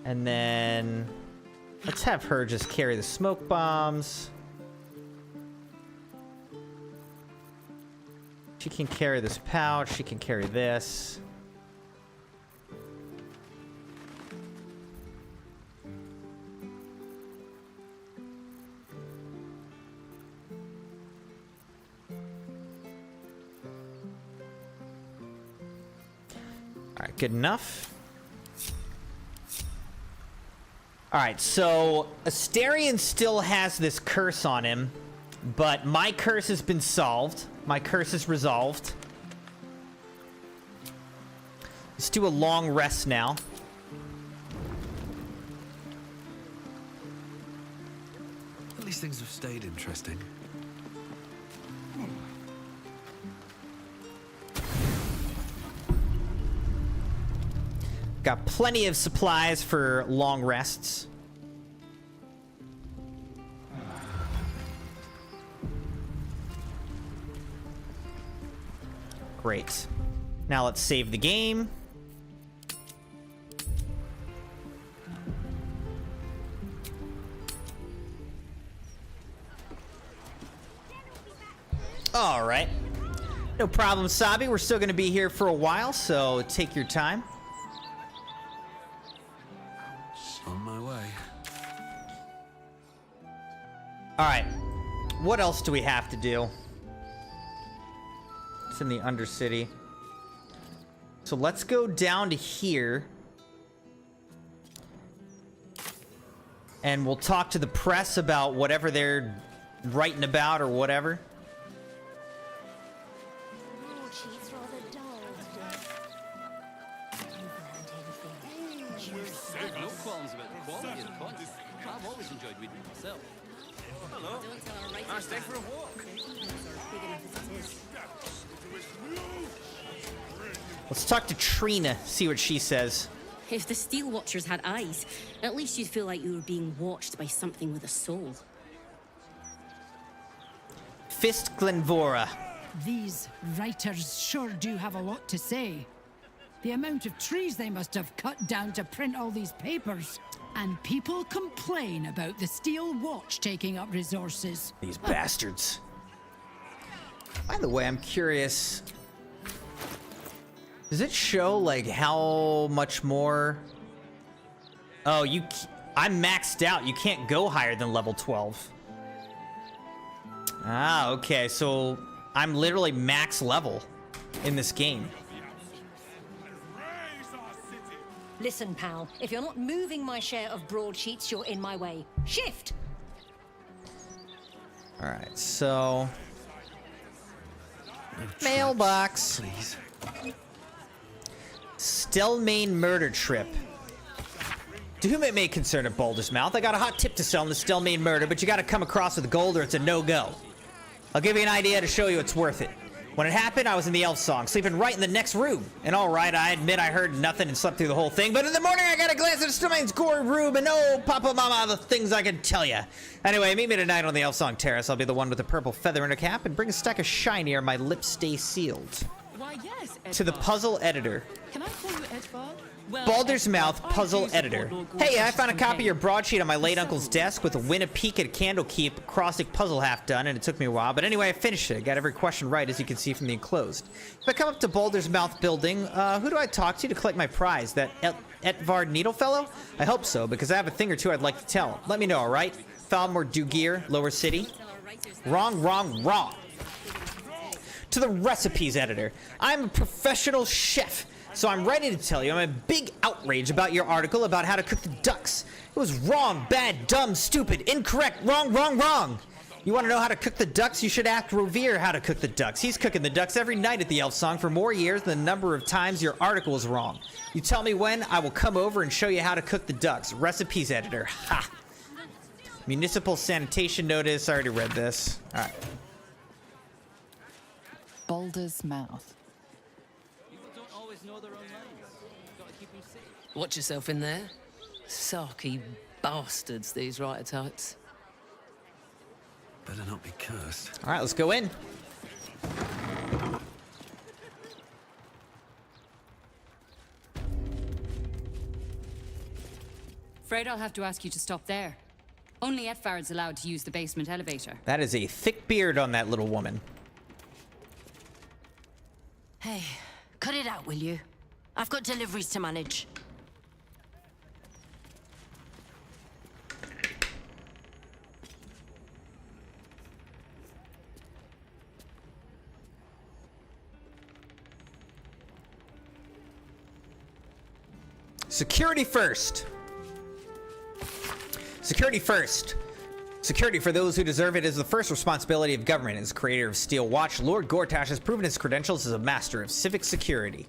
And then let's have her just carry the smoke bombs. She can carry this pouch. She can carry this. Alright, good enough. Alright, so Asterion still has this curse on him, but my curse has been solved. My curse is resolved. Let's do a long rest now. At least things have stayed interesting. Got plenty of supplies for long rests. Great. Now let's save the game. All right. No problem, Sabi. We're still going to be here for a while, so take your time. On my way. All right. What else do we have to do? It's in the Undercity. So let's go down to here. And we'll talk to the press about whatever they're writing about or whatever. No qualms about the quality of the content. I've always enjoyed reading it myself. Hello. I'll stay for a walk. Let's talk to Trina, see what she says. If the Steel Watchers had eyes, at least you'd feel like you were being watched by something with a soul. Fist Glenvora. These writers sure do have a lot to say. The amount of trees they must have cut down to print all these papers. And people complain about the Steel Watch taking up resources. These bastards. By the way, I'm curious. Does it show, like, how much more? Oh, I'm maxed out. You can't go higher than level 12. Ah, okay. So I'm literally max level in this game. Listen, pal, if you're not moving my share of broadsheets, you're in my way. Shift! Alright, so... Mailbox. Please. Stelmane murder trip. To whom it may concern at Baldur's Mouth, I got a hot tip to sell in the Stelmane murder, but you gotta come across with gold or it's a no-go. I'll give you an idea to show you it's worth it. When it happened, I was in the elf song, sleeping right in the next room. And alright, I admit I heard nothing and slept through the whole thing, but in the morning I got a glance at Stelmane's gory room, and oh, Papa Mama, the things I can tell ya. Anyway, meet me tonight on the elf song terrace. I'll be the one with the purple feather in her cap, and bring a stack of shiny or my lips stay sealed. Why, yes, To the puzzle editor. Can I call you Edvard? Well, Baldur's Mouth puzzle editor. Hey, I found a copy of your campaign. broadsheet on my late uncle's desk with a win a peek at Candlekeep acrostic puzzle half done, and it took me a while. But anyway, I finished it. I got every question right, as you can see from the enclosed. If I come up to Baldur's Mouth building, who do I talk to collect my prize? That Edvard Needle fellow? I hope so, because I have a thing or two I'd like to tell. Let me know, all right? Falmore Dugir, Lower City. Wrong, wrong, wrong. To the recipes editor. I'm a professional chef. So I'm ready to tell you I'm a big outrage about your article about how to cook the ducks. It was wrong, bad, dumb, stupid, incorrect, wrong, wrong, wrong. You want to know how to cook the ducks? You should ask Rovere how to cook the ducks. He's cooking the ducks every night at the Elf Song for more years than the number of times your article is wrong. You tell me when, I will come over and show you how to cook the ducks. Recipes editor. Ha! Municipal sanitation notice. I already read this. All right. Baldur's Mouth. Watch yourself in there. Sarky bastards, these writer types. Better not be cursed. All right, let's go in. Afraid I'll have to ask you to stop there. Only Edvard's allowed to use the basement elevator. That is a thick beard on that little woman. Hey, cut it out, will you? I've got deliveries to manage. Security first. Security first. Security for those who deserve it is the first responsibility of government. As creator of Steel Watch, Lord Gortash has proven his credentials as a master of civic security.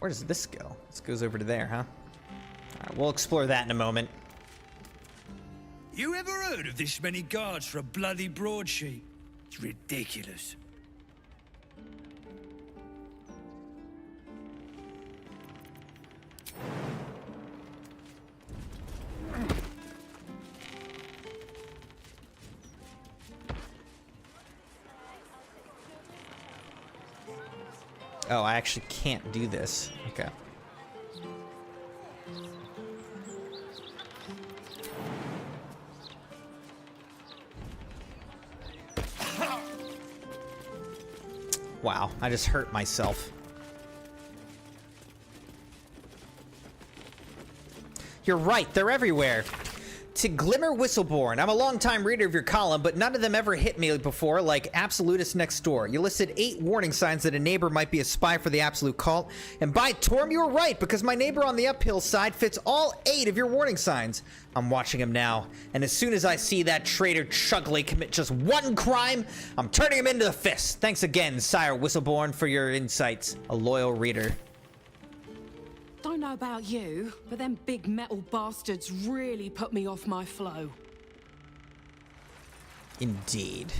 Where does this go? This goes over to there, huh? All right, we'll explore that in a moment. You ever heard of this many guards for a bloody broadsheet? It's ridiculous. Oh, I actually can't do this. Okay. Wow, I just hurt myself. You're right, they're everywhere. To Glimmer Whistleborn, I'm a long-time reader of your column, but none of them ever hit me before, like Absolutist Next Door. You listed 8 warning signs that a neighbor might be a spy for the Absolute Cult, and by Torm, you were right, because my neighbor on the uphill side fits all 8 of your warning signs. I'm watching him now, and as soon as I see that traitor Chugley commit just one crime, I'm turning him into a fist. Thanks again, Sire Whistleborn, for your insights. A loyal reader. Don't know about you, but them big metal bastards really put me off my flow. Indeed.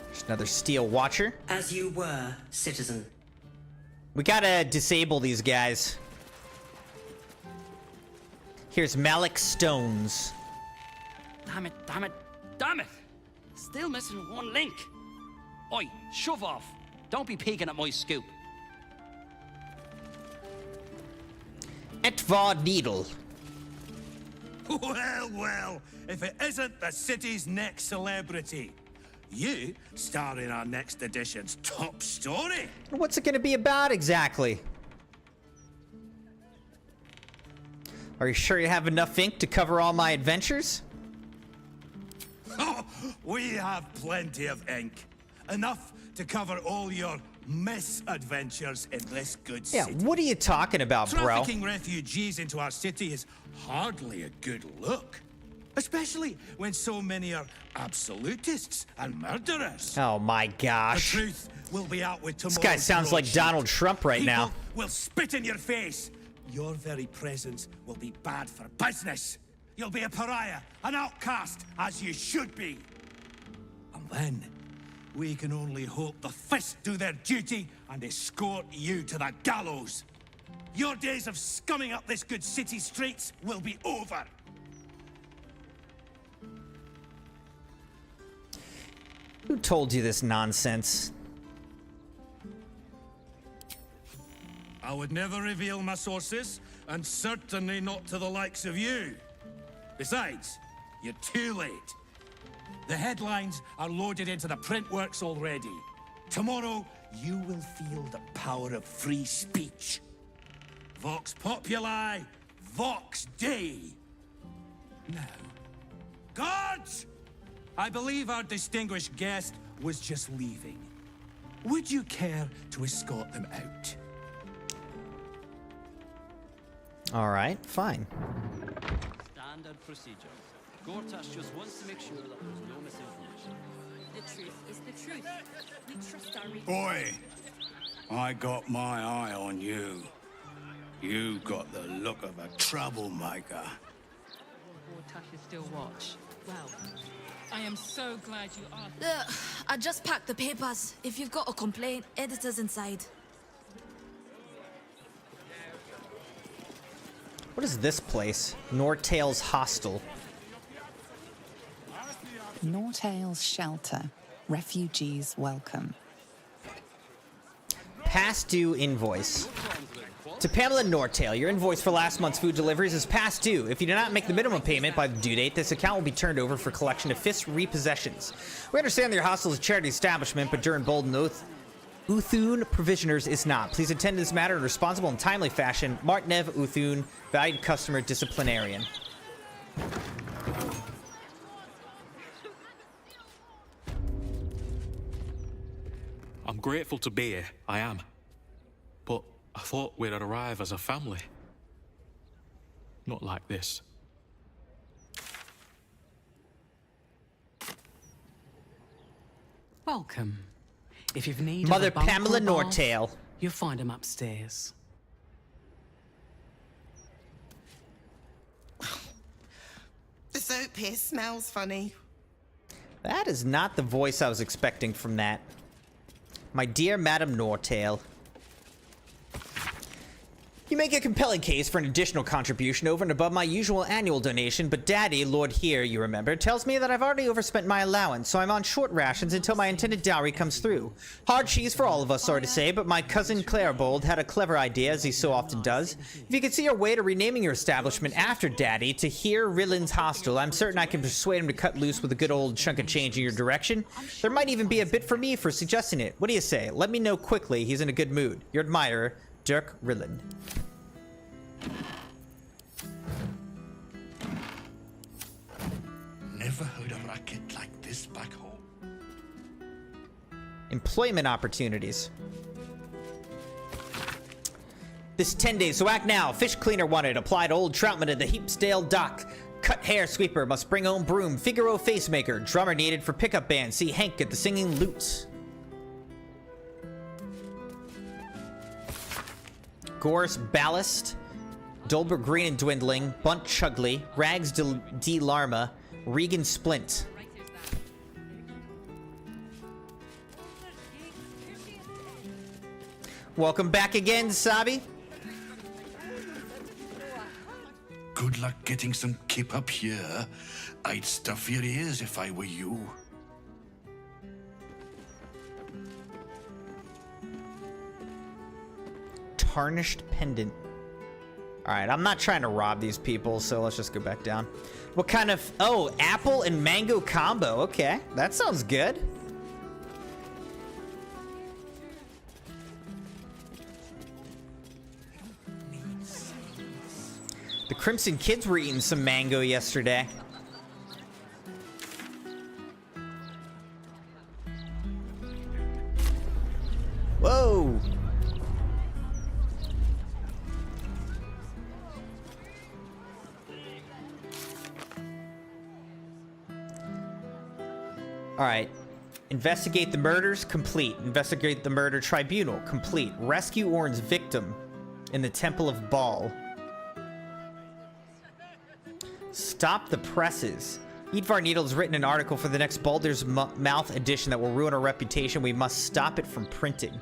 There's another Steel Watcher. As you were, citizen. We gotta disable these guys. Here's Malik Stones. Damn it, damn it, damn it! Still missing one link. Oi, shove off. Don't be peeking at my scoop. Edvard Needle. Well, well, if it isn't the city's next celebrity. You star in our next edition's top story. What's it gonna be about exactly? Are you sure you have enough ink to cover all my adventures? Oh, we have plenty of ink. Enough to cover all your misadventures in this good Yeah, city. what are you talking about, bro? Trafficking refugees into our city is hardly a good look. Especially when so many are absolutists and murderers. Oh my gosh. The truth will be out with tomorrow. This guy sounds like Donald Trump right now. People will spit in your face. Your very presence will be bad for business. You'll be a pariah, an outcast, as you should be. And then, we can only hope the fists do their duty and escort you to the gallows. Your days of scumming up this good city streets will be over. Who told you this nonsense? I would never reveal my sources, and certainly not to the likes of you. Besides, you're too late. The headlines are loaded into the print works already. Tomorrow, you will feel the power of free speech. Vox Populi, Vox Dei. Now, guards! I believe our distinguished guest was just leaving. Would you care to escort them out? All right, fine. Standard procedure. Gortash just wants to make sure that there's no misinformation. The truth is the truth. We trust our readers. Boy, I got my eye on you. You got the look of a troublemaker. Gortash is still watch. Well, I am so glad you asked. Look, I just packed the papers. If you've got a complaint, editor's inside. What is this place? Nortail's Hostel. Nortail's Shelter. Refugees welcome. Past due invoice. To Pamela Nortail, your invoice for last month's food deliveries is past due. If you do not make the minimum payment by the due date, this account will be turned over for collection of fist repossessions. We understand that your hostel is a charity establishment, but during Bold Oath, Uthun Provisioners is not. Please attend to this matter in a responsible and timely fashion. Martnev Uthun, valued customer disciplinarian. I'm grateful to be here, I am. But I thought we'd arrive as a family. Not like this. Welcome. If you've need Mother of a bunk Pamela or bath, Nortail. you'll find him upstairs. The soap here smells funny. That is not the voice I was expecting from that. My dear Madam Nortail. You make a compelling case for an additional contribution over and above my usual annual donation, but Daddy, Lord Here, you remember, tells me that I've already overspent my allowance, so I'm on short rations until my intended dowry comes through. Hard cheese for all of us, sorry to say, but my cousin Clairbold had a clever idea, as he so often does. If you could see your way to renaming your establishment after Daddy to Here Rillin's Hostel, I'm certain I can persuade him to cut loose with a good old chunk of change in your direction. There might even be a bit for me for suggesting it. What do you say? Let me know quickly. He's in a good mood. Your admirer, Dirk Rilland. Never heard a racket like this back home. Employment opportunities. This 10 days, so act now. Fish cleaner wanted. Applied old troutman at the Heapsdale dock. Cut hair sweeper must bring own broom. Figaro facemaker. Drummer needed for pickup band. See Hank at the singing lute. Gorse Ballast. Dolber Green and Dwindling. Bunt Chugley. Rags D. Larma. Regan Splint. Welcome back again, Sabi. Good luck getting some kip up here. I'd stuff your ears if I were you. Tarnished pendant. Alright, I'm not trying to rob these people, so let's just go back down. What kind of... Oh, apple and mango combo. Okay, that sounds good. The Crimson kids were eating some mango yesterday. Whoa! Alright. Investigate the murders, complete. Investigate the murder tribunal, complete. Rescue Orn's victim in the Temple of Baal. Stop the presses. Eadvar Needle has written an article for the next Baldur's Mouth edition that will ruin our reputation. We must stop it from printing.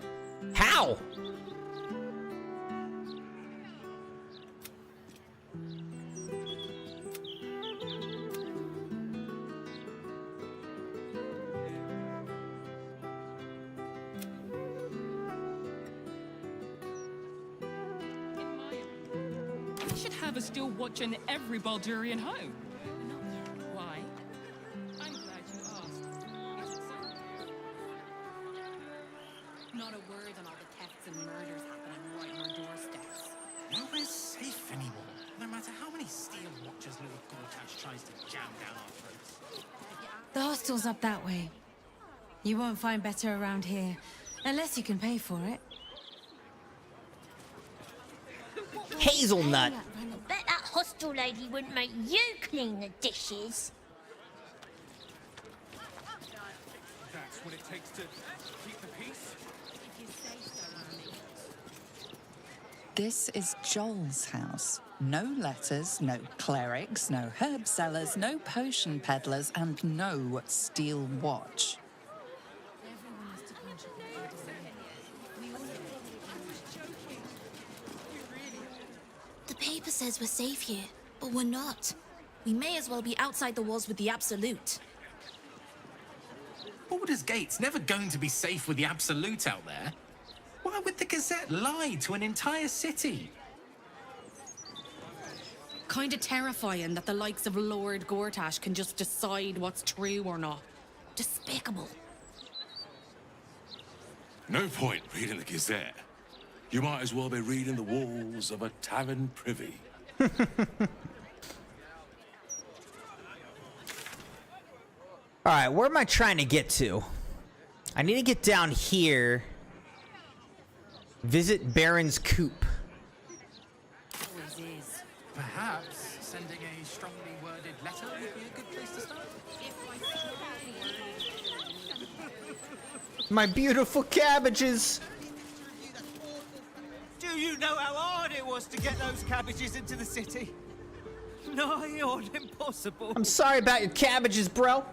How? We should have a still watch in every Baldurian home. Why? I'm glad you asked. Is it so? Not a word on all the thefts and murders happening right on our doorsteps. Nowhere's safe anymore. No matter how many steel watchers little Gortash tries to jam down our throats. The hostel's up that way. You won't find better around here, unless you can pay for it. Hazelnut. I bet that hostel lady wouldn't make you clean the dishes. That's what it takes to keep the peace. This is Joel's house. No letters, no clerics, no herb sellers, no potion peddlers, and no steel watch. The paper says we're safe here, but we're not. We may as well be outside the walls with the Absolute. Baldur's Gate's never going to be safe with the Absolute out there. Why would the Gazette lie to an entire city? Kinda terrifying that the likes of Lord Gortash can just decide what's true or not. Despicable. No point reading the Gazette. You might as well be reading the walls of a tavern privy. Alright, where am I trying to get to? I need to get down here. Visit Baron's Coop. Perhaps sending a strongly worded letter would be a good place to start. My beautiful cabbages. Do you know how hard it was to get those cabbages into the city? Nigh on impossible. I'm sorry about your cabbages, bro.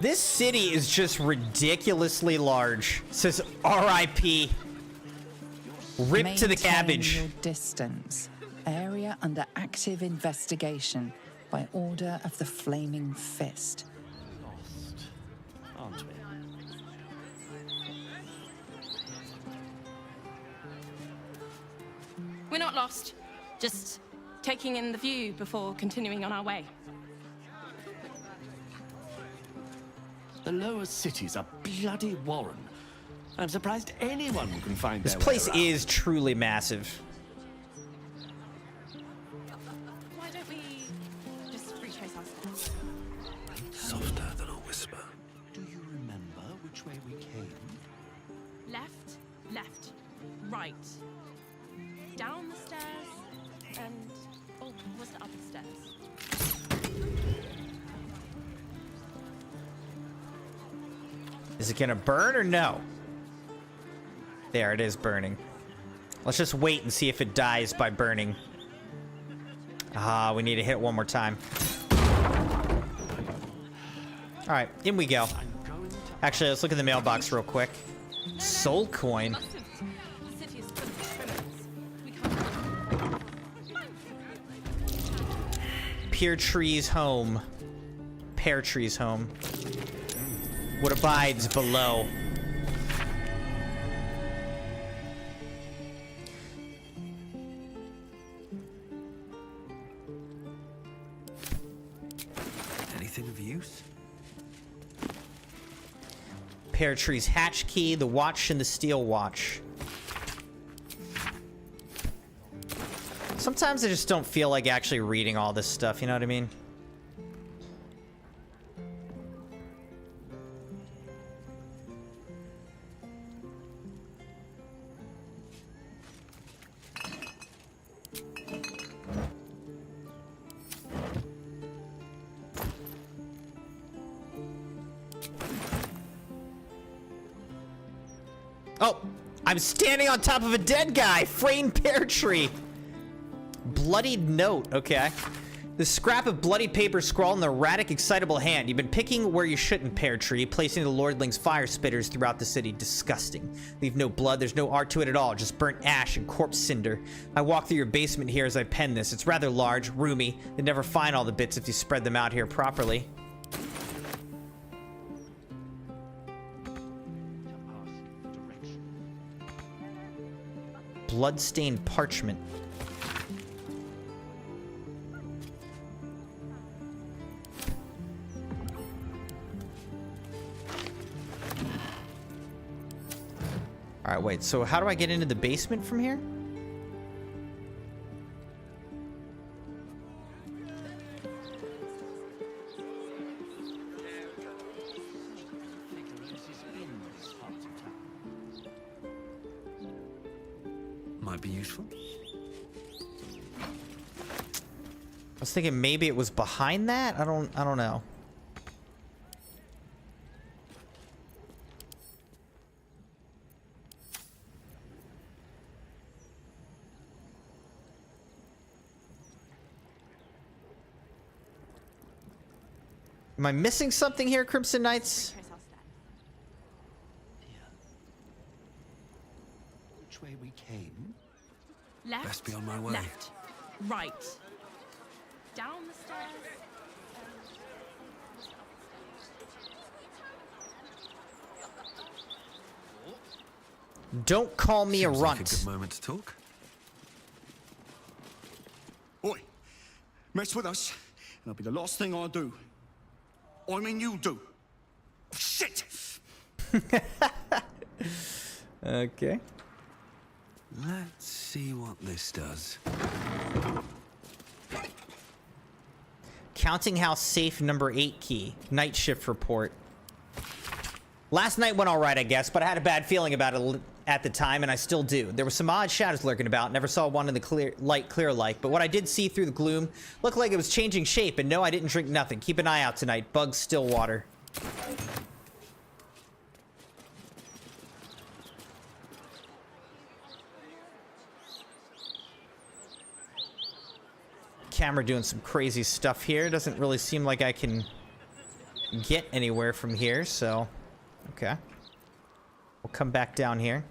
This city is just ridiculously large. It says R.I.P. Rip to the cabbage. Maintain your distance. Area under active investigation by order of the Flaming Fist. Lost, aren't we? We're not lost. Just taking in the view before continuing on our way. The lower city's a bloody warren. I'm surprised anyone can find This their place way around. is truly massive. Why don't we just retrace our steps? Softer than a whisper. Do you remember which way we came? Left, left, right. Down the stairs, and... oh, was it up the stairs? Is it gonna burn or no? There, it is burning. Let's just wait and see if it dies by burning. Ah, we need to hit it one more time. Alright, in we go. Actually, let's look at the mailbox real quick. Soul coin. The city is full of criminals. We can't... Pear tree's home. Pear tree's home. What abides below. Anything of use? Pear tree's hatch key, the watch, and the steel watch. Sometimes I just don't feel like actually reading all this stuff, you know what I mean? Oh, I'm standing on top of a dead guy. Frayed pear tree. Bloodied note. Okay. The scrap of bloody paper scrawled in the erratic, excitable hand. You've been picking where you shouldn't, pear tree, placing the lordling's fire spitters throughout the city. Disgusting. Leave no blood. There's no art to it at all. Just burnt ash and corpse cinder. I walk through your basement here as I pen this. It's rather large, roomy. You'd never find all the bits if you spread them out here properly. Bloodstained parchment. All right, wait, so how do I get into the basement from here? Might be useful. I was thinking maybe it was behind that. I don't know. Am I missing something here, Crimson Knights? Which way we came? Left. Best be on my way. Left. Right. Down the stairs. Don't call me a Seems runt. like a good moment to talk. Oi, mess with us, and it'll be the last thing I do. I mean, you do. Shit! Okay. Let's see what this does. Counting house safe number 8 key. Night shift report. Last night went all right, I guess, but I had a bad feeling about it at the time, and I still do. There were some odd shadows lurking about. Never saw one in the clear like, but what I did see through the gloom looked like it was changing shape, and no, I didn't drink nothing. Keep an eye out tonight. Bugs, still water. Camera doing some crazy stuff here. Doesn't really seem like I can get anywhere from here, so okay. We'll come back down here.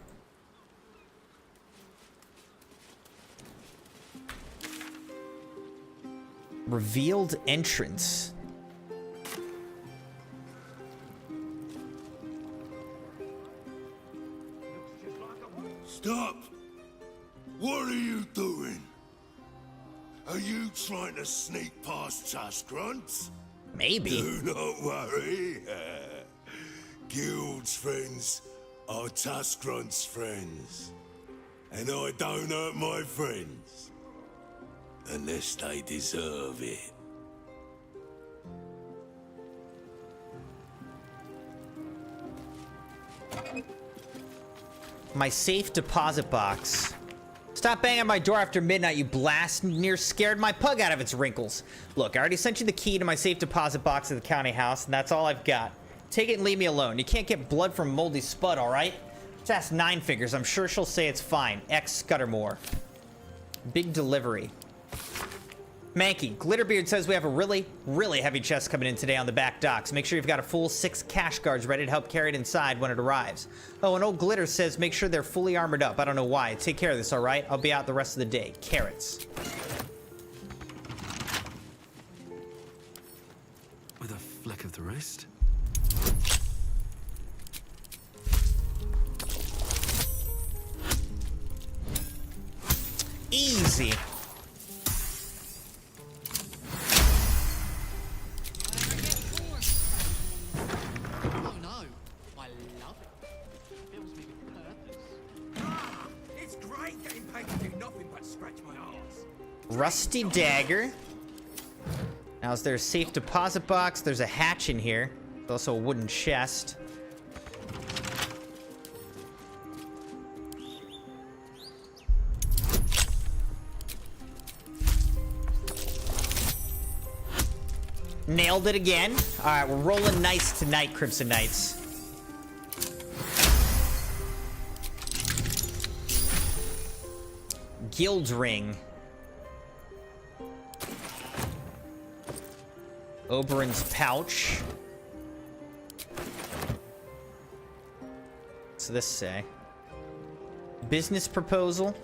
Revealed entrance. Stop! What are you doing? Are you trying to sneak past Tusk Grunts? Maybe. Do not worry. Guild's friends are Tusk Grunts' friends. And I don't hurt my friends. Unless they deserve it. My safe deposit box. Stop banging on my door after midnight, you blast. Near scared my pug out of its wrinkles. Look, I already sent you the key to my safe deposit box at the county house, and that's all I've got. Take it and leave me alone. You can't get blood from moldy spud, all right? Just ask Nine Fingers. I'm sure she'll say it's fine. X Scuddermore. Big delivery. Mankey, Glitterbeard says we have a really, really heavy chest coming in today on the back docks. Make sure you've got a full 6 cash guards ready to help carry it inside when it arrives. Oh, and old Glitter says make sure they're fully armored up. I don't know why. Take care of this, all right? I'll be out the rest of the day. Carrots. With a flick of the wrist. Easy. Rusty dagger. Now, is there a safe deposit box? There's a hatch in here. There's also a wooden chest. Nailed it again. All right, we're rolling nice tonight, Crimson Knights. Guild ring. Oberon's pouch. What's this say? Business proposal.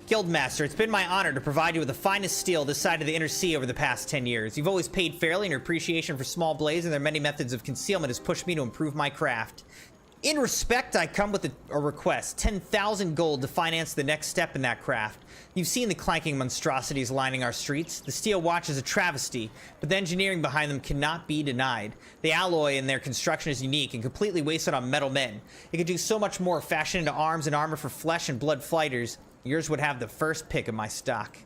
Guildmaster, it's been my honor to provide you with the finest steel this side of the Inner Sea over the past 10 years. You've always paid fairly, and your appreciation for small blades and their many methods of concealment has pushed me to improve my craft. In respect, I come with a request. 10,000 gold to finance the next step in that craft. You've seen the clanking monstrosities lining our streets. The steel watch is a travesty, but the engineering behind them cannot be denied. The alloy in their construction is unique and completely wasted on metal men. It could do so much more, fashion into arms and armor for flesh and blood fighters. Yours would have the first pick of my stock.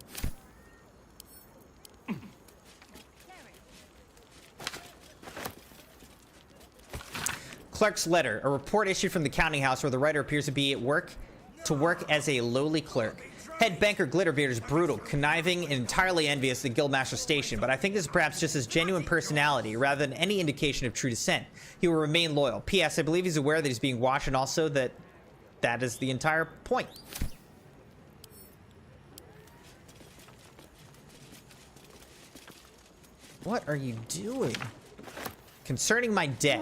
Clerk's letter, a report issued from the counting house where the writer appears to be at work as a lowly clerk. Head banker Glitterbeard is brutal, conniving, and entirely envious of the Guildmaster's station, but I think this is perhaps just his genuine personality rather than any indication of true descent. He will remain loyal. P.S. I believe he's aware that he's being watched and also that that is the entire point. What are you doing? Concerning my debt.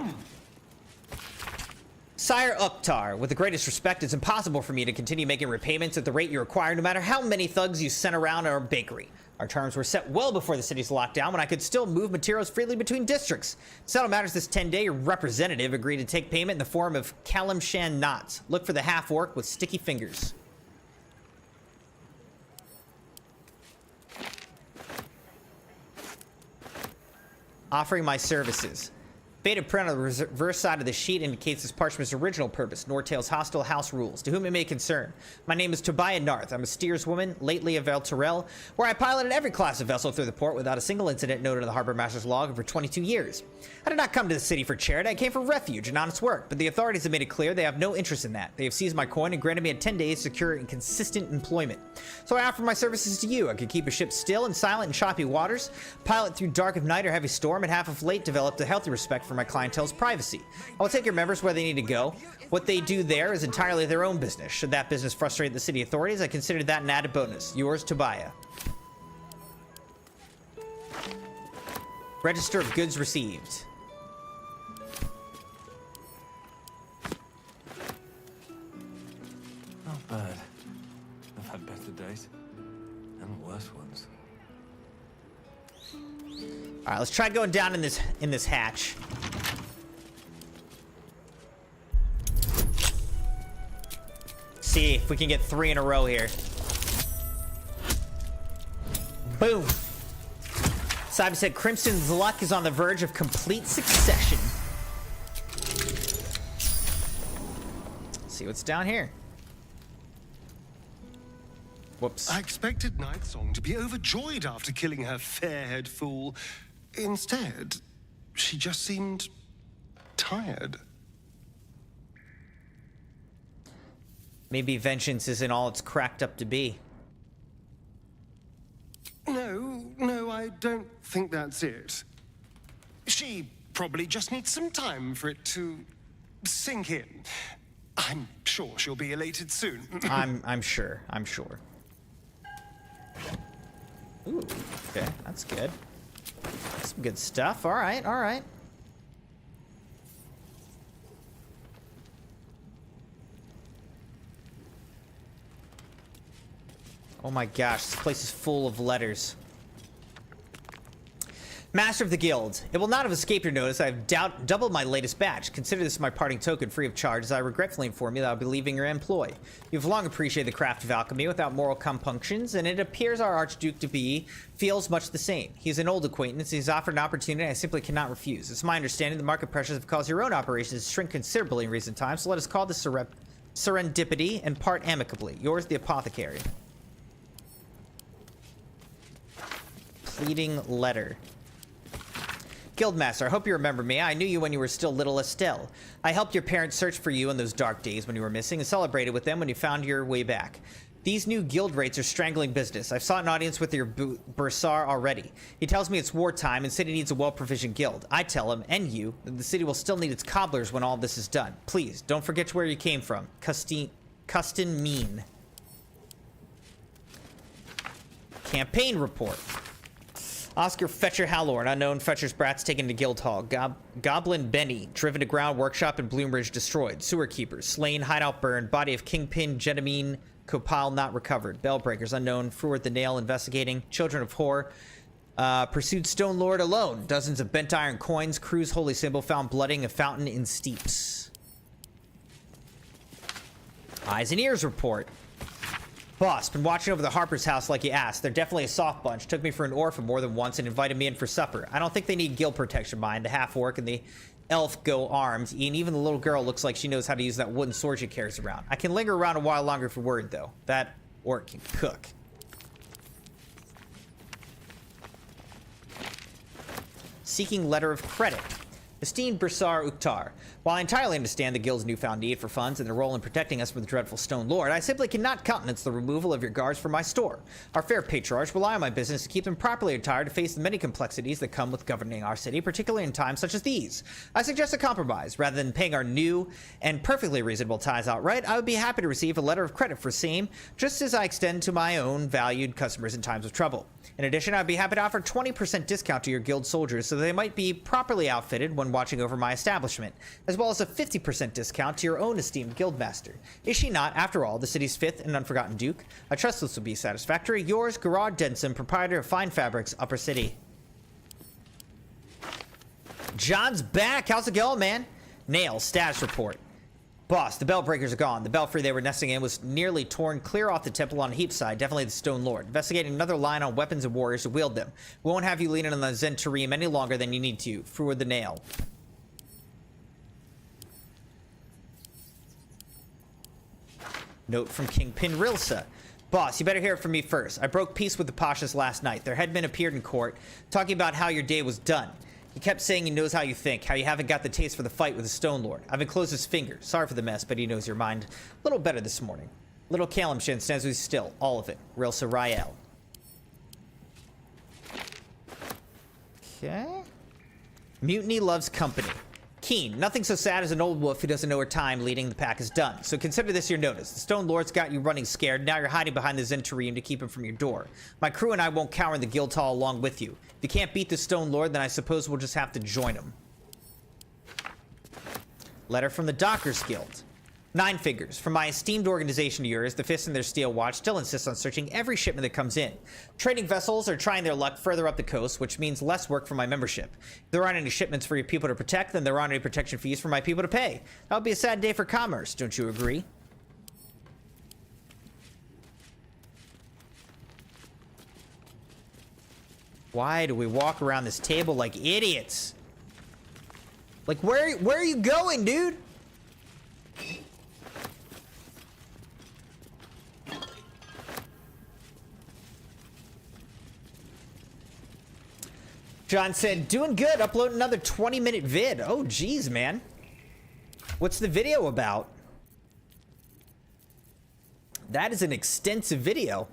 Sire Uktar, with the greatest respect, it's impossible for me to continue making repayments at the rate you require, no matter how many thugs you sent around our bakery. Our terms were set well before the city's lockdown, when I could still move materials freely between districts. To settle matters this 10-day, your representative agreed to take payment in the form of Kalimshan knots. Look for the half-orc with sticky fingers. Offering my services. Faded print on the reverse side of the sheet indicates this parchment's original purpose, Nortail's hostile house rules, to whom it may concern. My name is Tobiah Narth. I'm a steerswoman, lately of Elturel, where I piloted every class of vessel through the port without a single incident noted in the harbor master's log over 22 years. I did not come to the city for charity. I came for refuge and honest work, but the authorities have made it clear they have no interest in that. They have seized my coin and granted me 10 days secure and consistent employment. So I offer my services to you. I could keep a ship still and silent in choppy waters, pilot through dark of night or heavy storm, and half of late developed a healthy respect for my clientele's privacy. I will take your members where they need to go. What they do there is entirely their own business. Should that business frustrate the city authorities, I consider that an added bonus. Yours, Tobiah. Register of goods received. Not bad. I've had better days. And worse ones. Alright, let's try going down in this hatch. See if we can get 3 in a row here. Boom. Simon said Crimson's luck is on the verge of complete succession. Let's see what's down here. Whoops. I expected Nightsong to be overjoyed after killing her fair-haired fool. Instead, she just seemed tired. Maybe vengeance isn't all it's cracked up to be. No, I don't think that's it. She probably just needs some time for it to sink in. I'm sure she'll be elated soon. I'm sure. Ooh, okay, that's good. Some good stuff. All right. Oh my gosh, this place is full of letters. Master of the Guild, it will not have escaped your notice. I have doubled my latest batch. Consider this my parting token free of charge, as I regretfully inform you that I'll be leaving your employ. You've long appreciated the craft of alchemy without moral compunctions, and it appears our Archduke to be feels much the same. He's an old acquaintance, and he's offered an opportunity I simply cannot refuse. It's my understanding the market pressures have caused your own operations to shrink considerably in recent times, so let us call this serendipity and part amicably. Yours, the apothecary. Pleading letter. Guildmaster, I hope you remember me. I knew you when you were still little Estelle. I helped your parents search for you in those dark days when you were missing and celebrated with them when you found your way back. These new guild rates are strangling business. I've sought an audience with your bursar already. He tells me it's wartime and city needs a well-provisioned guild. I tell him, and you, that the city will still need its cobblers when all this is done. Please, don't forget where you came from. CrimsonMune. Campaign report. Oscar Fetcher Hallorn, unknown Fetcher's brats taken to Guildhall. Goblin Benny, driven to ground workshop in Bloomridge destroyed. Sewer keepers, slain, hideout burned. Body of Kingpin, Jedamine, Copile not recovered. Bellbreakers unknown. Fruit the Nail investigating. Children of Horror. Pursued Stone Lord alone. Dozens of bent iron coins. Crew's holy symbol found blooding a fountain in steeps. Eyes and ears report. Boss, been watching over the Harper's house like you asked. They're definitely a soft bunch. Took me for an orphan more than once and invited me in for supper. I don't think they need guild protection, mind. The half-orc and the elf go armed. And even the little girl looks like she knows how to use that wooden sword she carries around. I can linger around a while longer if you're worried, though. That orc can cook. Seeking letter of credit. Esteemed Bursar Uktar, while I entirely understand the guild's newfound need for funds and their role in protecting us from the dreadful Stone Lord, I simply cannot countenance the removal of your guards from my store. Our fair patriarchs rely on my business to keep them properly attired to face the many complexities that come with governing our city, particularly in times such as these. I suggest a compromise. Rather than paying our new and perfectly reasonable tithes outright, I would be happy to receive a letter of credit for same, just as I extend to my own valued customers in times of trouble. In addition, I'd be happy to offer 20% discount to your guild soldiers so that they might be properly outfitted when watching over my establishment, as well as a 50% discount to your own esteemed guildmaster. Is she not, after all, the city's fifth and unforgotten duke? I trust this will be satisfactory. Yours, Gerard Denson, proprietor of Fine Fabrics, Upper City. John's back. How's it going, man? Nail, status report. Boss, the Bellbreakers are gone. The belfry they were nesting in was nearly torn clear off the temple on Heap side, definitely the Stone Lord. Investigating another line on weapons and warriors to wield them. We won't have you leaning on the Zentarim any longer than you need to. Forward the nail. Note from Kingpin Rilsa. Boss, you better hear it from me first. I broke peace with the Pashas last night. Their headman appeared in court, talking about how your day was done. He kept saying he knows how you think, how you haven't got the taste for the fight with the Stone Lord. I've enclosed his finger. Sorry for the mess, but he knows your mind a little better this morning. Little Calamshin stands with you still. All of it. Rilsa Rael. Okay. Mutiny loves company. Keen, nothing so sad as an old wolf who doesn't know her time leading the pack is done. So consider this your notice. The Stone Lord's got you running scared. Now you're hiding behind the Zentarim to keep him from your door. My crew and I won't cower in the guild hall along with you. If you can't beat the Stone Lord, then I suppose we'll just have to join him. Letter from the Dockers Guild. 9 figures. From my esteemed organization to yours, the Fist and their Steel Watch still insist on searching every shipment that comes in. Trading vessels are trying their luck further up the coast, which means less work for my membership. If there aren't any shipments for your people to protect, then there aren't any protection fees for my people to pay. That would be a sad day for commerce, don't you agree? Why do we walk around this table like idiots? Like, where are you going, dude? John said, doing good, upload another 20-minute vid. Oh, geez, man. What's the video about? That is an extensive video.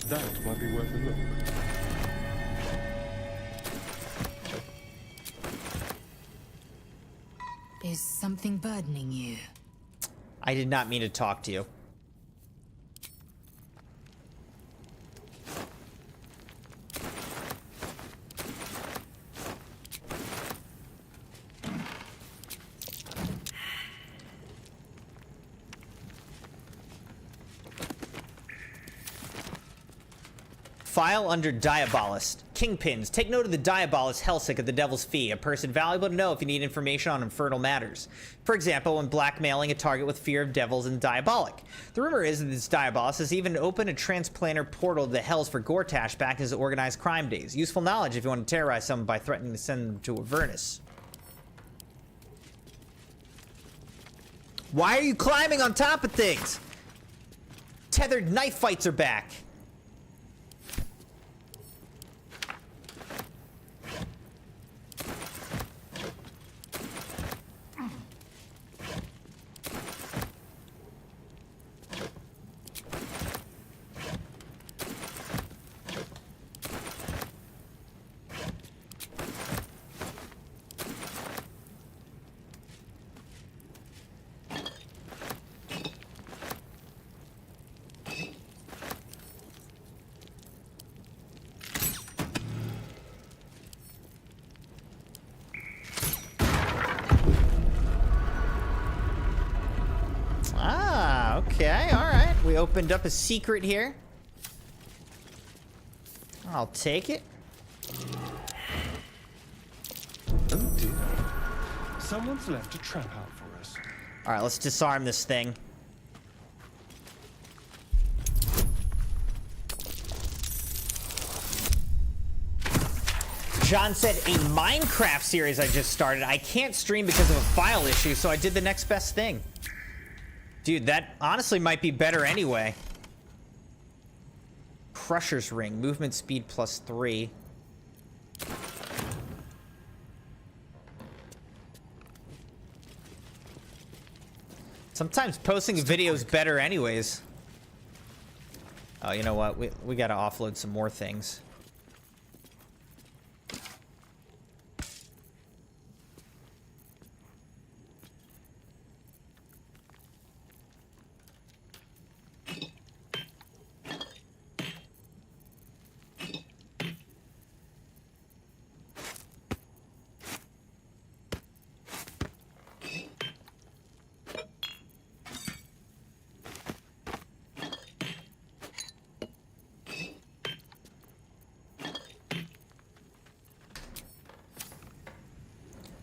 That might be worth a look. Is something burdening you? I did not mean to talk to you. File under Diabolist. Kingpins. Take note of the Diabolist Hellsick of the Devil's Fee, a person valuable to know if you need information on infernal matters. For example, when blackmailing a target with fear of devils and diabolic. The rumor is that this Diabolist has even opened a transplanter portal to the Hells for Gortash back in his organized crime days. Useful knowledge if you want to terrorize someone by threatening to send them to Avernus. Why are you climbing on top of things? Tethered knife fights are back. Okay, alright. We opened up a secret here. I'll take it. Oh dear. Someone's left a trap out for us. Alright, let's disarm this thing. John said, a Minecraft series I just started. I can't stream because of a file issue, so I did the next best thing. Dude, that honestly might be better anyway. Crusher's Ring. Movement speed +3. Sometimes posting a video is better anyways. Oh, you know what? We gotta offload some more things.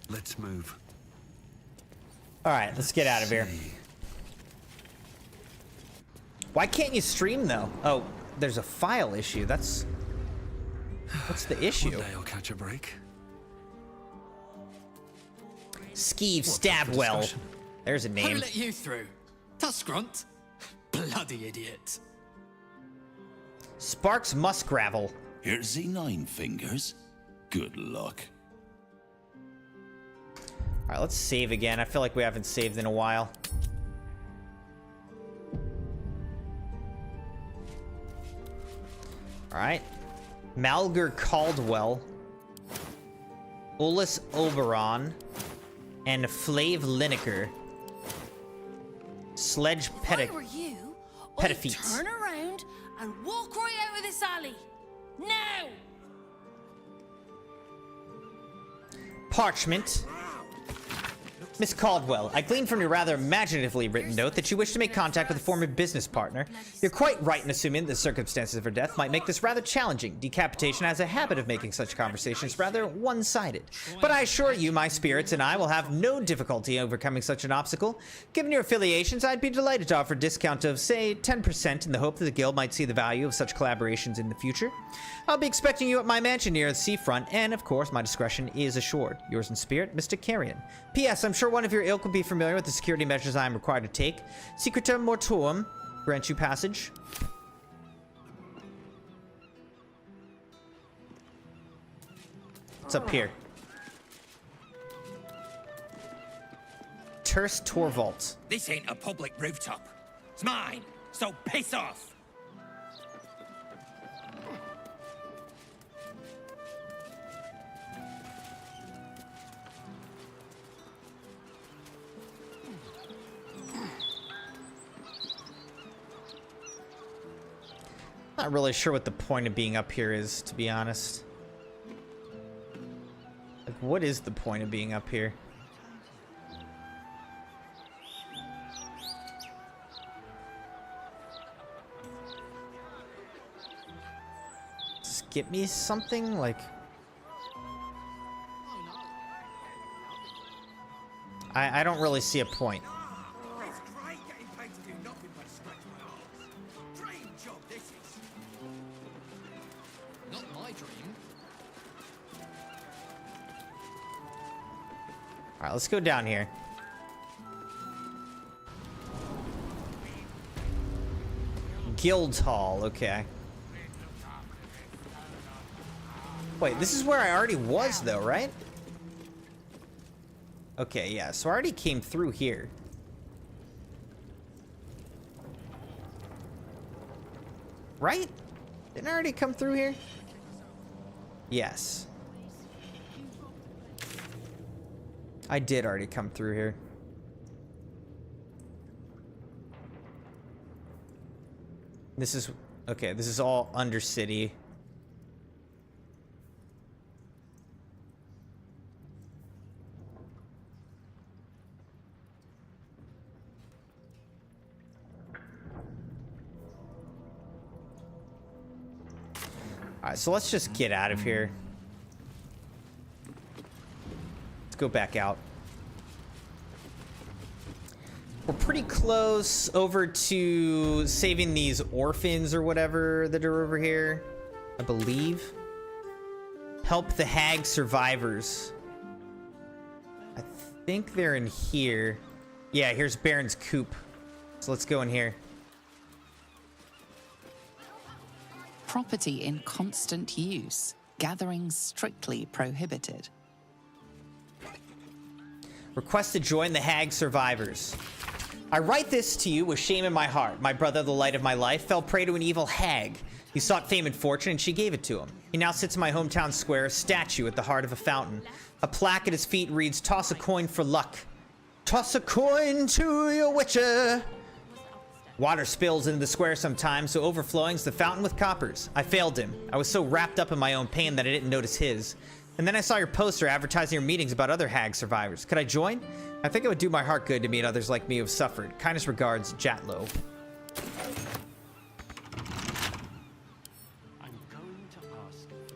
Let's move. All right, let's get out of here. Why can't you stream though? Oh, there's a file issue. What's the issue? One day I'll catch a break. Skeeve Stabwell. There's a name. Who let you through? Tuskrunt? Bloody idiot. Sparks Muskgravel. Here's the 9 fingers. Good luck. All right, let's save again. I feel like we haven't saved in a while. All right. Malgur Caldwell, Ulis Oberon, and Flav Lineker. Sledge Why were you? Petafeet. Turn around and walk right out of this alley. Now! Parchment. Miss Caldwell, I gleaned from your rather imaginatively written note that you wish to make contact with a former business partner. You're quite right in assuming the circumstances of her death might make this rather challenging. Decapitation has a habit of making such conversations rather one-sided. But I assure you, my spirits and I will have no difficulty overcoming such an obstacle. Given your affiliations, I'd be delighted to offer a discount of, say, 10% in the hope that the guild might see the value of such collaborations in the future. I'll be expecting you at my mansion near the seafront, and of course, my discretion is assured. Yours in spirit, Mr. Carrion. P.S. I'm sure one of your ilk will be familiar with the security measures I am required to take. Secretum Mortuum grants you passage. What's up here? Terse Torvald. This ain't a public rooftop. It's mine, so piss off. Not really sure what the point of being up here is, to be honest. Like, what is the point of being up here? get me something? Like, I don't really see a point. It's great getting paid to do nothing but scratch my arse. Dream job, this is. Not my dream. All right, let's go down here. Guild Hall, okay. Wait, this is where I already was, though, right? Okay, yeah, so I already came through here. Right? Didn't I already come through here? Yes. I did already come through here. This is... okay, this is all Undercity. Alright, so let's just get out of here. Let's go back out. We're pretty close over to saving these orphans or whatever that are over here, I believe. Help the hag survivors. I think they're in here. Yeah, here's Baron's Coop. So let's go in here. Property in constant use. Gatherings strictly prohibited. Request to join the hag survivors. I write this to you with shame in my heart. My brother, the light of my life, fell prey to an evil hag. He sought fame and fortune, and she gave it to him. He now sits in my hometown square, a statue at the heart of a fountain. A plaque at his feet reads, "Toss a coin for luck. Toss a coin to your witcher." Water spills into the square sometimes, so overflowing's the fountain with coppers. I failed him. I was so wrapped up in my own pain that I didn't notice his. And then I saw your poster advertising your meetings about other hag survivors. Could I join? I think it would do my heart good to meet others like me who have suffered. Kindest regards, Jatlo.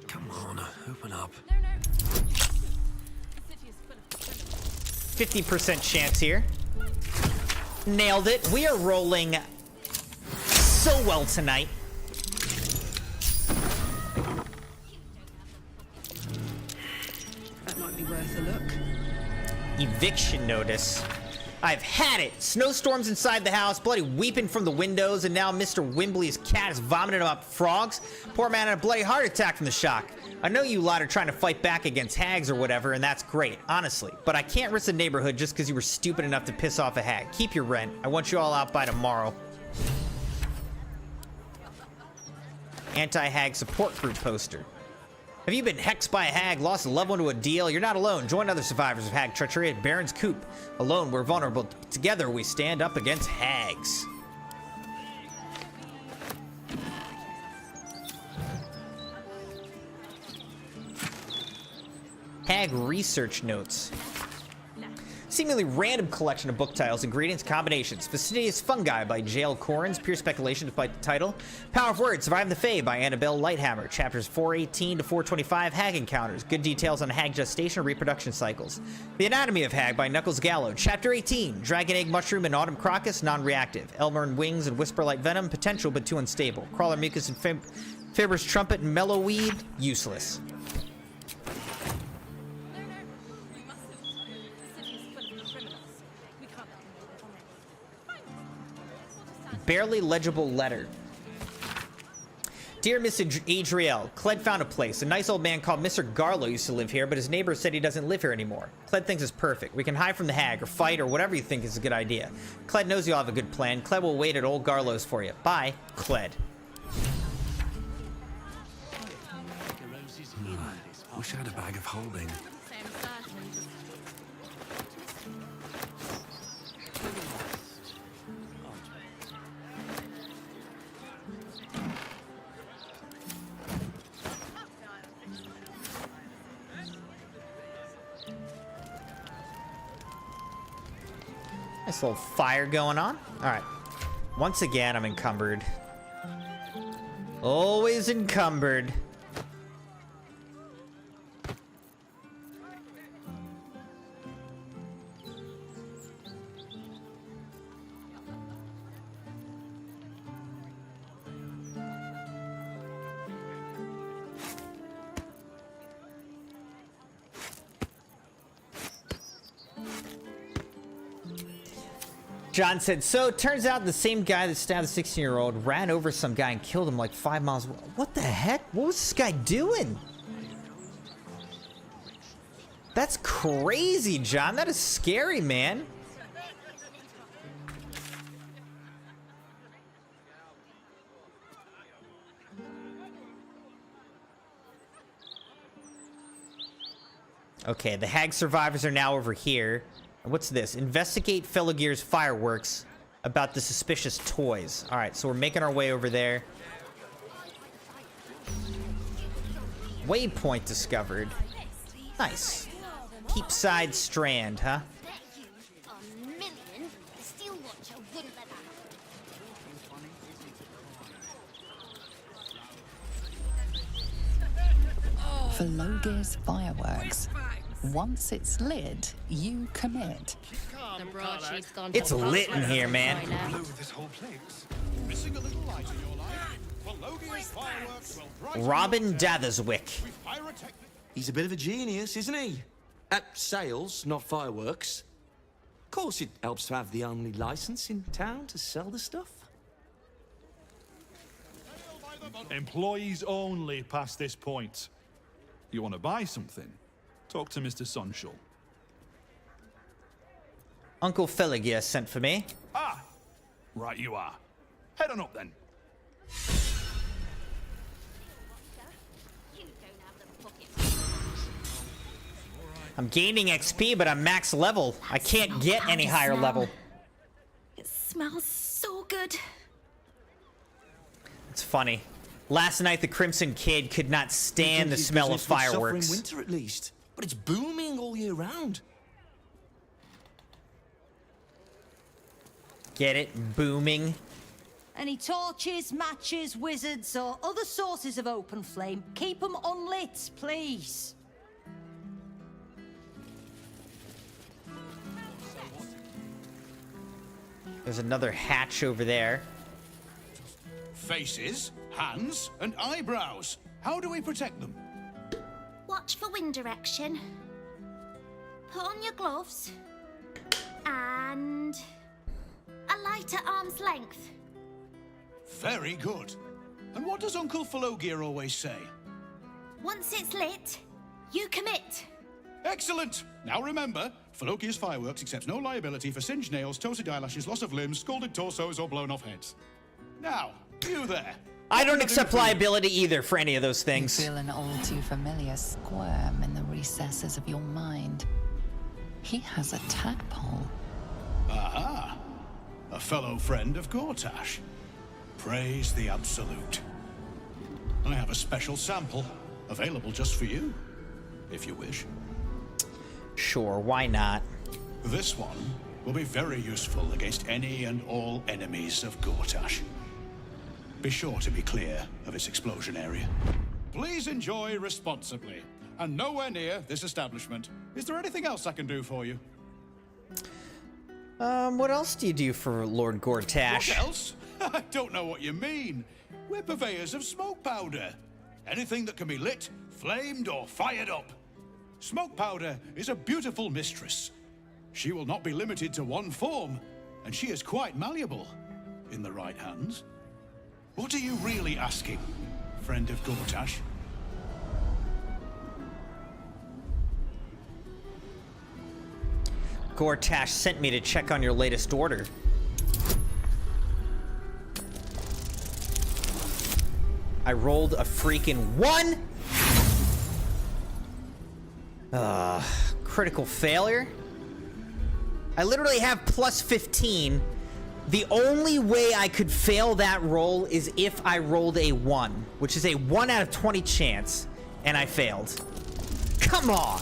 Come on, open up. 50% chance here. Nailed it. We are rolling so well tonight. That might be worth a look. Eviction notice. I've had it. Snowstorms inside the house, bloody weeping from the windows, and now Mr. Wimbley's cat is vomiting up frogs. Poor man had a bloody heart attack from the shock. I know you lot are trying to fight back against hags or whatever, and that's great, honestly. But I can't risk the neighborhood just because you were stupid enough to piss off a hag. Keep your rent. I want you all out by tomorrow. Anti-hag support group poster. Have you been hexed by a hag, lost a loved one to a deal? You're not alone. Join other survivors of hag treachery at Baron's Coop. Alone, we're vulnerable. Together, we stand up against hags. Hag research notes. Seemingly random collection of book titles, ingredients, combinations. Fastidious Fungi by Jael Corrins. Pure speculation despite the title. Power of Words, Survive the Fae by Annabelle Lighthammer. Chapters 418 to 425, Hag Encounters. Good details on hag gestation and reproduction cycles. The Anatomy of Hag by Knuckles Gallo. Chapter 18, Dragon Egg Mushroom and Autumn Crocus, non-reactive. Elmern Wings and Whisperlight Venom, potential but too unstable. Crawler Mucus and Fibrous Trumpet and Mellowweed, useless. Barely legible letter. Dear Miss Adriel, Cled found a place. A nice old man called Mr. Garlow used to live here, but his neighbor said he doesn't live here anymore. Cled thinks it's perfect. We can hide from the hag, or fight, or whatever you think is a good idea. Cled knows you'll have a good plan. Cled will wait at old Garlow's for you. Bye, Cled. Wish I had a bag of holding. Nice little fire going on. All right. Once again, I'm encumbered. Always encumbered. John said, so it turns out the same guy that stabbed the 16-year-old ran over some guy and killed him like 5 miles away. What the heck? What was this guy doing? That's crazy, John. That is scary, man. Okay, the hag survivors are now over here. What's this? Investigate Felagir's fireworks about the suspicious toys. All right, so we're making our way over there. Waypoint discovered. Nice. Keepside Strand, huh? Felagir's fireworks. Once it's lit, you commit. It's lit in here, man. Robin Datherswick. He's a bit of a genius, isn't he? At sales, not fireworks. Of course, it helps to have the only license in town to sell the stuff. Employees only past this point. You want to buy something? Talk to Mr. Sunshall. Uncle Felagir sent for me. Ah! Right you are. Head on up then. I'm gaining XP, but I'm max level. I can't get any higher level. It smells so good. It's funny. Last night, the Crimson Kid could not stand the smell of fireworks. In winter, at least, but it's booming all year round. Get it? Booming. Any torches, matches, wizards, or other sources of open flame, keep them unlit, please. There's another hatch over there. Faces, hands, and eyebrows. How do we protect them? Watch for wind direction. Put on your gloves. And a light at arm's length. Very good. And what does Uncle Felagir always say? Once it's lit, you commit. Excellent! Now remember, Felagir's fireworks accepts no liability for singed nails, toasted eyelashes, loss of limbs, scalded torsos, or blown off heads. Now, you there. I don't accept liability either for any of those things. You feel an all too familiar squirm in the recesses of your mind. He has a tadpole. Aha! A fellow friend of Gortash. Praise the Absolute. I have a special sample, available just for you, if you wish. Sure, why not? This one will be very useful against any and all enemies of Gortash. Be sure to be clear of its explosion area. Please enjoy responsibly, and nowhere near this establishment. Is there anything else I can do for you? What else do you do for Lord Gortash? What else? I don't know what you mean. We're purveyors of smoke powder. Anything that can be lit, flamed, or fired up. Smoke powder is a beautiful mistress. She will not be limited to one form, and she is quite malleable in the right hands. What are you really asking, friend of Gortash? Gortash sent me to check on your latest order. I rolled a freaking 1! Critical failure? I literally have plus 15. The only way I could fail that roll is if I rolled a 1, which is a 1 out of 20 chance, and I failed. Come on!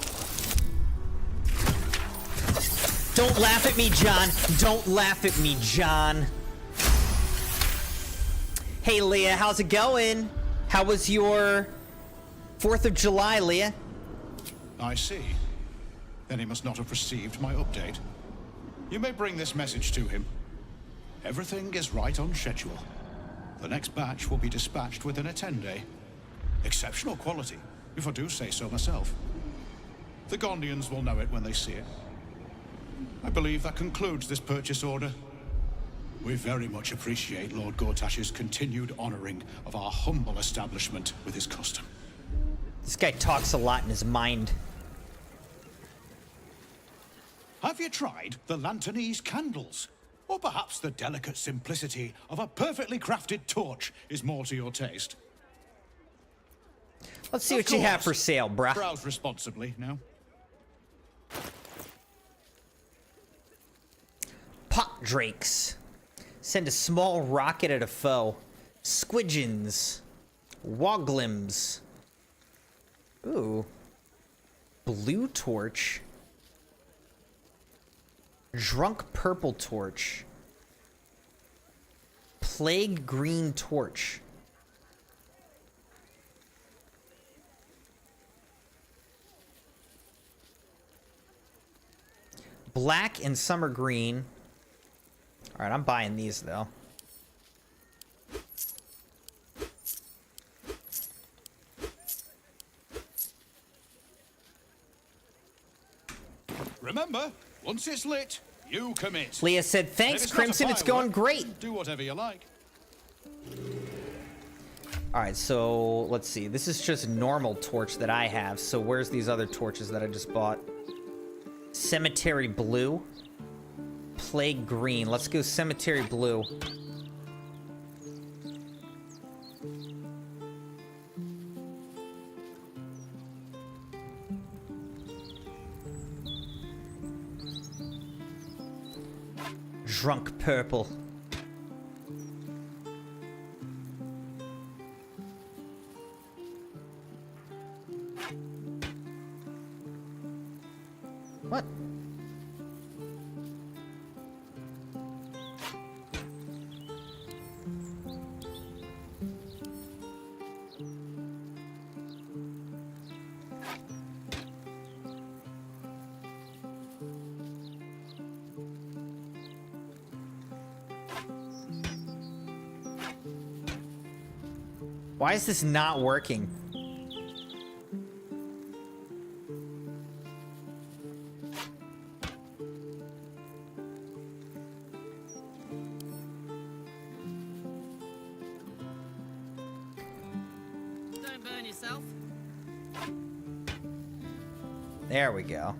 Don't laugh at me, John. Don't laugh at me, John. Hey, Leah, how's it going? How was your 4th of July, Leah? I see. Then he must not have received my update. You may bring this message to him. Everything is right on schedule. The next batch will be dispatched within a 10-day. Exceptional quality, if I do say so myself. The Gondians will know it when they see it. I believe that concludes this purchase order. We very much appreciate Lord Gortash's continued honoring of our humble establishment with his custom. This guy talks a lot in his mind. Have you tried the Lanternese candles? Or perhaps the delicate simplicity of a perfectly crafted torch is more to your taste? Let's see what you have for sale, bruh. Browse responsibly now. Pot drakes. Send a small rocket at a foe. Squidgens. Woglims. Ooh. Blue torch. Drunk purple torch. Plague green torch. Black and summer green. All right, I'm buying these though. Remember, once it's lit, you commit. Leah said, "Thanks, Crimson. It's going great." Do whatever you like. All right, so let's see. This is just normal torch that I have. So where's these other torches that I just bought? Cemetery blue. Plague green. Let's go cemetery blue. Drunk purple. What? Why is this not working? Don't burn yourself. There we go.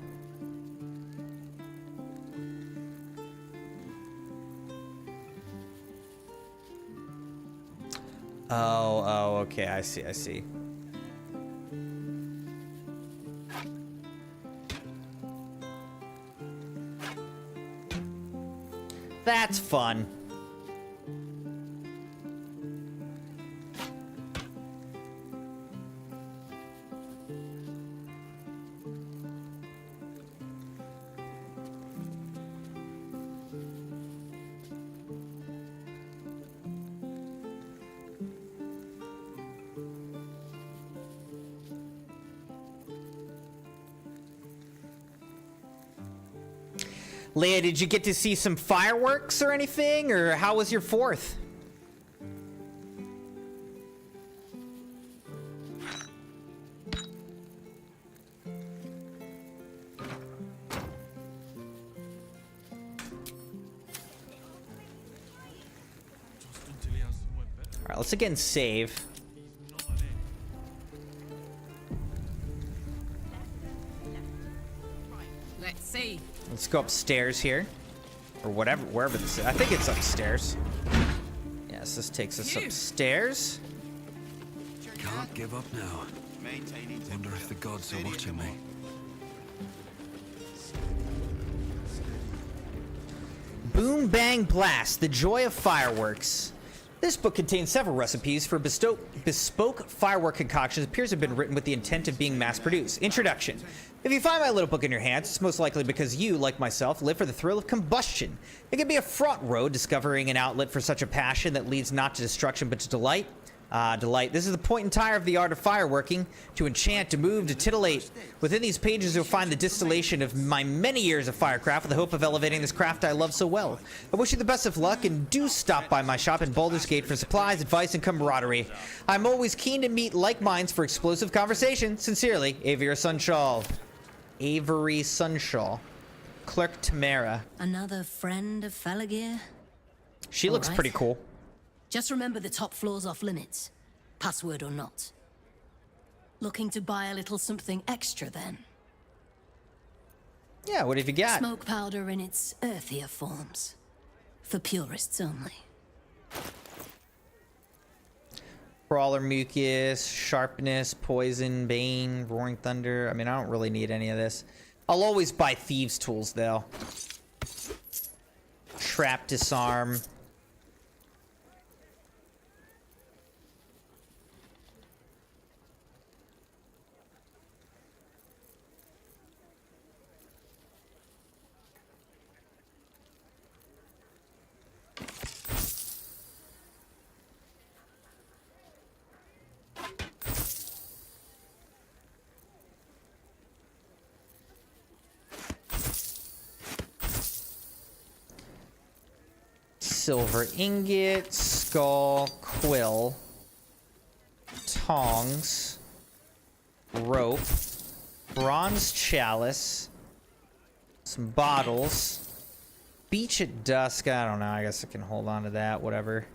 Oh, okay, I see. That's fun. Leia, did you get to see some fireworks or anything, or how was your 4th? All right, let's again save. Let's see. Let's go upstairs here. Or whatever, wherever this is. I think it's upstairs. Yes, this takes us upstairs. Can't give up now. Wonder if the gods are watching me. Boom Bang Blast, the joy of fireworks. This book contains several recipes for bespoke firework concoctions. It appears to have been written with the intent of being mass-produced. Introduction. If you find my little book in your hands, it's most likely because you, like myself, live for the thrill of combustion. It can be a fraught road discovering an outlet for such a passion that leads not to destruction but to delight. Delight. This is the point and tire of the art of fireworking. To enchant, to move, to titillate. Within these pages you'll find the distillation of my many years of firecraft with the hope of elevating this craft I love so well. I wish you the best of luck, and do stop by my shop in Baldur's Gate for supplies, advice, and camaraderie. I'm always keen to meet like minds for explosive conversation. Sincerely, Avery Sunshaw. Avery Sunshaw. Clerk Tamara. Another friend of Felagir? She looks Alright. pretty cool. Just remember the top floor's off limits, password or not. Looking to buy a little something extra then? Yeah, what have you got? Smoke powder in its earthier forms. For purists only. Brawler mucus, sharpness, poison, bane, roaring thunder. I mean, I don't really need any of this. I'll always buy thieves' tools though. Trap, disarm. Silver ingot, skull, quill, tongs, rope, bronze chalice, some bottles, beach at dusk. I don't know. I guess I can hold on to that. Whatever.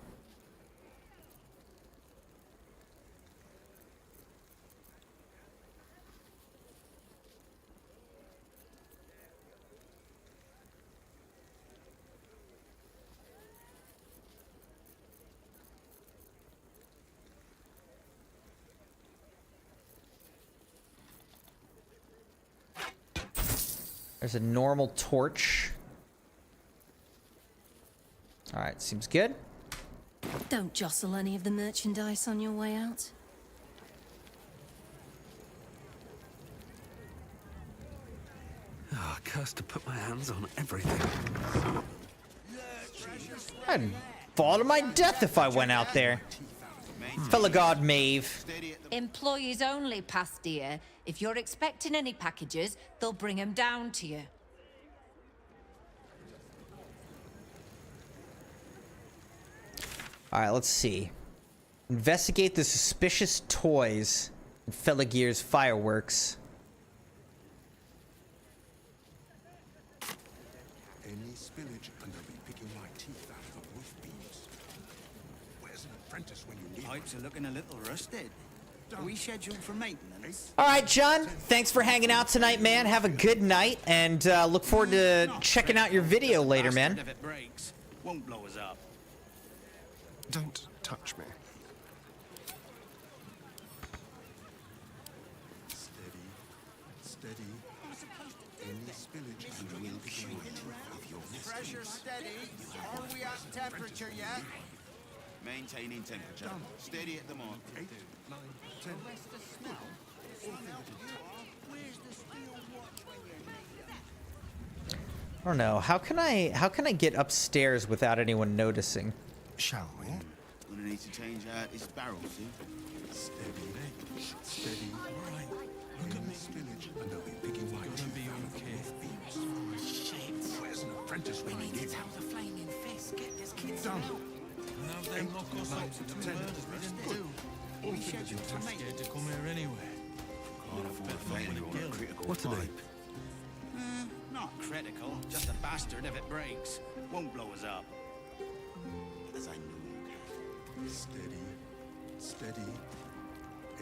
There's a normal torch. All right, seems good. Don't jostle any of the merchandise on your way out. Oh, cursed to put my hands on everything. I'd fall to my death if I went out there. Fellow god Maeve. Employees only, Pastia. If you're expecting any packages, they'll bring them down to you. All right, let's see. Investigate the suspicious toys in Felagir's fireworks. Any spillage and they'll be picking my teeth out of the roof beams. Where's an apprentice when you need Pipes are looking a little rusted. Are we scheduled for maintenance? All right, John. Thanks for hanging out tonight, man. Have a good night, and look forward to checking out your video later, man. If it breaks, won't blow us up. Don't touch me. Steady. Any spillage and they'll be picking my teeth out of your nest. Pressure steady. Are we at temperature yet? Maintaining temperature. Steady at the mark. 8, 9, 10. I don't know. How can I get upstairs without anyone noticing? Shall we? Gonna need to change out this barrel soon. Steady. Right. Look at me. Spillage and they'll be picking my teeth out of the roof beams. Oh, shit. Where's an apprentice when you need one? the flaming fist. Get this kid Done. Now they lock us up to 2 murders we didn't do. We scheduled for scared to come here anyway. Can't afford a failure on a critical What are they? Not critical. Just a bastard if it breaks. Won't blow us up. As I knew. Steady.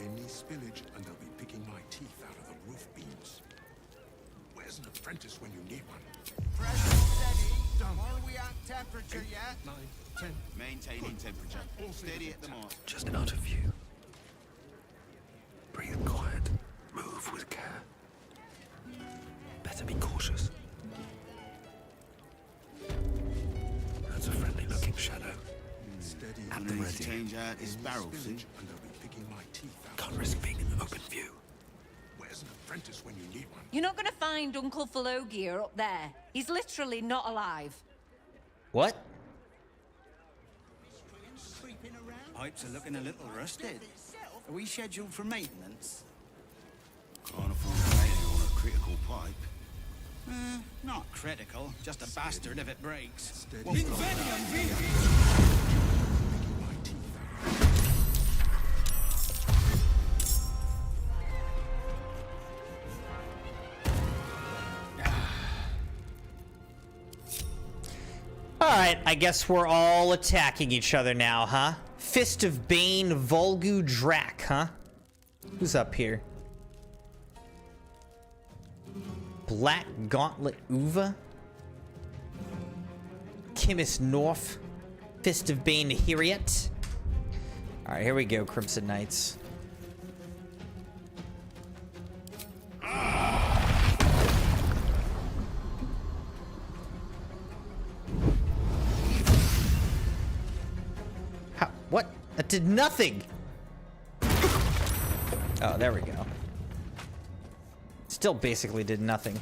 Any spillage and they'll be picking my teeth out of the roof beams. Where's an apprentice when you need one? Pressure steady. Are we at temperature yet? 9, 10. Maintaining temperature. Steady at the mark. Just out of view. Breathe quiet. Move with care. Better be cautious. That's a friendly-looking shadow. Steady. At Gonna the need ready. to change out this barrel soon. Spillage and they'll be picking my teeth out. Can't risk being in open view. Where's an apprentice when you need one? You're not going to find Uncle Falogir up there. He's literally not alive. What? Pipes are looking a little rusted. Are we scheduled for maintenance? Can't afford a failure on a critical pipe. Not critical. Just a bastard if it breaks. Steady. Won't blow us up. Picking my teeth All right. Alright, I guess we're all attacking each other now, huh? Fist of Bane, Volgu Drak, huh? Who's up here? Black Gauntlet Uva? Kimis North? Fist of Bane Hiriet? Alright, here we go, Crimson Knights. What? That did nothing! Oh, there we go. Still basically did nothing.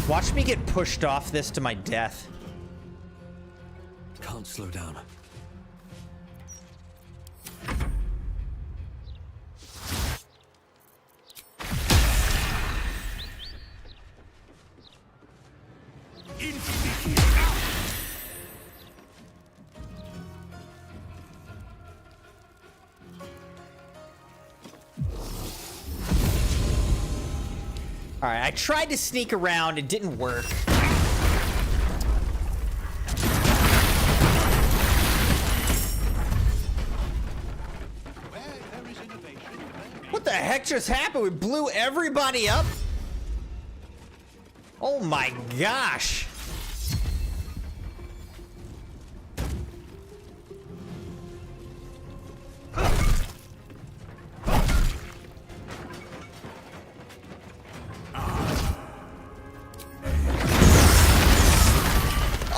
Watch me get pushed off this to my death. Can't slow down. Alright, I tried to sneak around, it didn't work. What the heck just happened? We blew everybody up? Oh my gosh.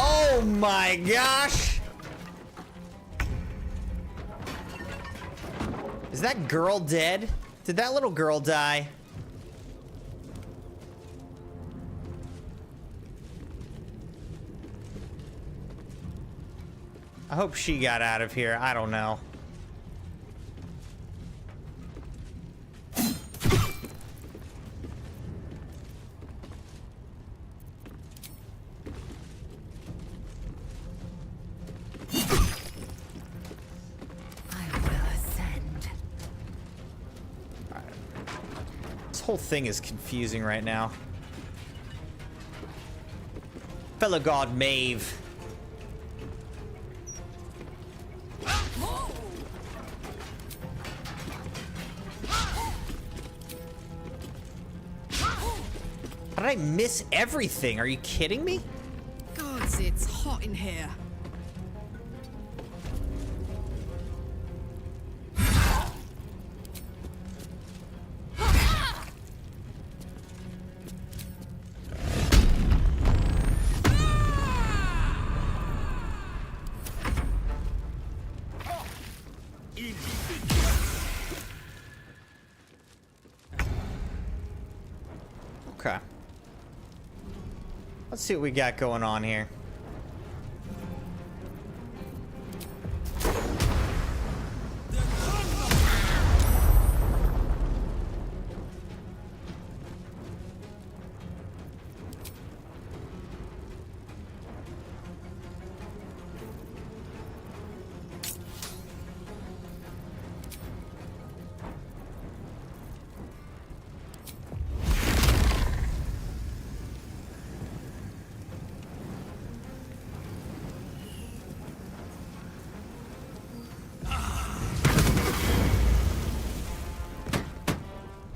Oh my gosh! Is that girl dead? Did that little girl die? I hope she got out of here. I don't know. This whole thing is confusing right now. Fellow God Maeve. How did I miss everything? Are you kidding me? Gods, it's hot in here. Okay. Let's see what we got going on here.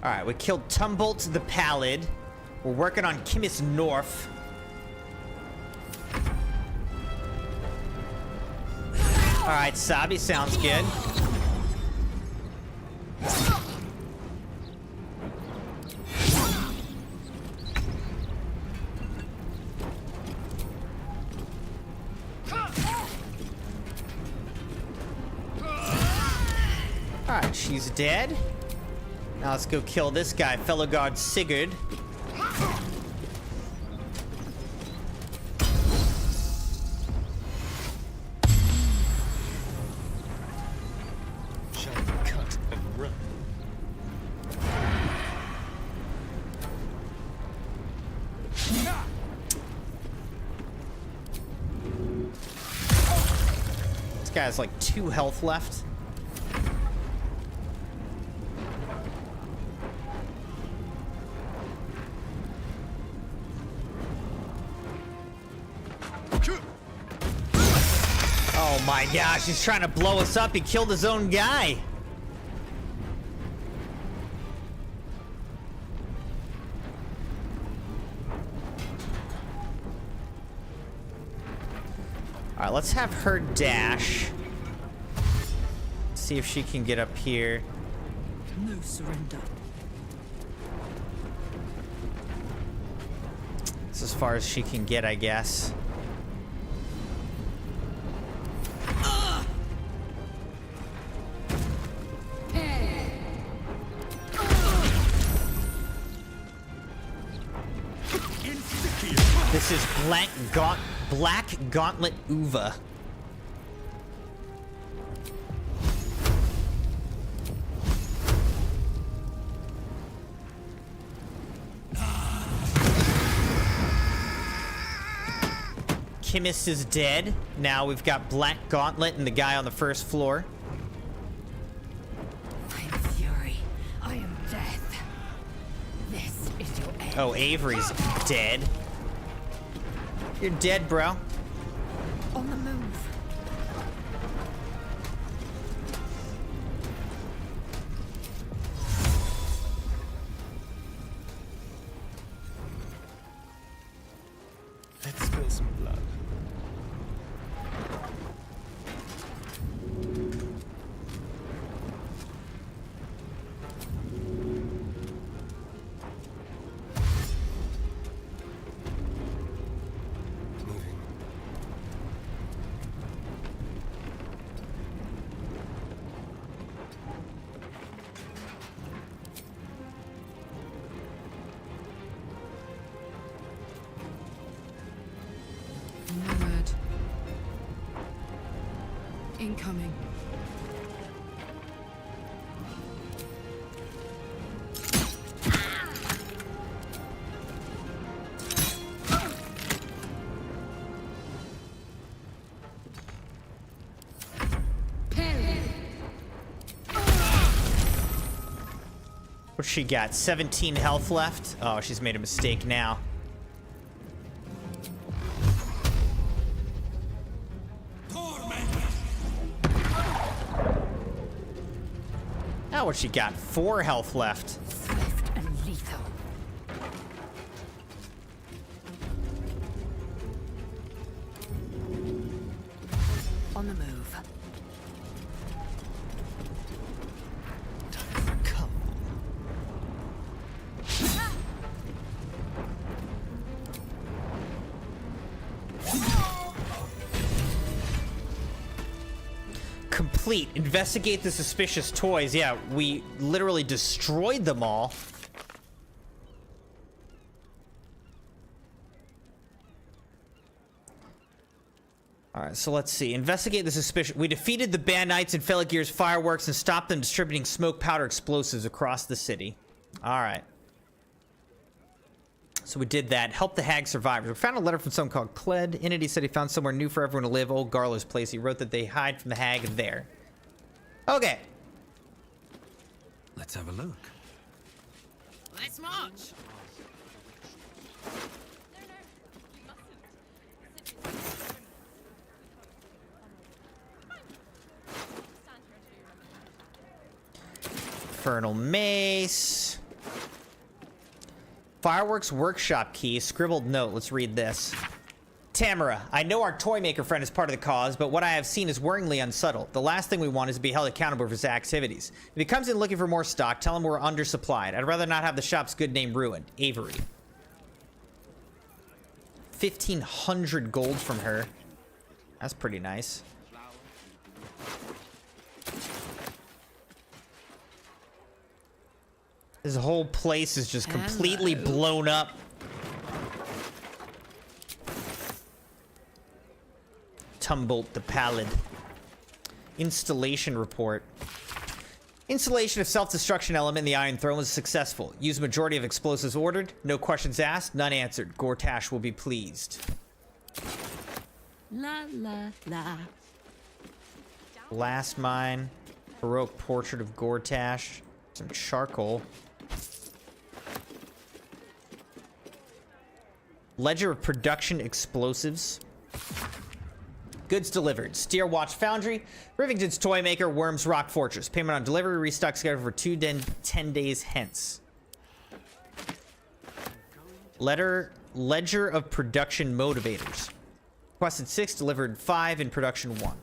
Alright, we killed Tumbolt the Pallid. We're working on Kimis North. Alright, Sabi sounds good. Alright, she's dead. Now let's go kill this guy, fellow guard Sigurd. Cut and run. This guy has like 2 health left. my gosh, he's trying to blow us up. He killed his own guy. All right, let's have her dash. See if she can get up here. No surrender. It's as far as she can get, I guess. This is Black Gauntlet Uva. Chemist is dead. Now we've got Black Gauntlet and the guy on the first floor. I am fury. I am death. This is your end. Oh, Avery's dead. You're dead, bro. On the move. Let's spill some blood. Nomad. Incoming. What's she got? 17 health left? Oh, she's made a mistake now. Now what she got? 4 health left. Swift and lethal. On the move. Complete. Investigate the suspicious toys. Yeah, we literally destroyed them all. Alright, so let's see. Investigate the suspicious... We defeated the Bandites and Feligir's fireworks and stopped them distributing smoke powder explosives across the city. Alright. So we did that. Help the hag survivors. We found a letter from someone called Cled. Entity said he found somewhere new for everyone to live. Old Garlo's place. He wrote that they hide from the hag there. Okay. Let's have a look. Let's march. Infernal Mace. Fireworks Workshop Key. Scribbled note. Let's read this. Tamara, I know our toy maker friend is part of the cause, but what I have seen is worryingly unsubtle. The last thing we want is to be held accountable for his activities. If he comes in looking for more stock, tell him we're undersupplied. I'd rather not have the shop's good name ruined. Avery. 1,500 gold from her. That's pretty nice. This whole place is just completely blown up. Tumbolt the Pallid. Installation report. Installation of self-destruction element in the Iron Throne was successful. Use majority of explosives ordered. No questions asked, none answered. Gortash will be pleased. La la la. Blast mine. Baroque portrait of Gortash. Some charcoal. Ledger of production explosives. Goods delivered. Steer Watch Foundry, Rivington's Toy Maker, Worms Rock Fortress. Payment on delivery, restock scheduled for 10 days hence. Ledger of Production Motivators. Requested 6, delivered 5, in production 1.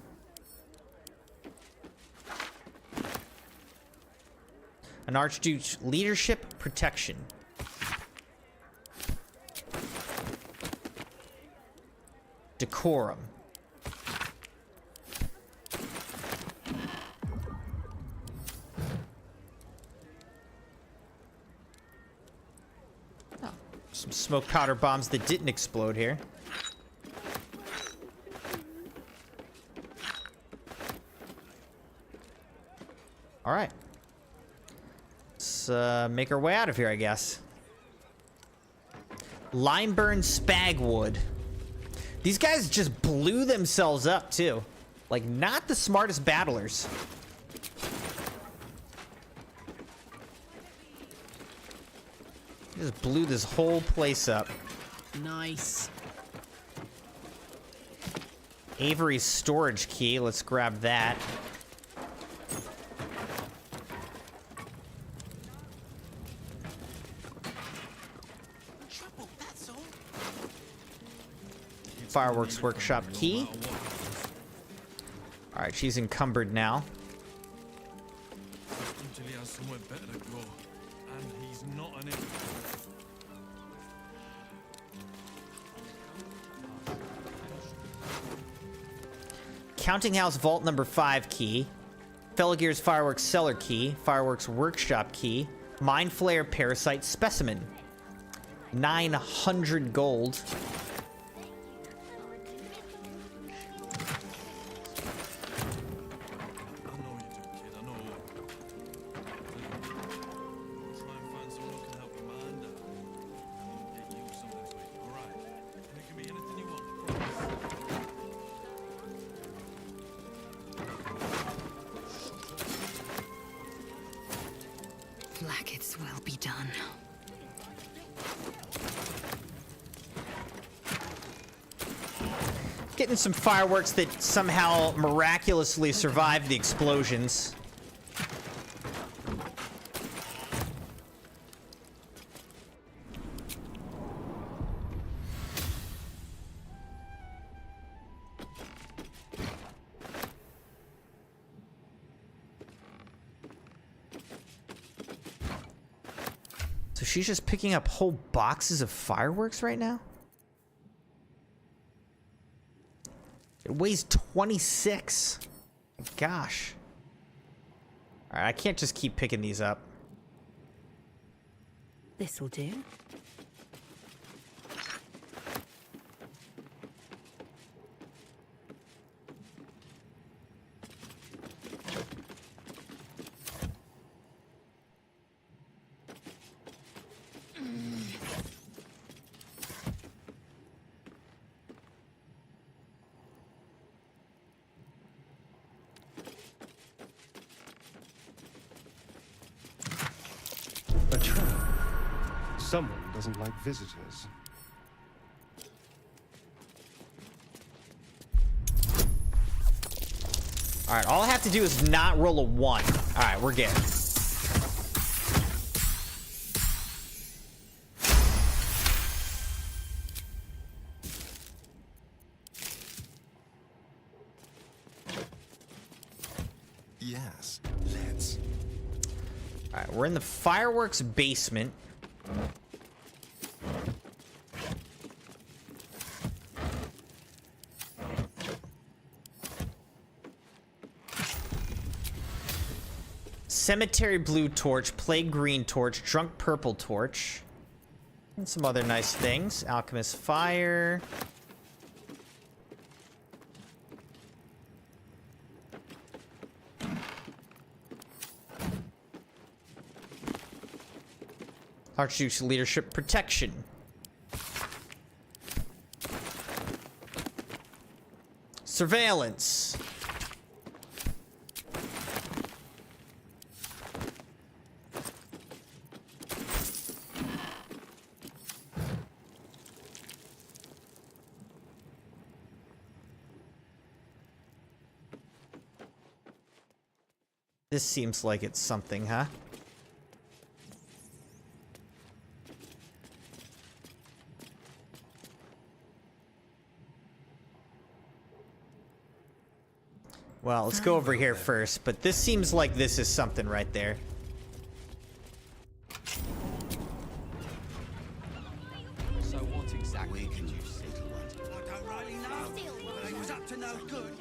An Archduke's Leadership Protection. Decorum. Some smoke powder bombs that didn't explode here. All right. Let's make our way out of here, I guess. Limeburn Spagwood. These guys just blew themselves up, too. Like, not the smartest battlers. Just blew this whole place up. Nice. Avery's storage key. Let's grab that. Fireworks workshop key. All right, she's encumbered now. Until he has somewhere better to go, and he's not an idiot. Counting House Vault number 5 key. Felgear's Fireworks Cellar key. Fireworks Workshop key. Mind Flare Parasite Specimen. 900 gold. Blackets will be done. Getting some fireworks that somehow miraculously survived the explosions. So she's just picking up whole boxes of fireworks right now? It weighs 26. Gosh. All right, I can't just keep picking these up. This'll do. A trap. Someone doesn't like visitors. All right, all I have to do is not roll a 1. All right, we're good. Yes, let's. All right, we're in the fireworks basement. Cemetery blue torch, plague green torch, drunk purple torch, and some other nice things. Alchemist fire. Archduke's leadership protection. Surveillance. This seems like it's something, huh? Well, let's go over here first, but this seems like this is something right there. So what exactly did you see? I don't really know. But he was up to no good.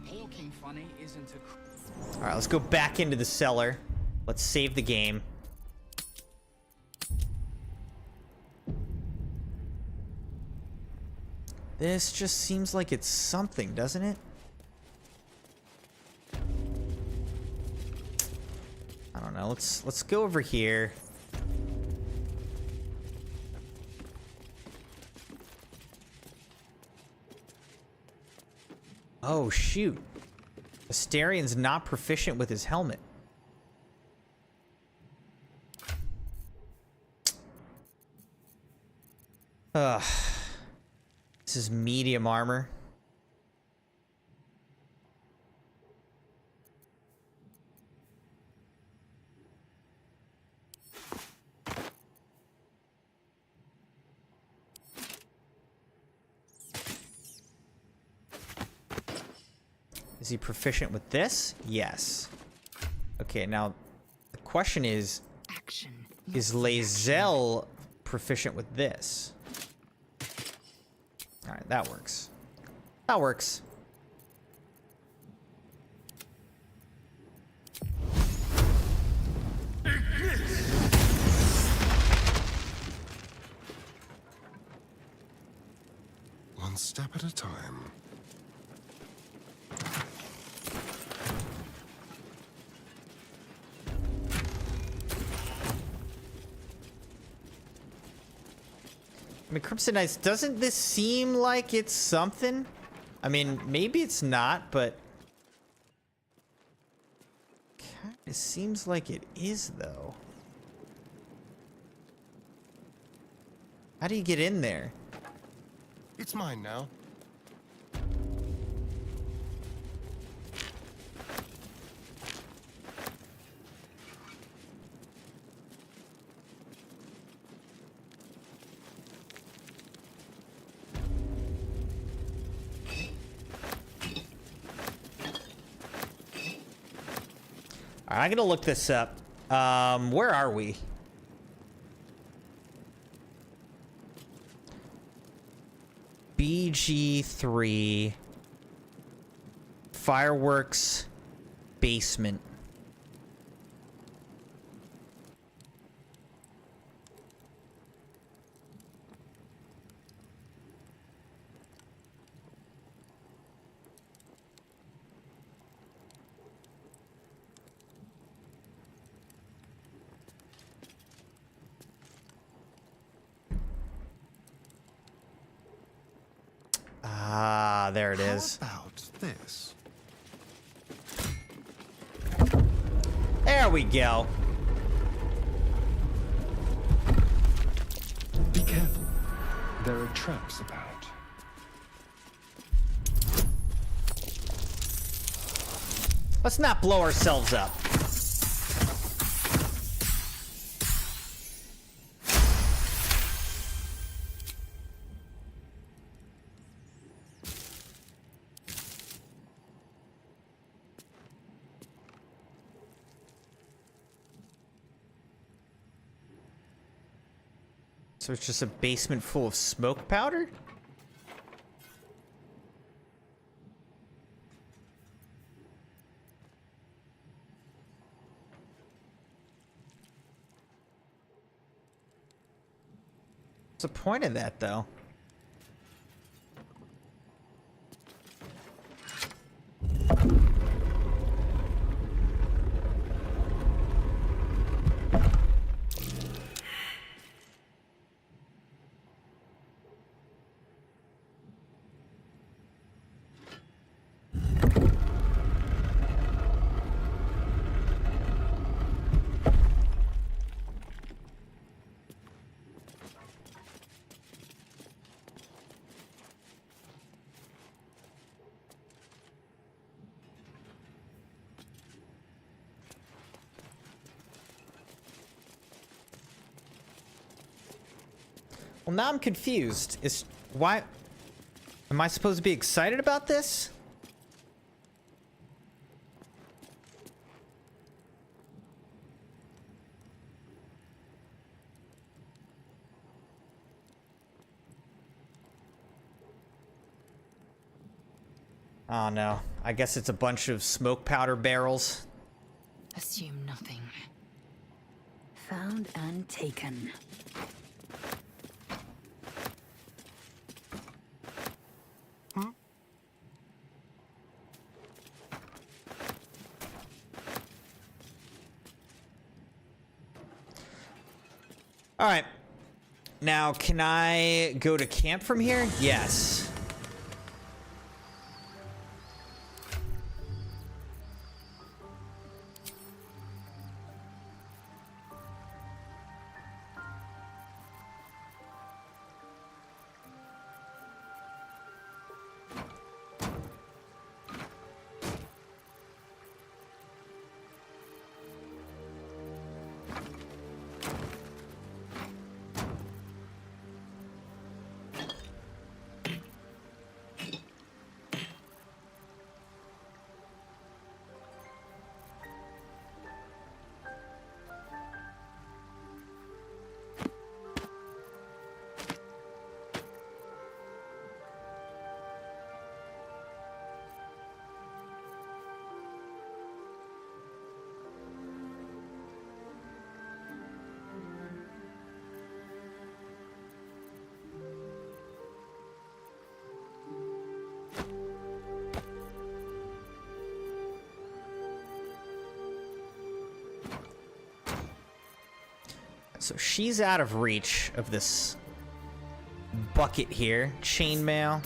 Talking funny isn't a... All right, let's go back into the cellar. Let's save the game. This just seems like it's something, doesn't it? I don't know. Let's go over here. Oh shoot. Asterian's not proficient with his helmet. Ugh. This is medium armor. Is he proficient with this? Yes. Okay, now the question is Lae'zel proficient with this? All right, that works. That works. One step at a time. I mean, Crimson Knights, doesn't this seem like it's something? I mean, maybe it's not, but... It seems like it is, though. How do you get in there? It's mine now. I'm gonna look this up. Where are we? BG3 Fireworks Basement. Ah, there it is. How about this? There we go. Be careful. There are traps about. Let's not blow ourselves up. So it's just a basement full of smoke powder? What's the point of that, though? Well, now I'm confused. Why... Am I supposed to be excited about this? Oh no, I guess it's a bunch of smoke powder barrels. Assume nothing. Found and taken. All right. Now, can I go to camp from here? Yes. So she's out of reach of this bucket here. Chainmail.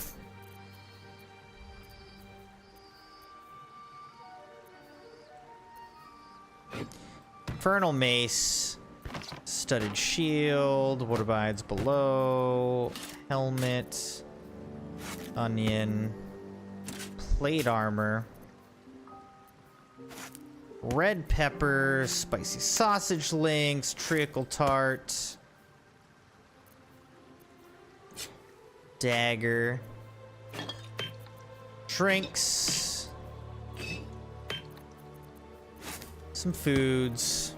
Infernal Mace. Studded Shield. What abides below? Helmet. Onion. Plate Armor. Red pepper, spicy sausage links, treacle tart, dagger, drinks, some foods.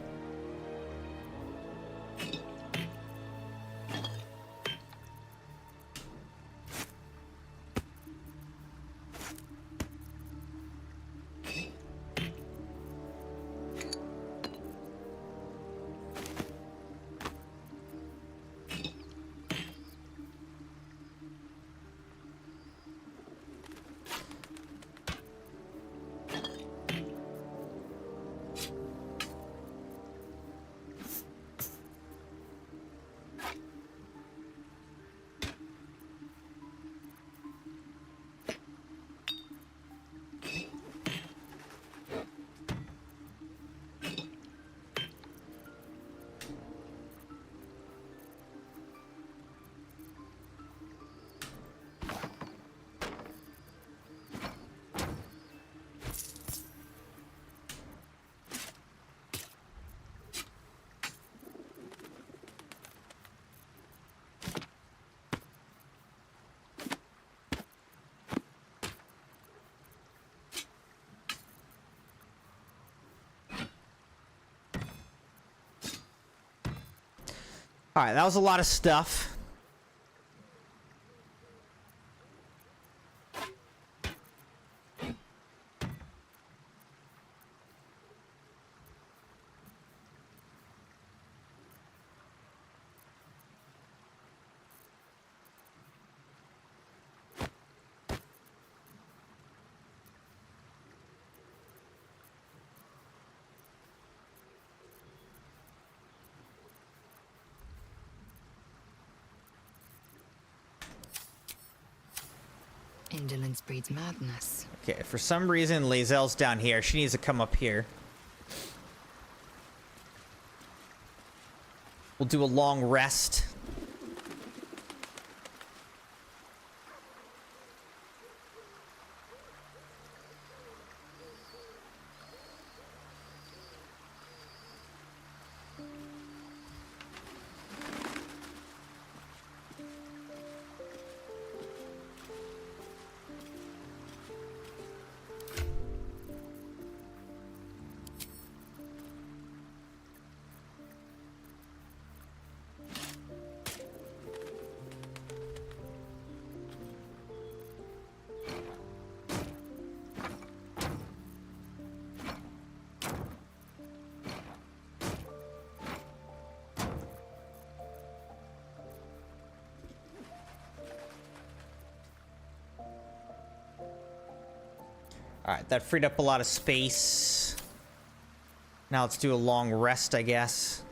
All right, that was a lot of stuff. Indolence breeds madness. Okay, for some reason, Lae'zel's down here. She needs to come up here. We'll do a long rest. Alright, that freed up a lot of space. Now let's do a long rest, I guess.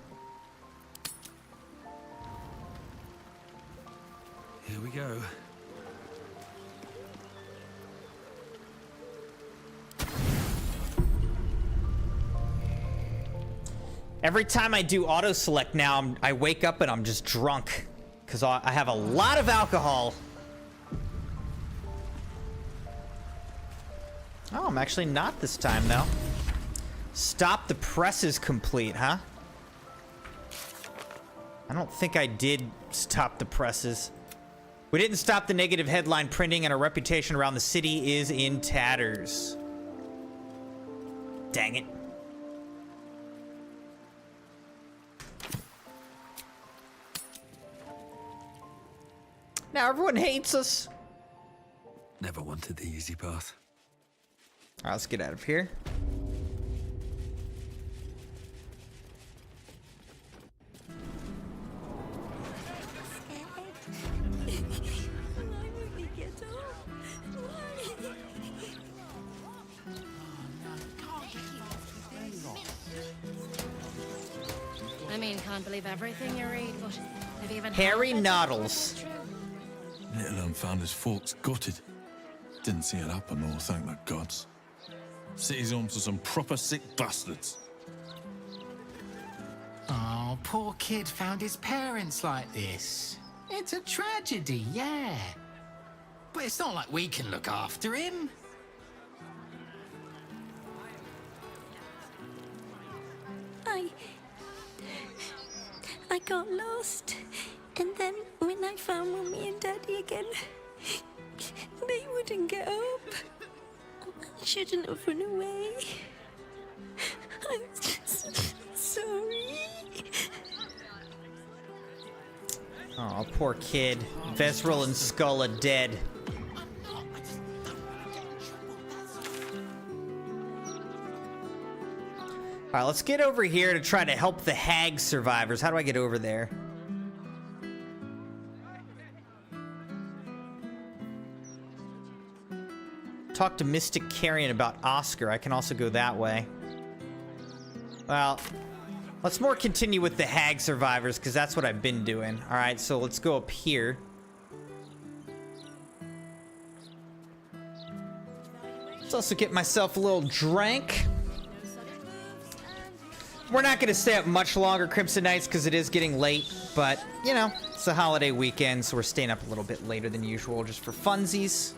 Here we go. Every time I do auto select now, I wake up and I'm just drunk. Because I have a lot of alcohol. Oh, I'm actually not this time, though. Stop the press is complete, huh? I don't think I did stop the presses. We didn't stop the negative headline printing, and our reputation around the city is in tatters. Dang it. Now everyone hates us. Never wanted the easy path. All right, let's get out of here. I mean, can't believe everything you read, but have you even Harry Noddles. Little un found his forks gutted. Didn't see it happen, or thank the gods. City's home to some proper sick bastards. Oh, poor kid found his parents like this. It's a tragedy, yeah. But it's not like we can look after him. I got lost. And then when I found Mummy and Daddy again, they wouldn't get up. I shouldn't have run away. I'm just sorry. Oh, poor kid. Vesril and Skull are dead. All right, let's get over here to try to help the hag survivors. How do I get over there? Talk to Mystic Carrion about Oscar. I can also go that way. Well, let's more continue with the hag survivors, because that's what I've been doing. All right, so let's go up here. Let's also get myself a little drink. We're not going to stay up much longer, Crimson Knights, because it is getting late. But, you know, it's a holiday weekend, so we're staying up a little bit later than usual just for funsies.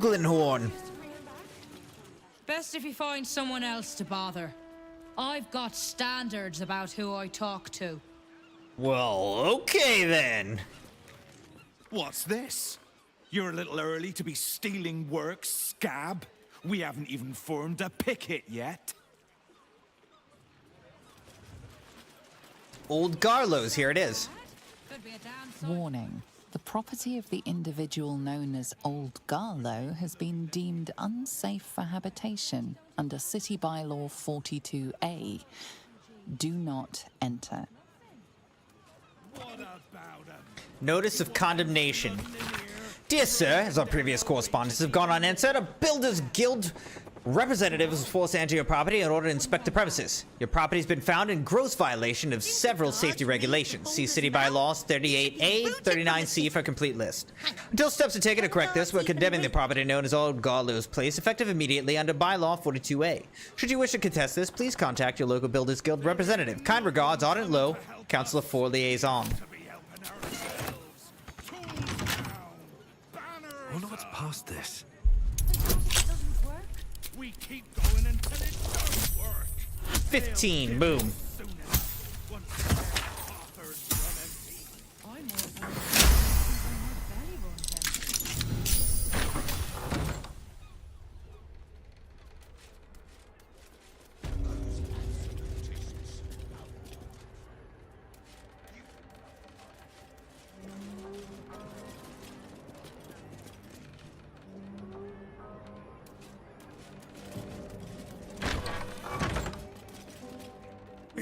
Glenhorn. Best if you find someone else to bother. I've got standards about who I talk to. Well, okay then. What's this? You're a little early to be stealing work, scab. We haven't even formed a picket yet. Old Garlow's, here it is. Warning. The property of the individual known as Old Garlow has been deemed unsafe for habitation under City Bylaw 42A. Do not enter. Notice of condemnation. Dear sir, as our previous correspondence have gone unanswered, a Builders Guild representative was forced to enter your property in order to inspect the premises. Your property has been found in gross violation of several safety regulations. See City Bylaws 38A, 39C for a complete list. Until steps are taken to correct this, we're condemning the property known as Old Garlow's Place, effective immediately under Bylaw 42A. Should you wish to contest this, please contact your local Builders Guild representative. Kind regards, Ardent Low, Councilor 4 Liaison. I wonder what's past this. We keep going until it does work. 15, boom.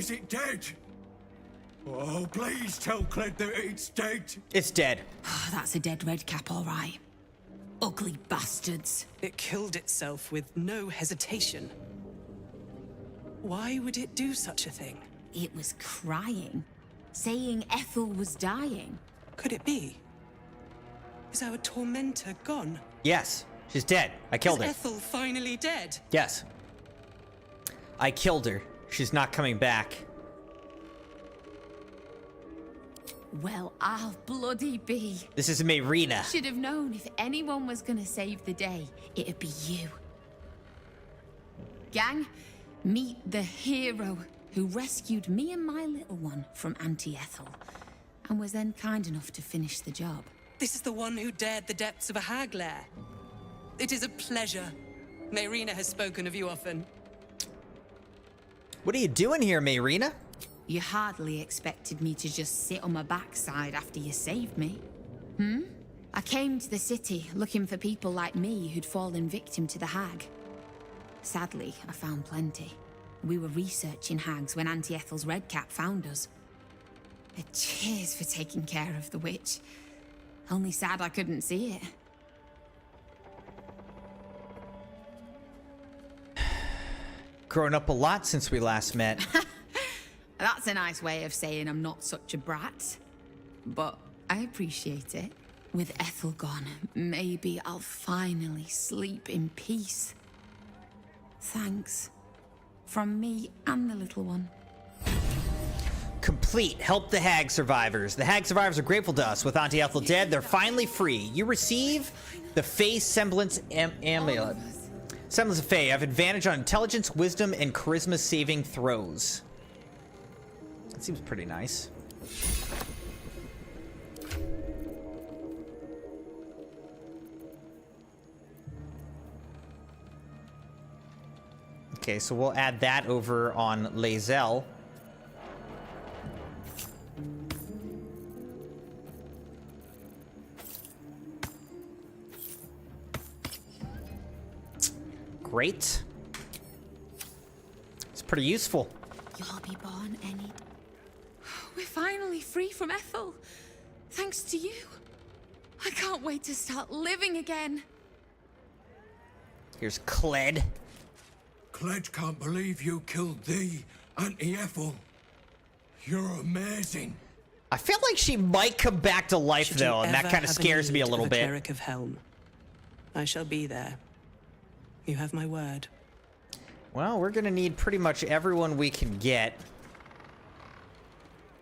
Is it dead? Oh, please tell Cled that it's dead. It's dead. That's a dead redcap, all right. Ugly bastards. It killed itself with no hesitation. Why would it do such a thing? It was crying, saying Ethel was dying. Could it be? Is our tormentor gone? Yes, she's dead. I killed Is her. Ethel finally dead? Yes. I killed her. She's not coming back. Well, I'll bloody be. This is Mayrina. Should have known if anyone was gonna save the day, it'd be you. Gang, meet the hero who rescued me and my little one from Auntie Ethel, and was then kind enough to finish the job. This is the one who dared the depths of a hag lair. It is a pleasure. Mayrina has spoken of you often. What are you doing here, Mayrina? You hardly expected me to just sit on my backside after you saved me. I came to the city looking for people like me who'd fallen victim to the hag. Sadly, I found plenty. We were researching hags when Auntie Ethel's redcap found us. Cheers for taking care of the witch. Only sad I couldn't see it. Grown up a lot since we last met. That's a nice way of saying I'm not such a brat. But I appreciate it. With Ethel gone, maybe I'll finally sleep in peace. Thanks. From me and the little one. Complete. Help the hag survivors. The hag survivors are grateful to us. With Auntie Ethel dead, they're finally free. You receive the Fae Semblance Amulet. Semblance of Fae. Have advantage on intelligence, wisdom, and charisma saving throws. That seems pretty nice. Okay, so we'll add that over on Lae'zel. Great. It's pretty useful. You'll be born any... We're finally free from Ethel. Thanks to you. I can't wait to start living again. Here's Cled. Cled can't believe you killed thee, Auntie Ethel. You're amazing. I feel like she might come back to life, Should though, you and that ever kind of have scares me a need little of a bit. Cleric of Helm, I shall be there. You have my word. Well, we're gonna need pretty much everyone we can get.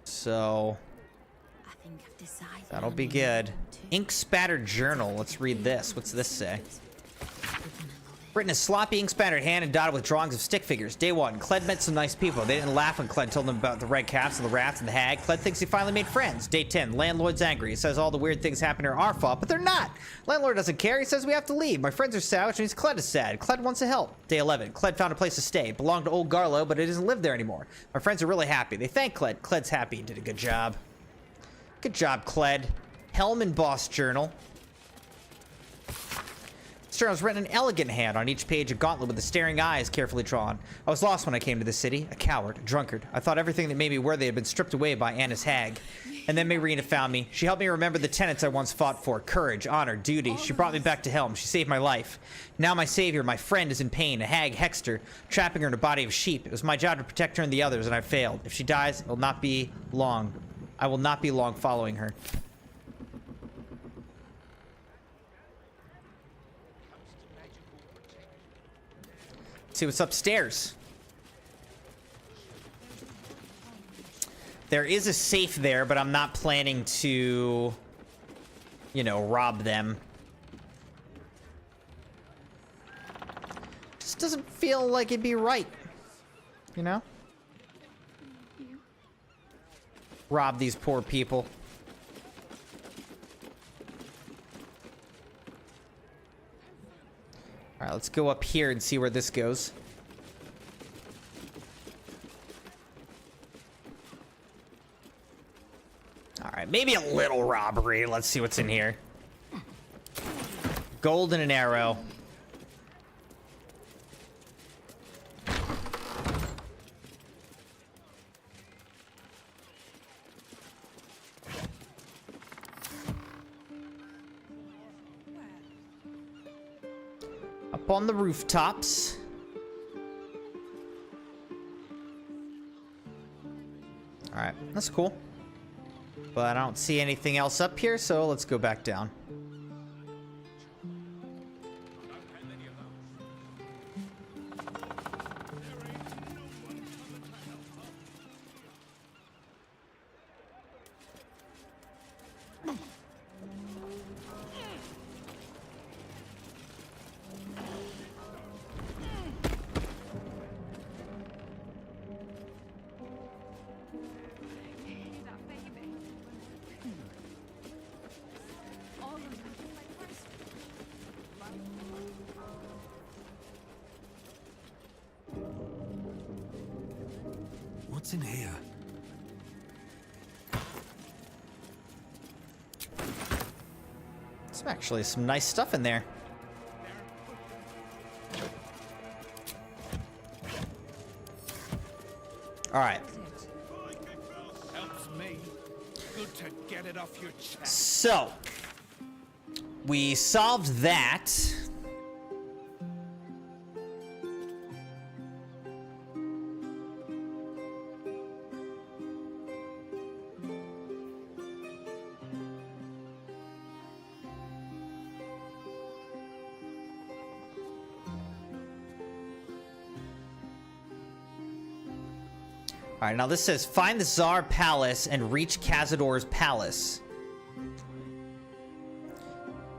So... I think I've decided that'll be good. Ink spattered journal. Let's read this. What's this say? Written a sloppy ink spattered hand and dotted with drawings of stick figures. Day 1. Cled met some nice people. They didn't laugh when Cled told them about the red caps and the rats and the hag. Cled thinks he finally made friends. Day 10. Landlord's angry. He says all the weird things happening are our fault, but they're not. Landlord doesn't care. He says we have to leave. My friends are sad, which means Cled is sad. Cled wants to help. Day 11. Cled found a place to stay. Belonged to old Garlo, but it doesn't live there anymore. My friends are really happy. They thank Cled. Cled's happy. He did a good job. Good job, Cled. Helm and Boss Journal. This journal's written in elegant hand. On each page, a gauntlet with the staring eyes carefully drawn. I was lost when I came to the city, a coward, a drunkard. I thought everything that made me worthy had been stripped away by Anna's hag. And then Mayrina found me. She helped me remember the tenets I once fought for. Courage, honor, duty. She brought me back to Helm. She saved my life. Now my savior, my friend, is in pain. A hag hexed her, trapping her in a body of sheep. It was my job to protect her and the others, and I failed. If she dies, it will not be long. I will not be long following her. See what's upstairs. There is a safe there, but I'm not planning to, you know, rob them. Just doesn't feel like it'd be right, you know? Rob these poor people. All right, let's go up here and see where this goes. All right, maybe a little robbery. Let's see what's in here. Gold and an arrow. Up on the rooftops. Alright, that's cool. But I don't see anything else up here, so let's go back down. What's in here? There's actually some nice stuff in there. All right. Helps me. Good to get it off your chest. So, we solved that. All right, now this says find the Tsar Palace and reach Cazador's palace.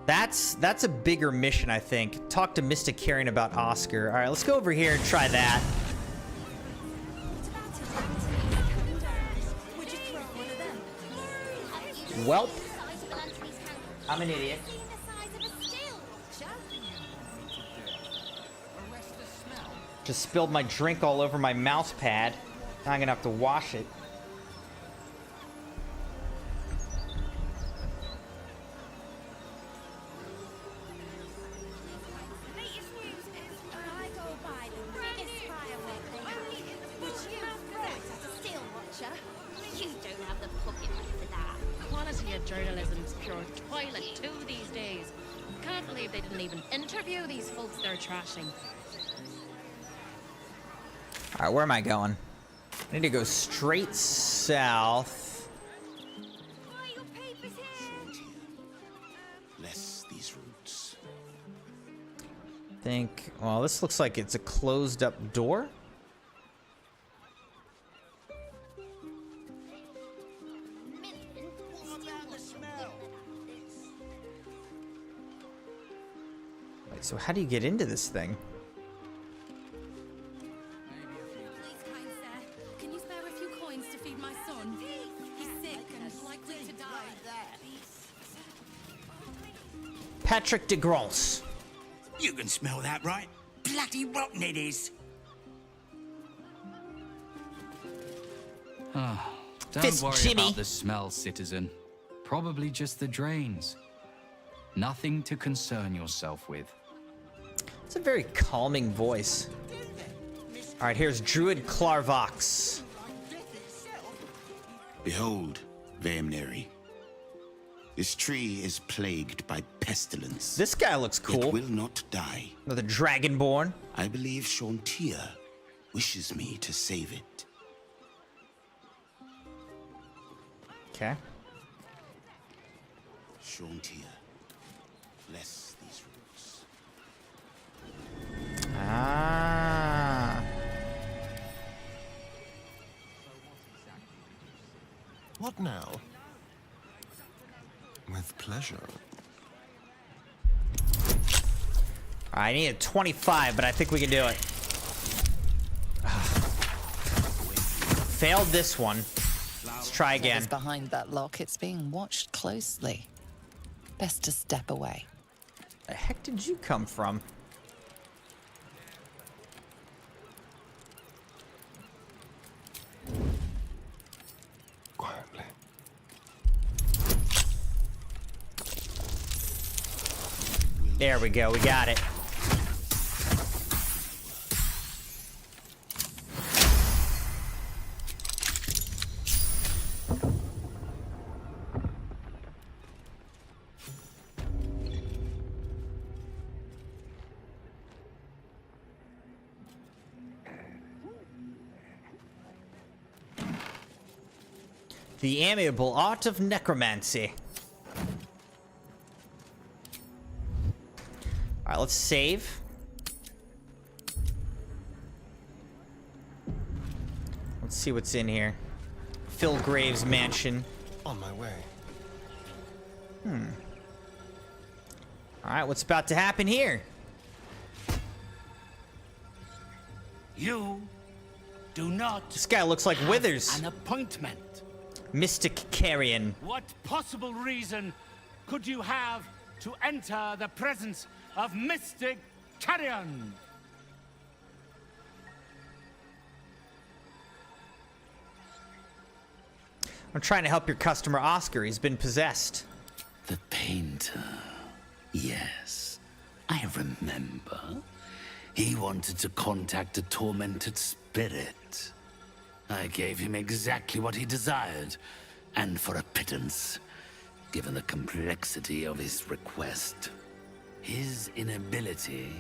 That's a bigger mission, I think. Talk to Mystic Carrion about Oscar. All right, let's go over here and try that. Welp. I'm an idiot. Just spilled my drink all over my mouse pad. Now I'm gonna have to wash it. You don't have the pocket money for that. Quality of journalism's pure toilet too these days. Can't believe they didn't even interview these folks they're trashing. All right, where am I going? I need to go straight south. Bless these roots. Think, well, this looks like it's a closed up door. Wait, so how do you get into this thing? Can you spare a few coins to feed my son? He's sick and likely to die. Patrick de Grolls. You can smell that, right? Bloody rotten it is. Don't Fist worry Jimmy. about the smell, citizen. Probably just the drains. Nothing to concern yourself with. It's a very calming voice. All right, here's Druid Clarvox. Behold, Vaemneri. This tree is plagued by pestilence. This guy looks cool. It will not die. Another Dragonborn. I believe Shauntia wishes me to save it. Okay. Shauntia, bless these roots. Ah. What now? With pleasure. I need a 25, but I think we can do it. Failed this one. Let's try again. Whatever's behind that lock, it's being watched closely. Best to step away. The heck did you come from? Quietly. There we go, we got it. The amiable art of necromancy. Alright, let's save. Let's see what's in here. Phil Graves' mansion. On my way. Alright, what's about to happen here? You do not. This guy looks like Withers. An appointment. Mystic Carrion. What possible reason could you have to enter the presence of Mystic Carrion? I'm trying to help your customer Oscar. He's been possessed. The painter. Yes, I remember. He wanted to contact a tormented spirit. I gave him exactly what he desired, and for a pittance, given the complexity of his request. His inability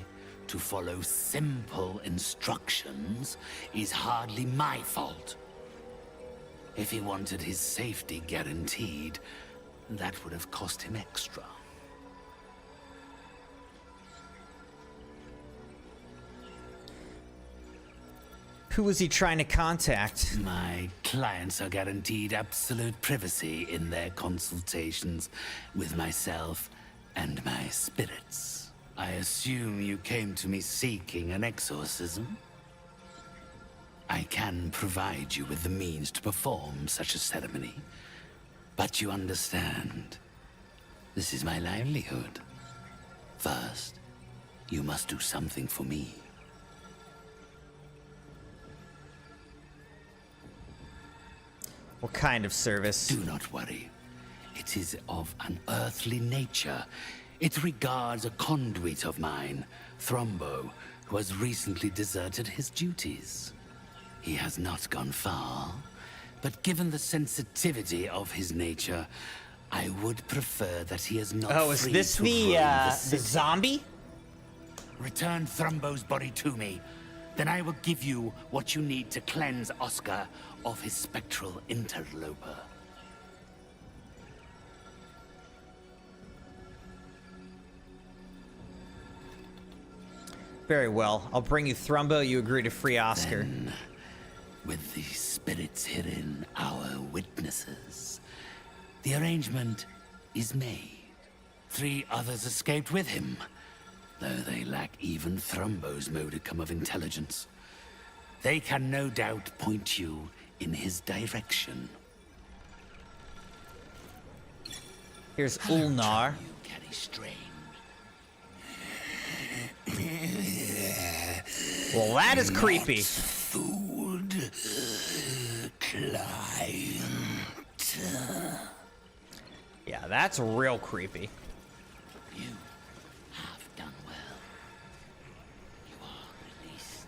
to follow simple instructions is hardly my fault. If he wanted his safety guaranteed, that would have cost him extra. Who was he trying to contact? My clients are guaranteed absolute privacy in their consultations with myself and my spirits. I assume you came to me seeking an exorcism? I can provide you with the means to perform such a ceremony, but you understand, this is my livelihood. First, you must do something for me. What kind of service? Do not worry. It is of an earthly nature. It regards a conduit of mine, Thrombo, who has recently deserted his duties. He has not gone far, but given the sensitivity of his nature, I would prefer that he is not Oh, is free this to the roam the zombie? Return Thrombo's body to me. Then I will give you what you need to cleanse Oscar of his spectral interloper. Very well. I'll bring you Thrumbo. You agree to free Oscar. Then, with the spirits herein our witnesses, the arrangement is made. 3 others escaped with him, though they lack even Thrombo's modicum of intelligence. They can no doubt point you in his direction. Here's Ulnar. You carry strain. Well, that is creepy. Food. Client. Yeah, that's real creepy. You have done well. You are released.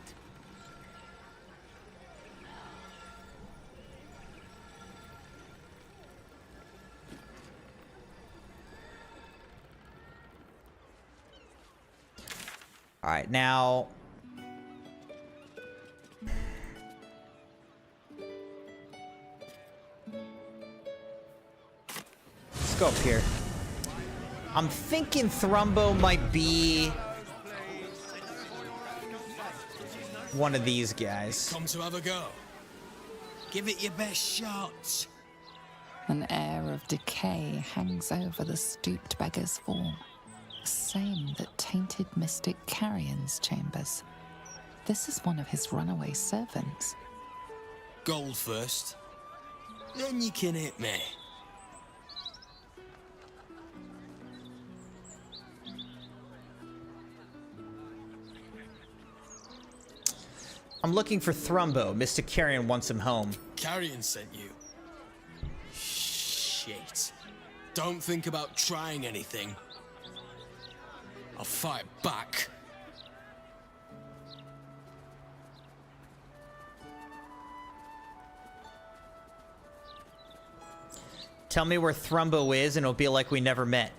All right, now. Let's go up here. I'm thinking Thrumbo might be one of these guys. Come to have a go. Give it your best shot. An air of decay hangs over the stooped beggar's form, the same that tainted Mystic Carrion's chambers. This is one of his runaway servants. Gold first. Then you can hit me. I'm looking for Thrumbo. Mr. Carrion wants him home. Carrion sent you. Shit. Don't think about trying anything. I'll fight back. Tell me where Thrumbo is and it'll be like we never met.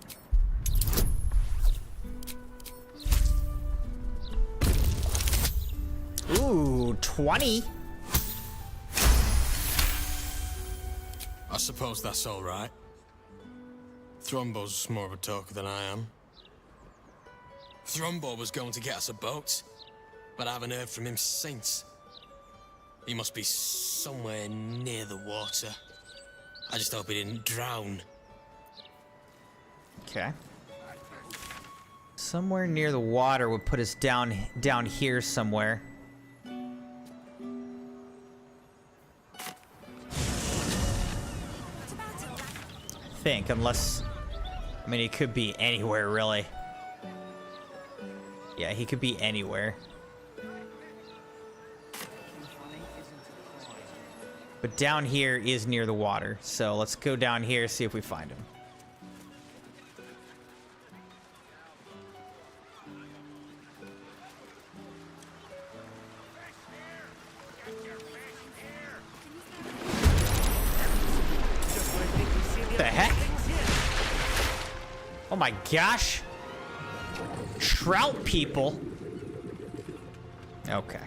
Ooh, 20. I suppose that's all right. Thrombo's more of a talker than I am. Thrombo was going to get us a boat, but I haven't heard from him since. He must be somewhere near the water. I just hope he didn't drown. Okay. Somewhere near the water would put us down here somewhere. I think, unless... I mean, he could be anywhere, really. Yeah, he could be anywhere. But down here is near the water, so let's go down here, see if we find him. What the heck? Oh my gosh. Trout people. Okay.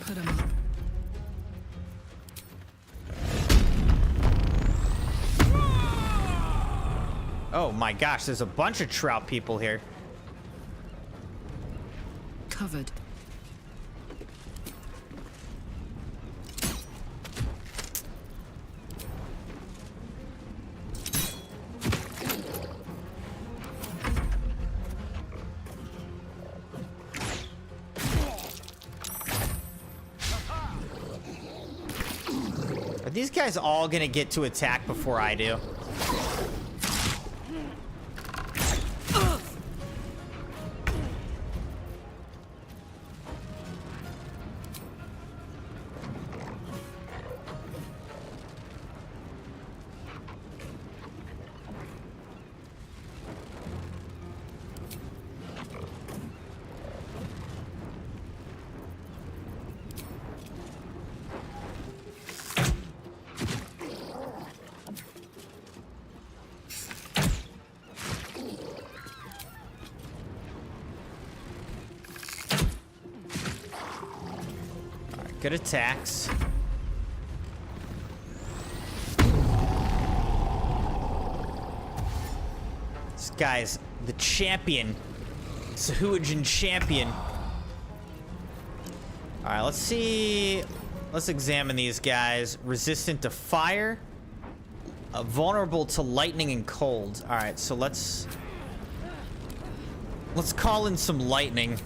Put 'em up. Oh my gosh, there's a bunch of trout people here. Covered. Are these guys all gonna get to attack before I do? Good attacks. This guy's the champion. Sahuagin champion. Alright, let's see. Let's examine these guys. Resistant to fire. Vulnerable to lightning and cold. Alright, so let's call in some lightning.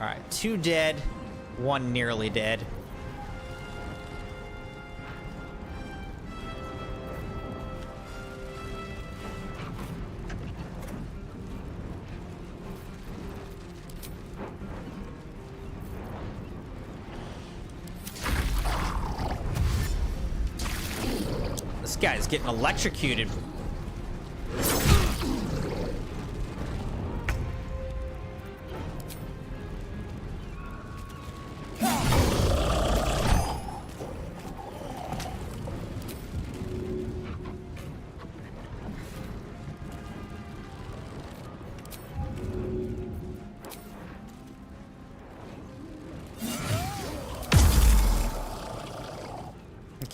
Alright, 2 dead, 1 nearly dead. This guy's getting electrocuted.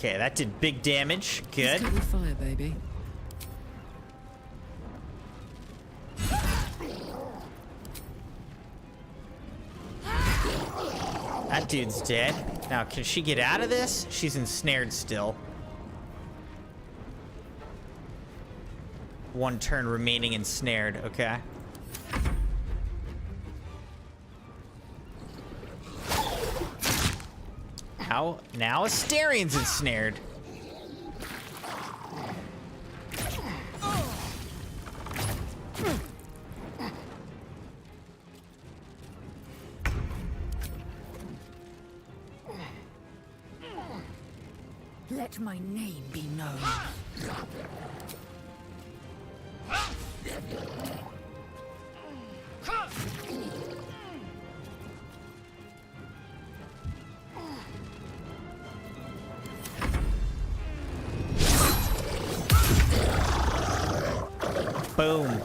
Okay, that did big damage. Good. Steady fire, baby. That dude's dead. Now, can she get out of this? She's ensnared still. 1 turn remaining ensnared. Okay. Now Asterian's ensnared. let my name be known. Boom.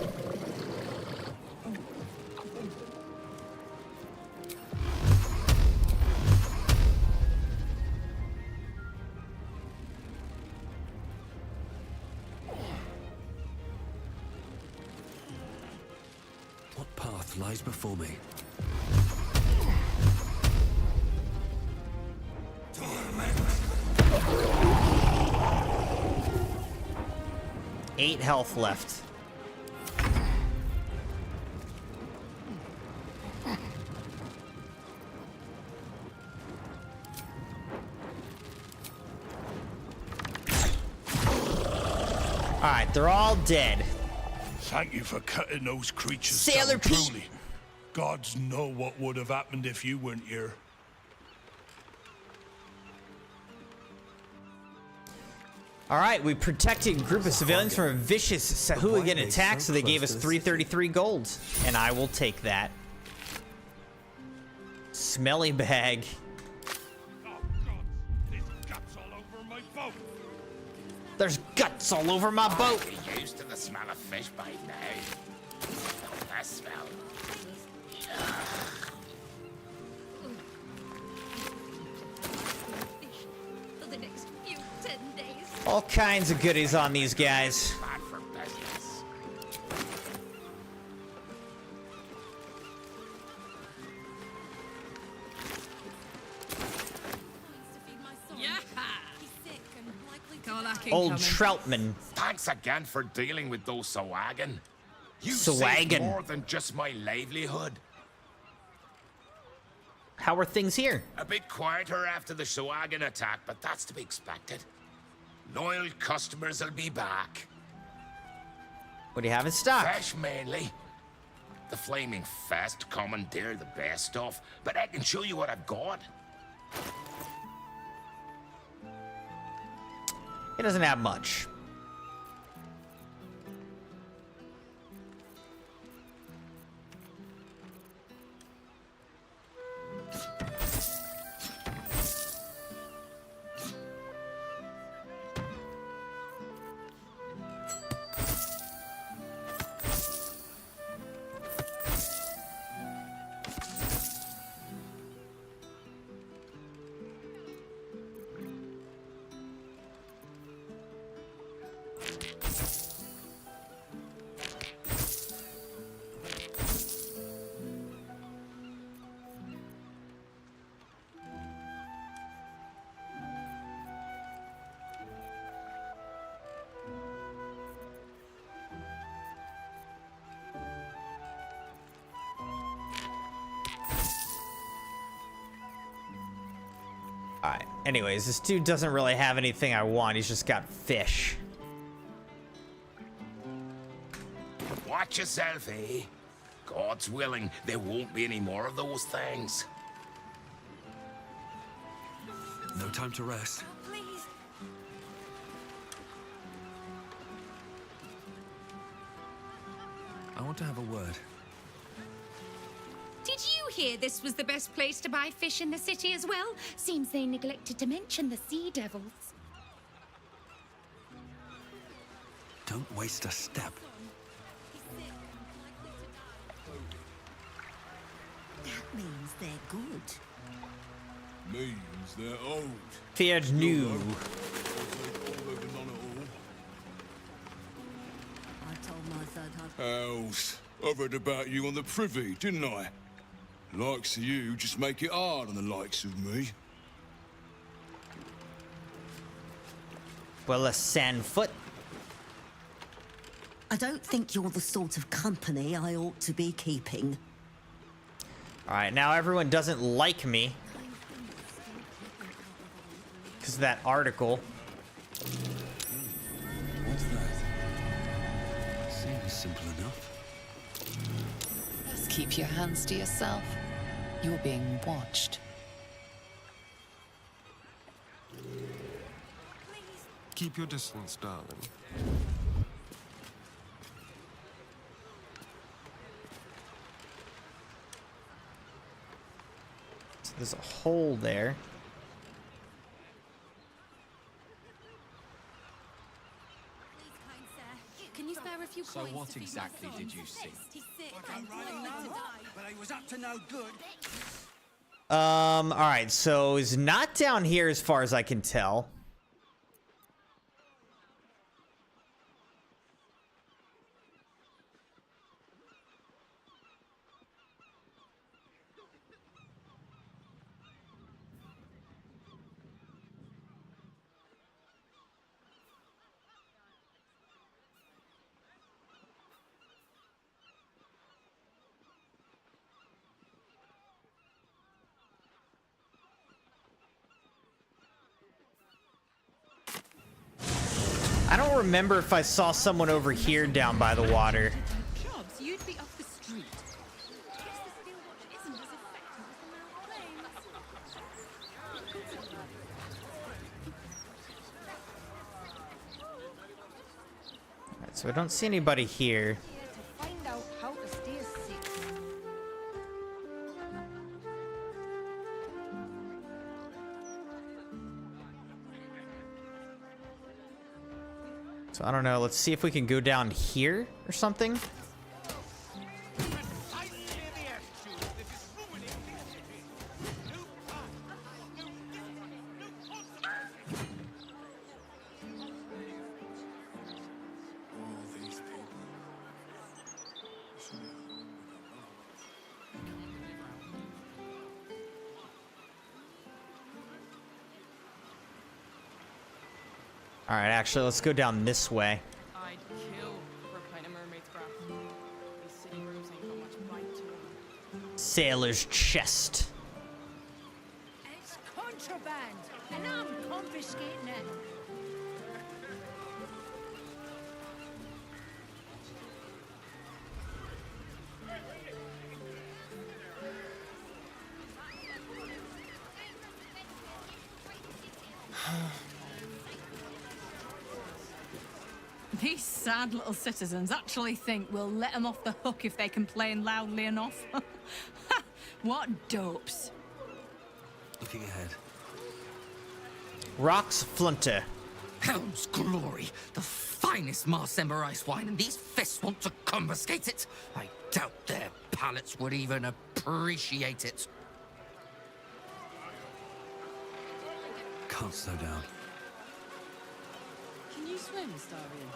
What path lies before me? Eight health left. Alright, they're all dead. Thank you for cutting those creatures Sailor down, Pete. truly. Gods know what would have happened if you weren't here. Alright, we protected a group of civilians from a vicious Sahuagin attack, so they gave us 333 gold. And I will take that. Smelly bag. There's guts all over my boat. You're used to the smell of fish by now. That smell. For the next few 10 days. All kinds of goodies on these guys. Bad for business. Old Troutman. Thanks again for dealing with those Sahuagin. You Sahuagin. saved more than just my livelihood. How are things here? A bit quieter after the Sahuagin attack, but that's to be expected. Loyal customers will be back. What do you have in stock? Fish mainly. The Flaming Fest commandeer the best stuff, but I can show you what I've got. He doesn't have much. Alright, anyways, this dude doesn't really have anything I want. He's just got fish. Watch yourself, eh? God's willing, there won't be any more of those things. No time to rest. I want to have a word. Did you hear this was the best place to buy fish in the city as well? Seems they neglected to mention the sea devils. Don't waste a step. That means they're good. Means they're old. Feared new. I told my third husband. Else, I read about you on the privy, didn't I? Likes of you just make it hard on the likes of me. Well, a sandfoot. I don't think you're the sort of company I ought to be keeping. Alright, now everyone doesn't like me. Because of that article. What's that? Seems simple enough. Just keep your hands to yourself. You're being watched. Keep your distance, darling. So there's a hole there. Can you spare a few So coins what to feed exactly my son? did you see? He's sick I and don't really likely to know, die. but he was up to no good. All right, so he's not down here as far as I can tell. I don't remember if I saw someone over here down by the water. Jobs, you'd be off the street. Guess the steel watch isn't as effective as the mouth claims. Alright, so I don't see anybody here. To find out how to stay sick. So I don't know. Let's see if we can go down here or something. All right, actually, let's go down this way. I'd kill for a pint of mermaid's breath. These city brews ain't got much bite to them. Sailor's chest. It's contraband, and I'm confiscating it. These sad little citizens actually think we'll let them off the hook if they complain loudly enough. What dopes. Looking ahead. Rocks Flunter. Helm's glory, the finest Marsember ice wine, and these fists want to confiscate it? I doubt their palates would even appreciate it. Can't slow down. Can you swim, Starion?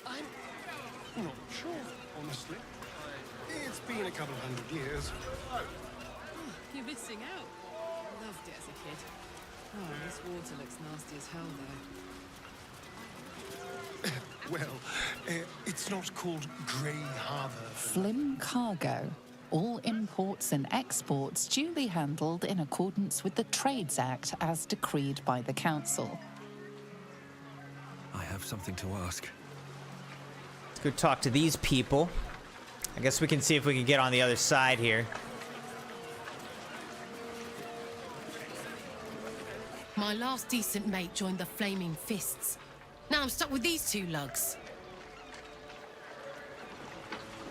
I'm not sure, honestly. It's been a couple of 100 years. You're missing out. Loved it as a kid. Oh, this water looks nasty as hell, though. Well, it's not called Grey Harbour. Flim Cargo. All imports and exports duly handled in accordance with the Trades Act as decreed by the Council. I have something to ask. Let's go talk to these people. I guess we can see if we can get on the other side here. My last decent mate joined the Flaming Fists. Now I'm stuck with these two lugs.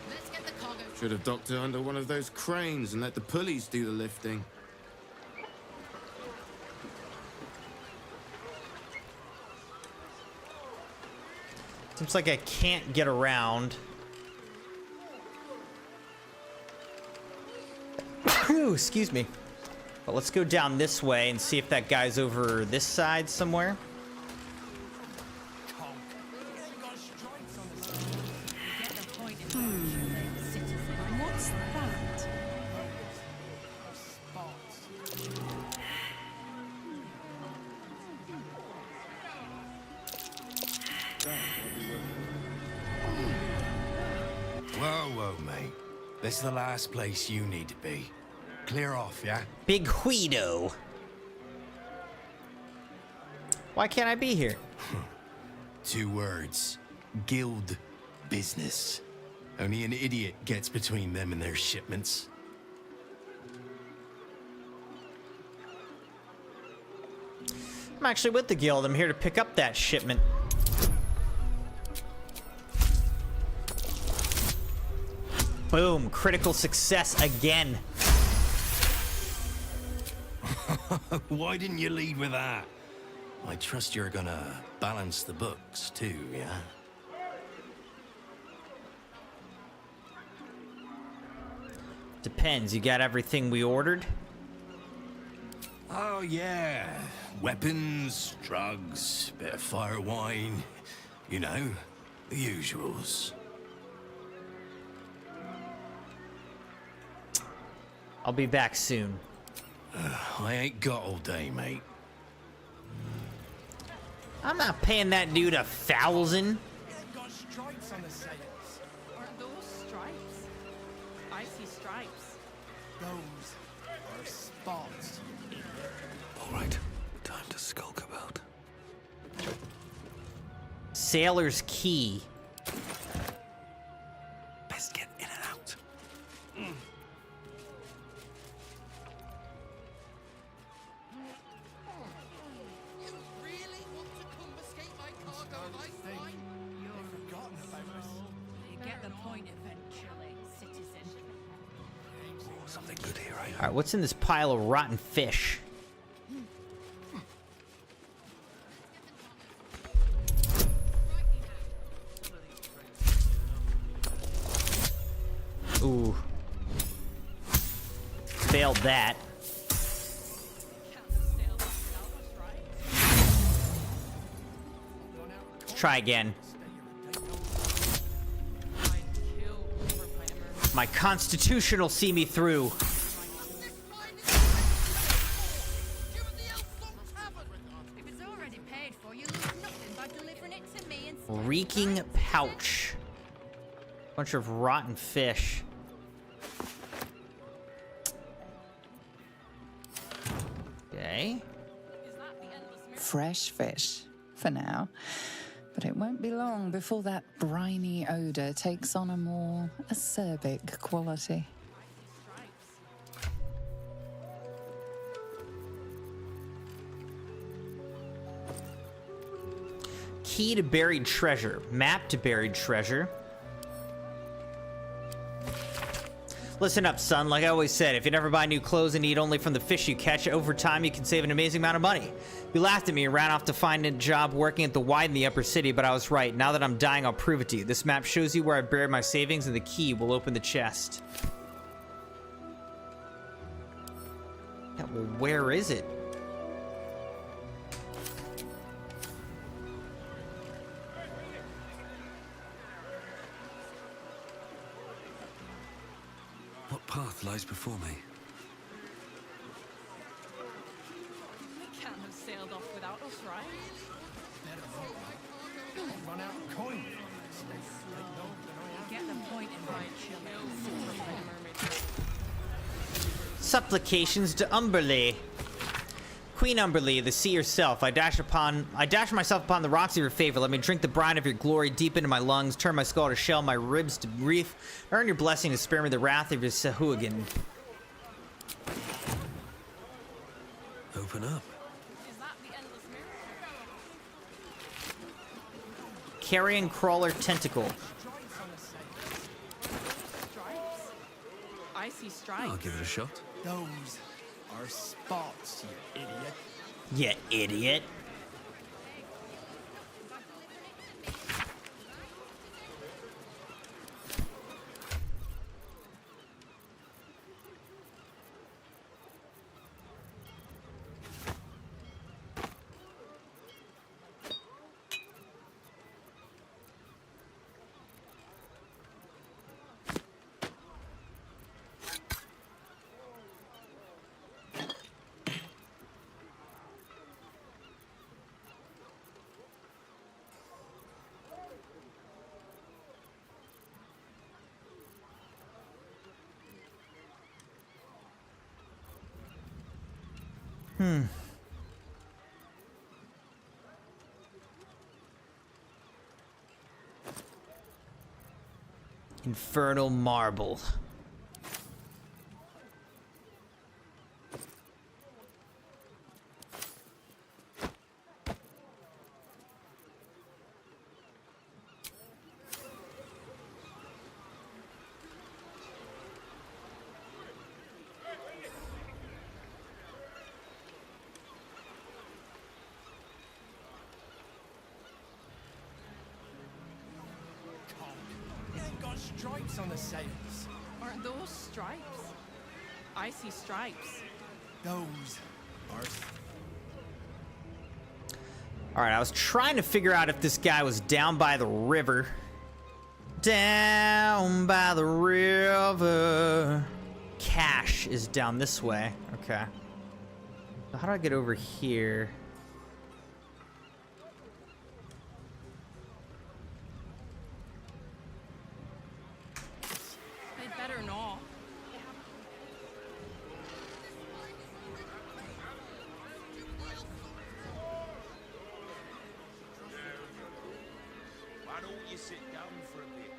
Let's get the cargo. Should have docked her under one of those cranes and let the pulleys do the lifting. Seems like I can't get around. Whew, excuse me. But let's go down this way and see if that guy's over this side somewhere. What's that? Whoa, whoa, mate. This is the last place you need to be. Clear off, yeah? Big Guido. Why can't I be here? 2 words. Guild business. Only an idiot gets between them and their shipments. I'm actually with the guild. I'm here to pick up that shipment. Boom, critical success again. Why didn't you lead with that? I trust you're gonna balance the books too, yeah? Depends, you got everything we ordered? Oh yeah, weapons, drugs, bit of fire wine, you know, the usuals. I'll be back soon. I ain't got all day, mate. I'm not paying that dude 1,000. Got stripes on the sails. Aren't those stripes? I see stripes. Those are spots. All right, time to skulk about. Sailor's Key. Best get in and out. You get the point eventually, citizen. Something good here, eh? Alright, what's in this pile of rotten fish? Ooh. Failed that. Let's try again. My constitution will see me through. If it's already paid for, you lose nothing by delivering it to me instead. Reeking pouch. Bunch of rotten fish. Okay. Fresh fish, for now. But it won't be long before that briny odor takes on a more acerbic quality. Key to buried treasure. Map to buried treasure. Listen up, son. Like I always said, if you never buy new clothes and eat only from the fish you catch, over time you can save an amazing amount of money. You laughed at me and ran off to find a job working at the Y in the upper city, but I was right. Now that I'm dying, I'll prove it to you. This map shows you where I buried my savings, and the key will open the chest. Yeah, well, where is it? What path lies before me? We can't have sailed off without us, right? Run out of coin. You get the point eventually. Supplications to Umberlee. Queen Umberlee, the sea herself, I dash myself upon the rocks of your favor. Let me drink the brine of your glory deep into my lungs, turn my skull to shell, my ribs to reef. Earn your blessing to spare me the wrath of your Sahuagin. Open up. Carrion crawler tentacle. I see stripes. I'll give it a shot. Those are spots, you idiot. You idiot. Infernal marble. stripes on the sails. Aren't those stripes? I see stripes. Those are... Alright, I was trying to figure out if this guy was down by the river. Down by the river. Cash is down this way. Okay. So how do I get over here? They'd better not. Why don't you sit down for a bit?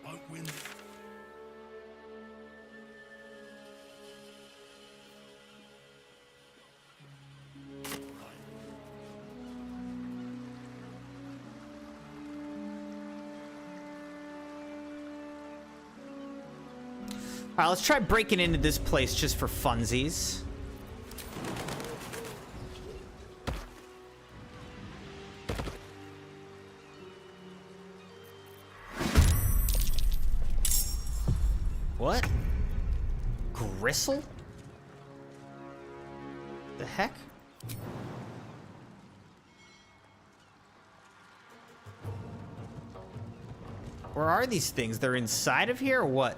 Won't win. Alright, let's try breaking into this place just for funsies. What? Gristle? The heck? Where are these things? They're inside of here or what?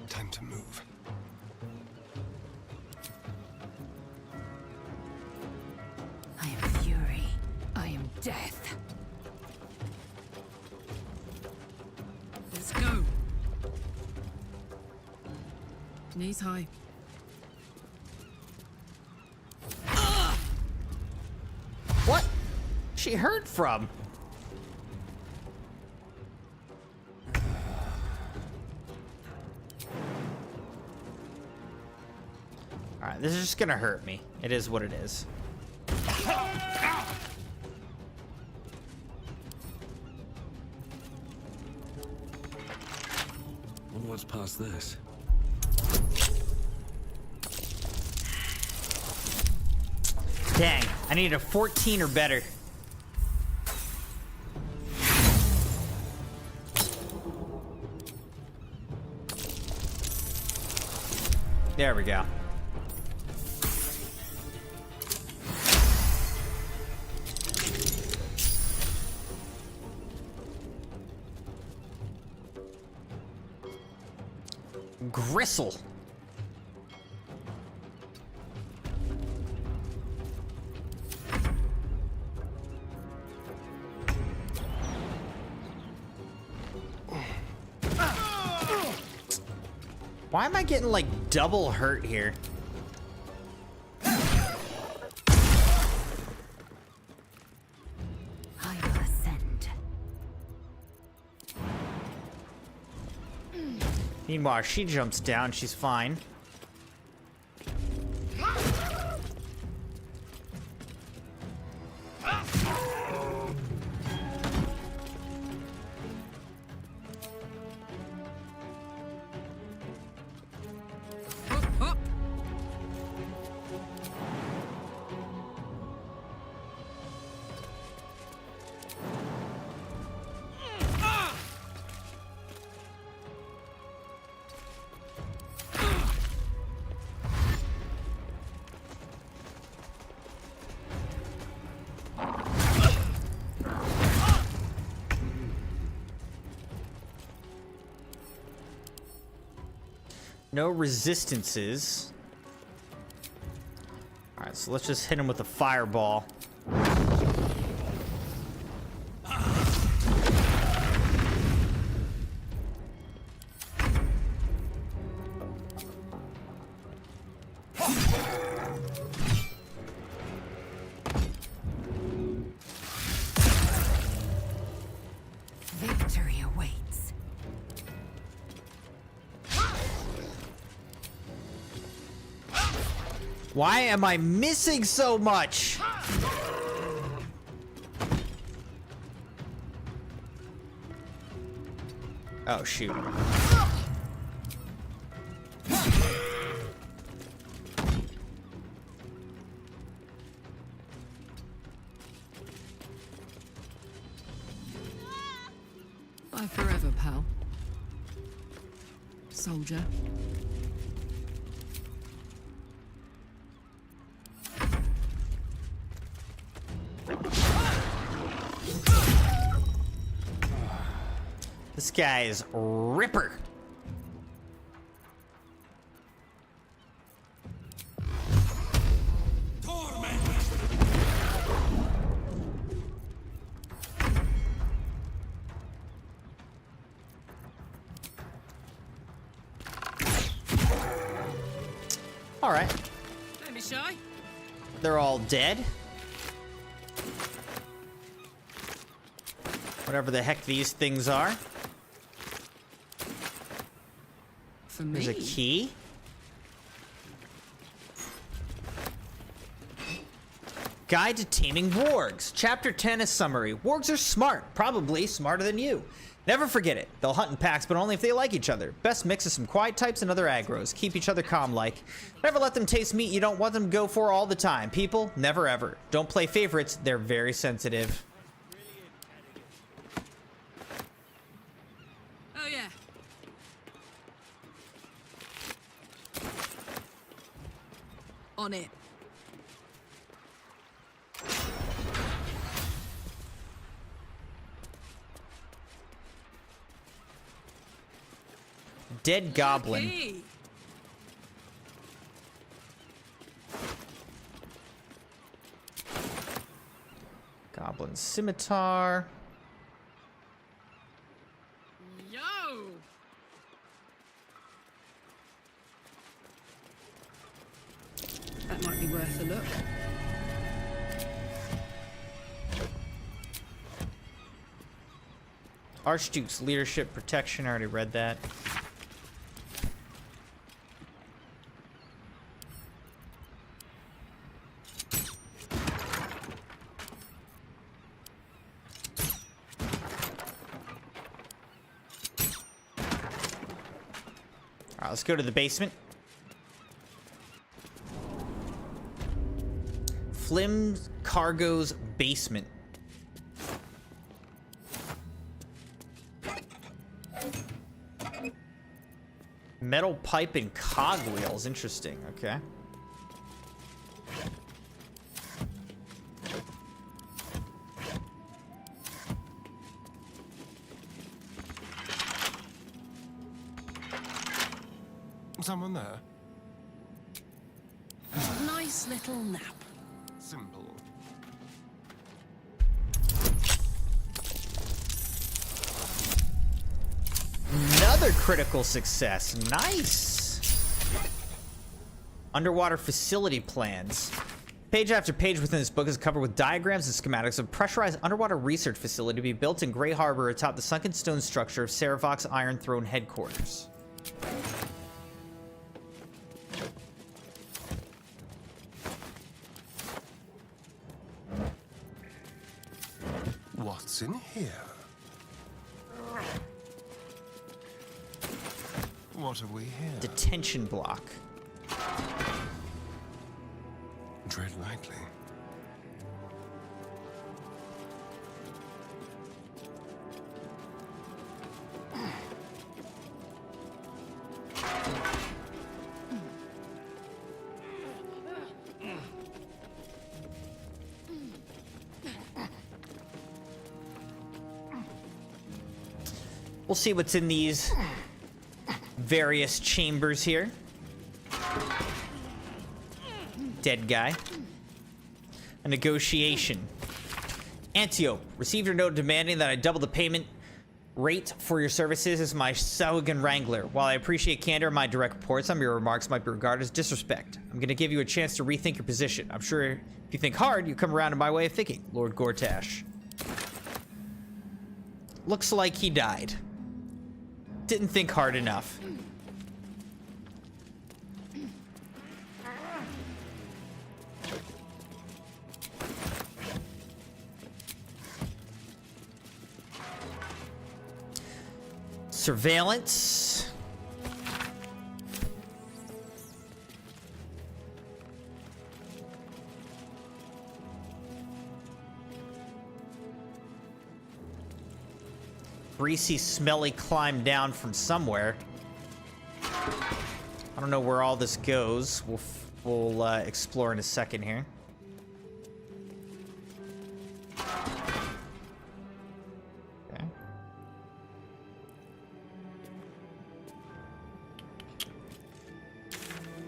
Time to move. I am fury. I am death. Let's go. Knees high. What? She heard from? Alright, this is just gonna hurt me. It is what it is. Wonder what's past this. Dang, I need a 14 or better. There we go. Gristle. Why am I getting like double hurt here? I will ascend. Meanwhile, she jumps down, she's fine. No resistances. Alright, so let's just hit him with a fireball. Victory awaits. Why am I missing so much? Oh, shoot. Bye forever, pal. Soldier. This guy is Ripper. All right. Don't be shy. They're all dead. Whatever the heck these things are. For me. There's a key. Guide to Taming Wargs. Chapter 10 is summary. Wargs are smart, probably smarter than you. Never forget it. They'll hunt in packs, but only if they like each other. Best mix of some quiet types and other aggros. Keep each other calm-like. Never let them taste meat you don't want them to go for all the time. People, never ever. Don't play favorites. They're very sensitive. Oh, yeah. On it. Dead goblin. Okay. Goblin scimitar. Yo! That might be worth a look. Archduke's leadership protection. I already read that. All right, let's go to the basement. Flim's Cargo's basement. Metal pipe and cogwheels. Interesting. Okay. Someone there? Nice little nap. Simple. Another critical success. Nice. Underwater facility plans. Page after page within this book is covered with diagrams and schematics of a pressurized underwater research facility to be built in Grey Harbor atop the sunken stone structure of Serevok's Iron Throne headquarters. What's in here? What have we here? Detention block. Tread lightly. We'll see what's in these various chambers here. Dead guy. A negotiation. Antiope, received your note demanding that I double the payment rate for your services as my Saugan Wrangler. While I appreciate candor in my direct reports, some of your remarks might be regarded as disrespect. I'm going to give you a chance to rethink your position. I'm sure if you think hard, you come around to my way of thinking, Lord Gortash. Looks like he died. Didn't think hard enough. Surveillance. greasy, smelly climb down from somewhere. I don't know where all this goes. We'll explore in a second here. Okay.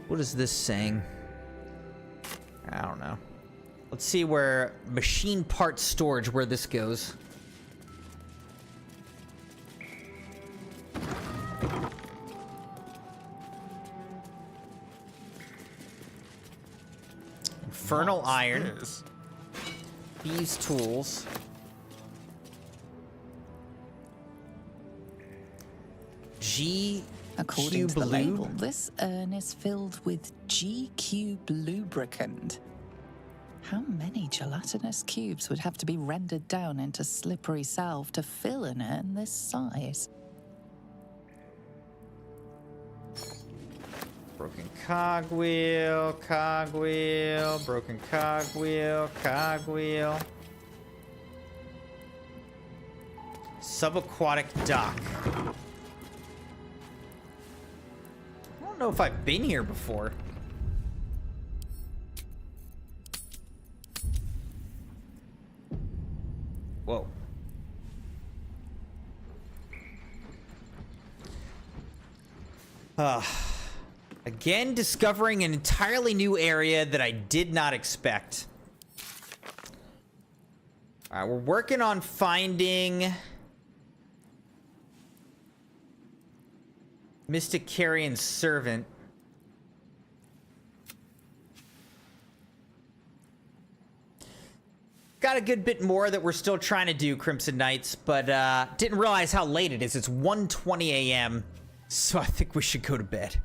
What is this saying? I don't know. Let's see where machine parts storage, where this goes. Infernal iron. Thieves' tools. According to the G-cube label, lube. this urn is filled with G-cube lubricant. How many gelatinous cubes would have to be rendered down into slippery salve to fill an urn this size? Broken cogwheel, cogwheel, broken cogwheel, cogwheel. Subaquatic dock. I don't know if I've been here before. Whoa. Again, discovering an entirely new area that I did not expect. All right, we're working on finding Mystic Carrion's servant. Got a good bit more that we're still trying to do, Crimson Knights, but didn't realize how late it is. It's 1:20 a.m., so I think we should go to bed.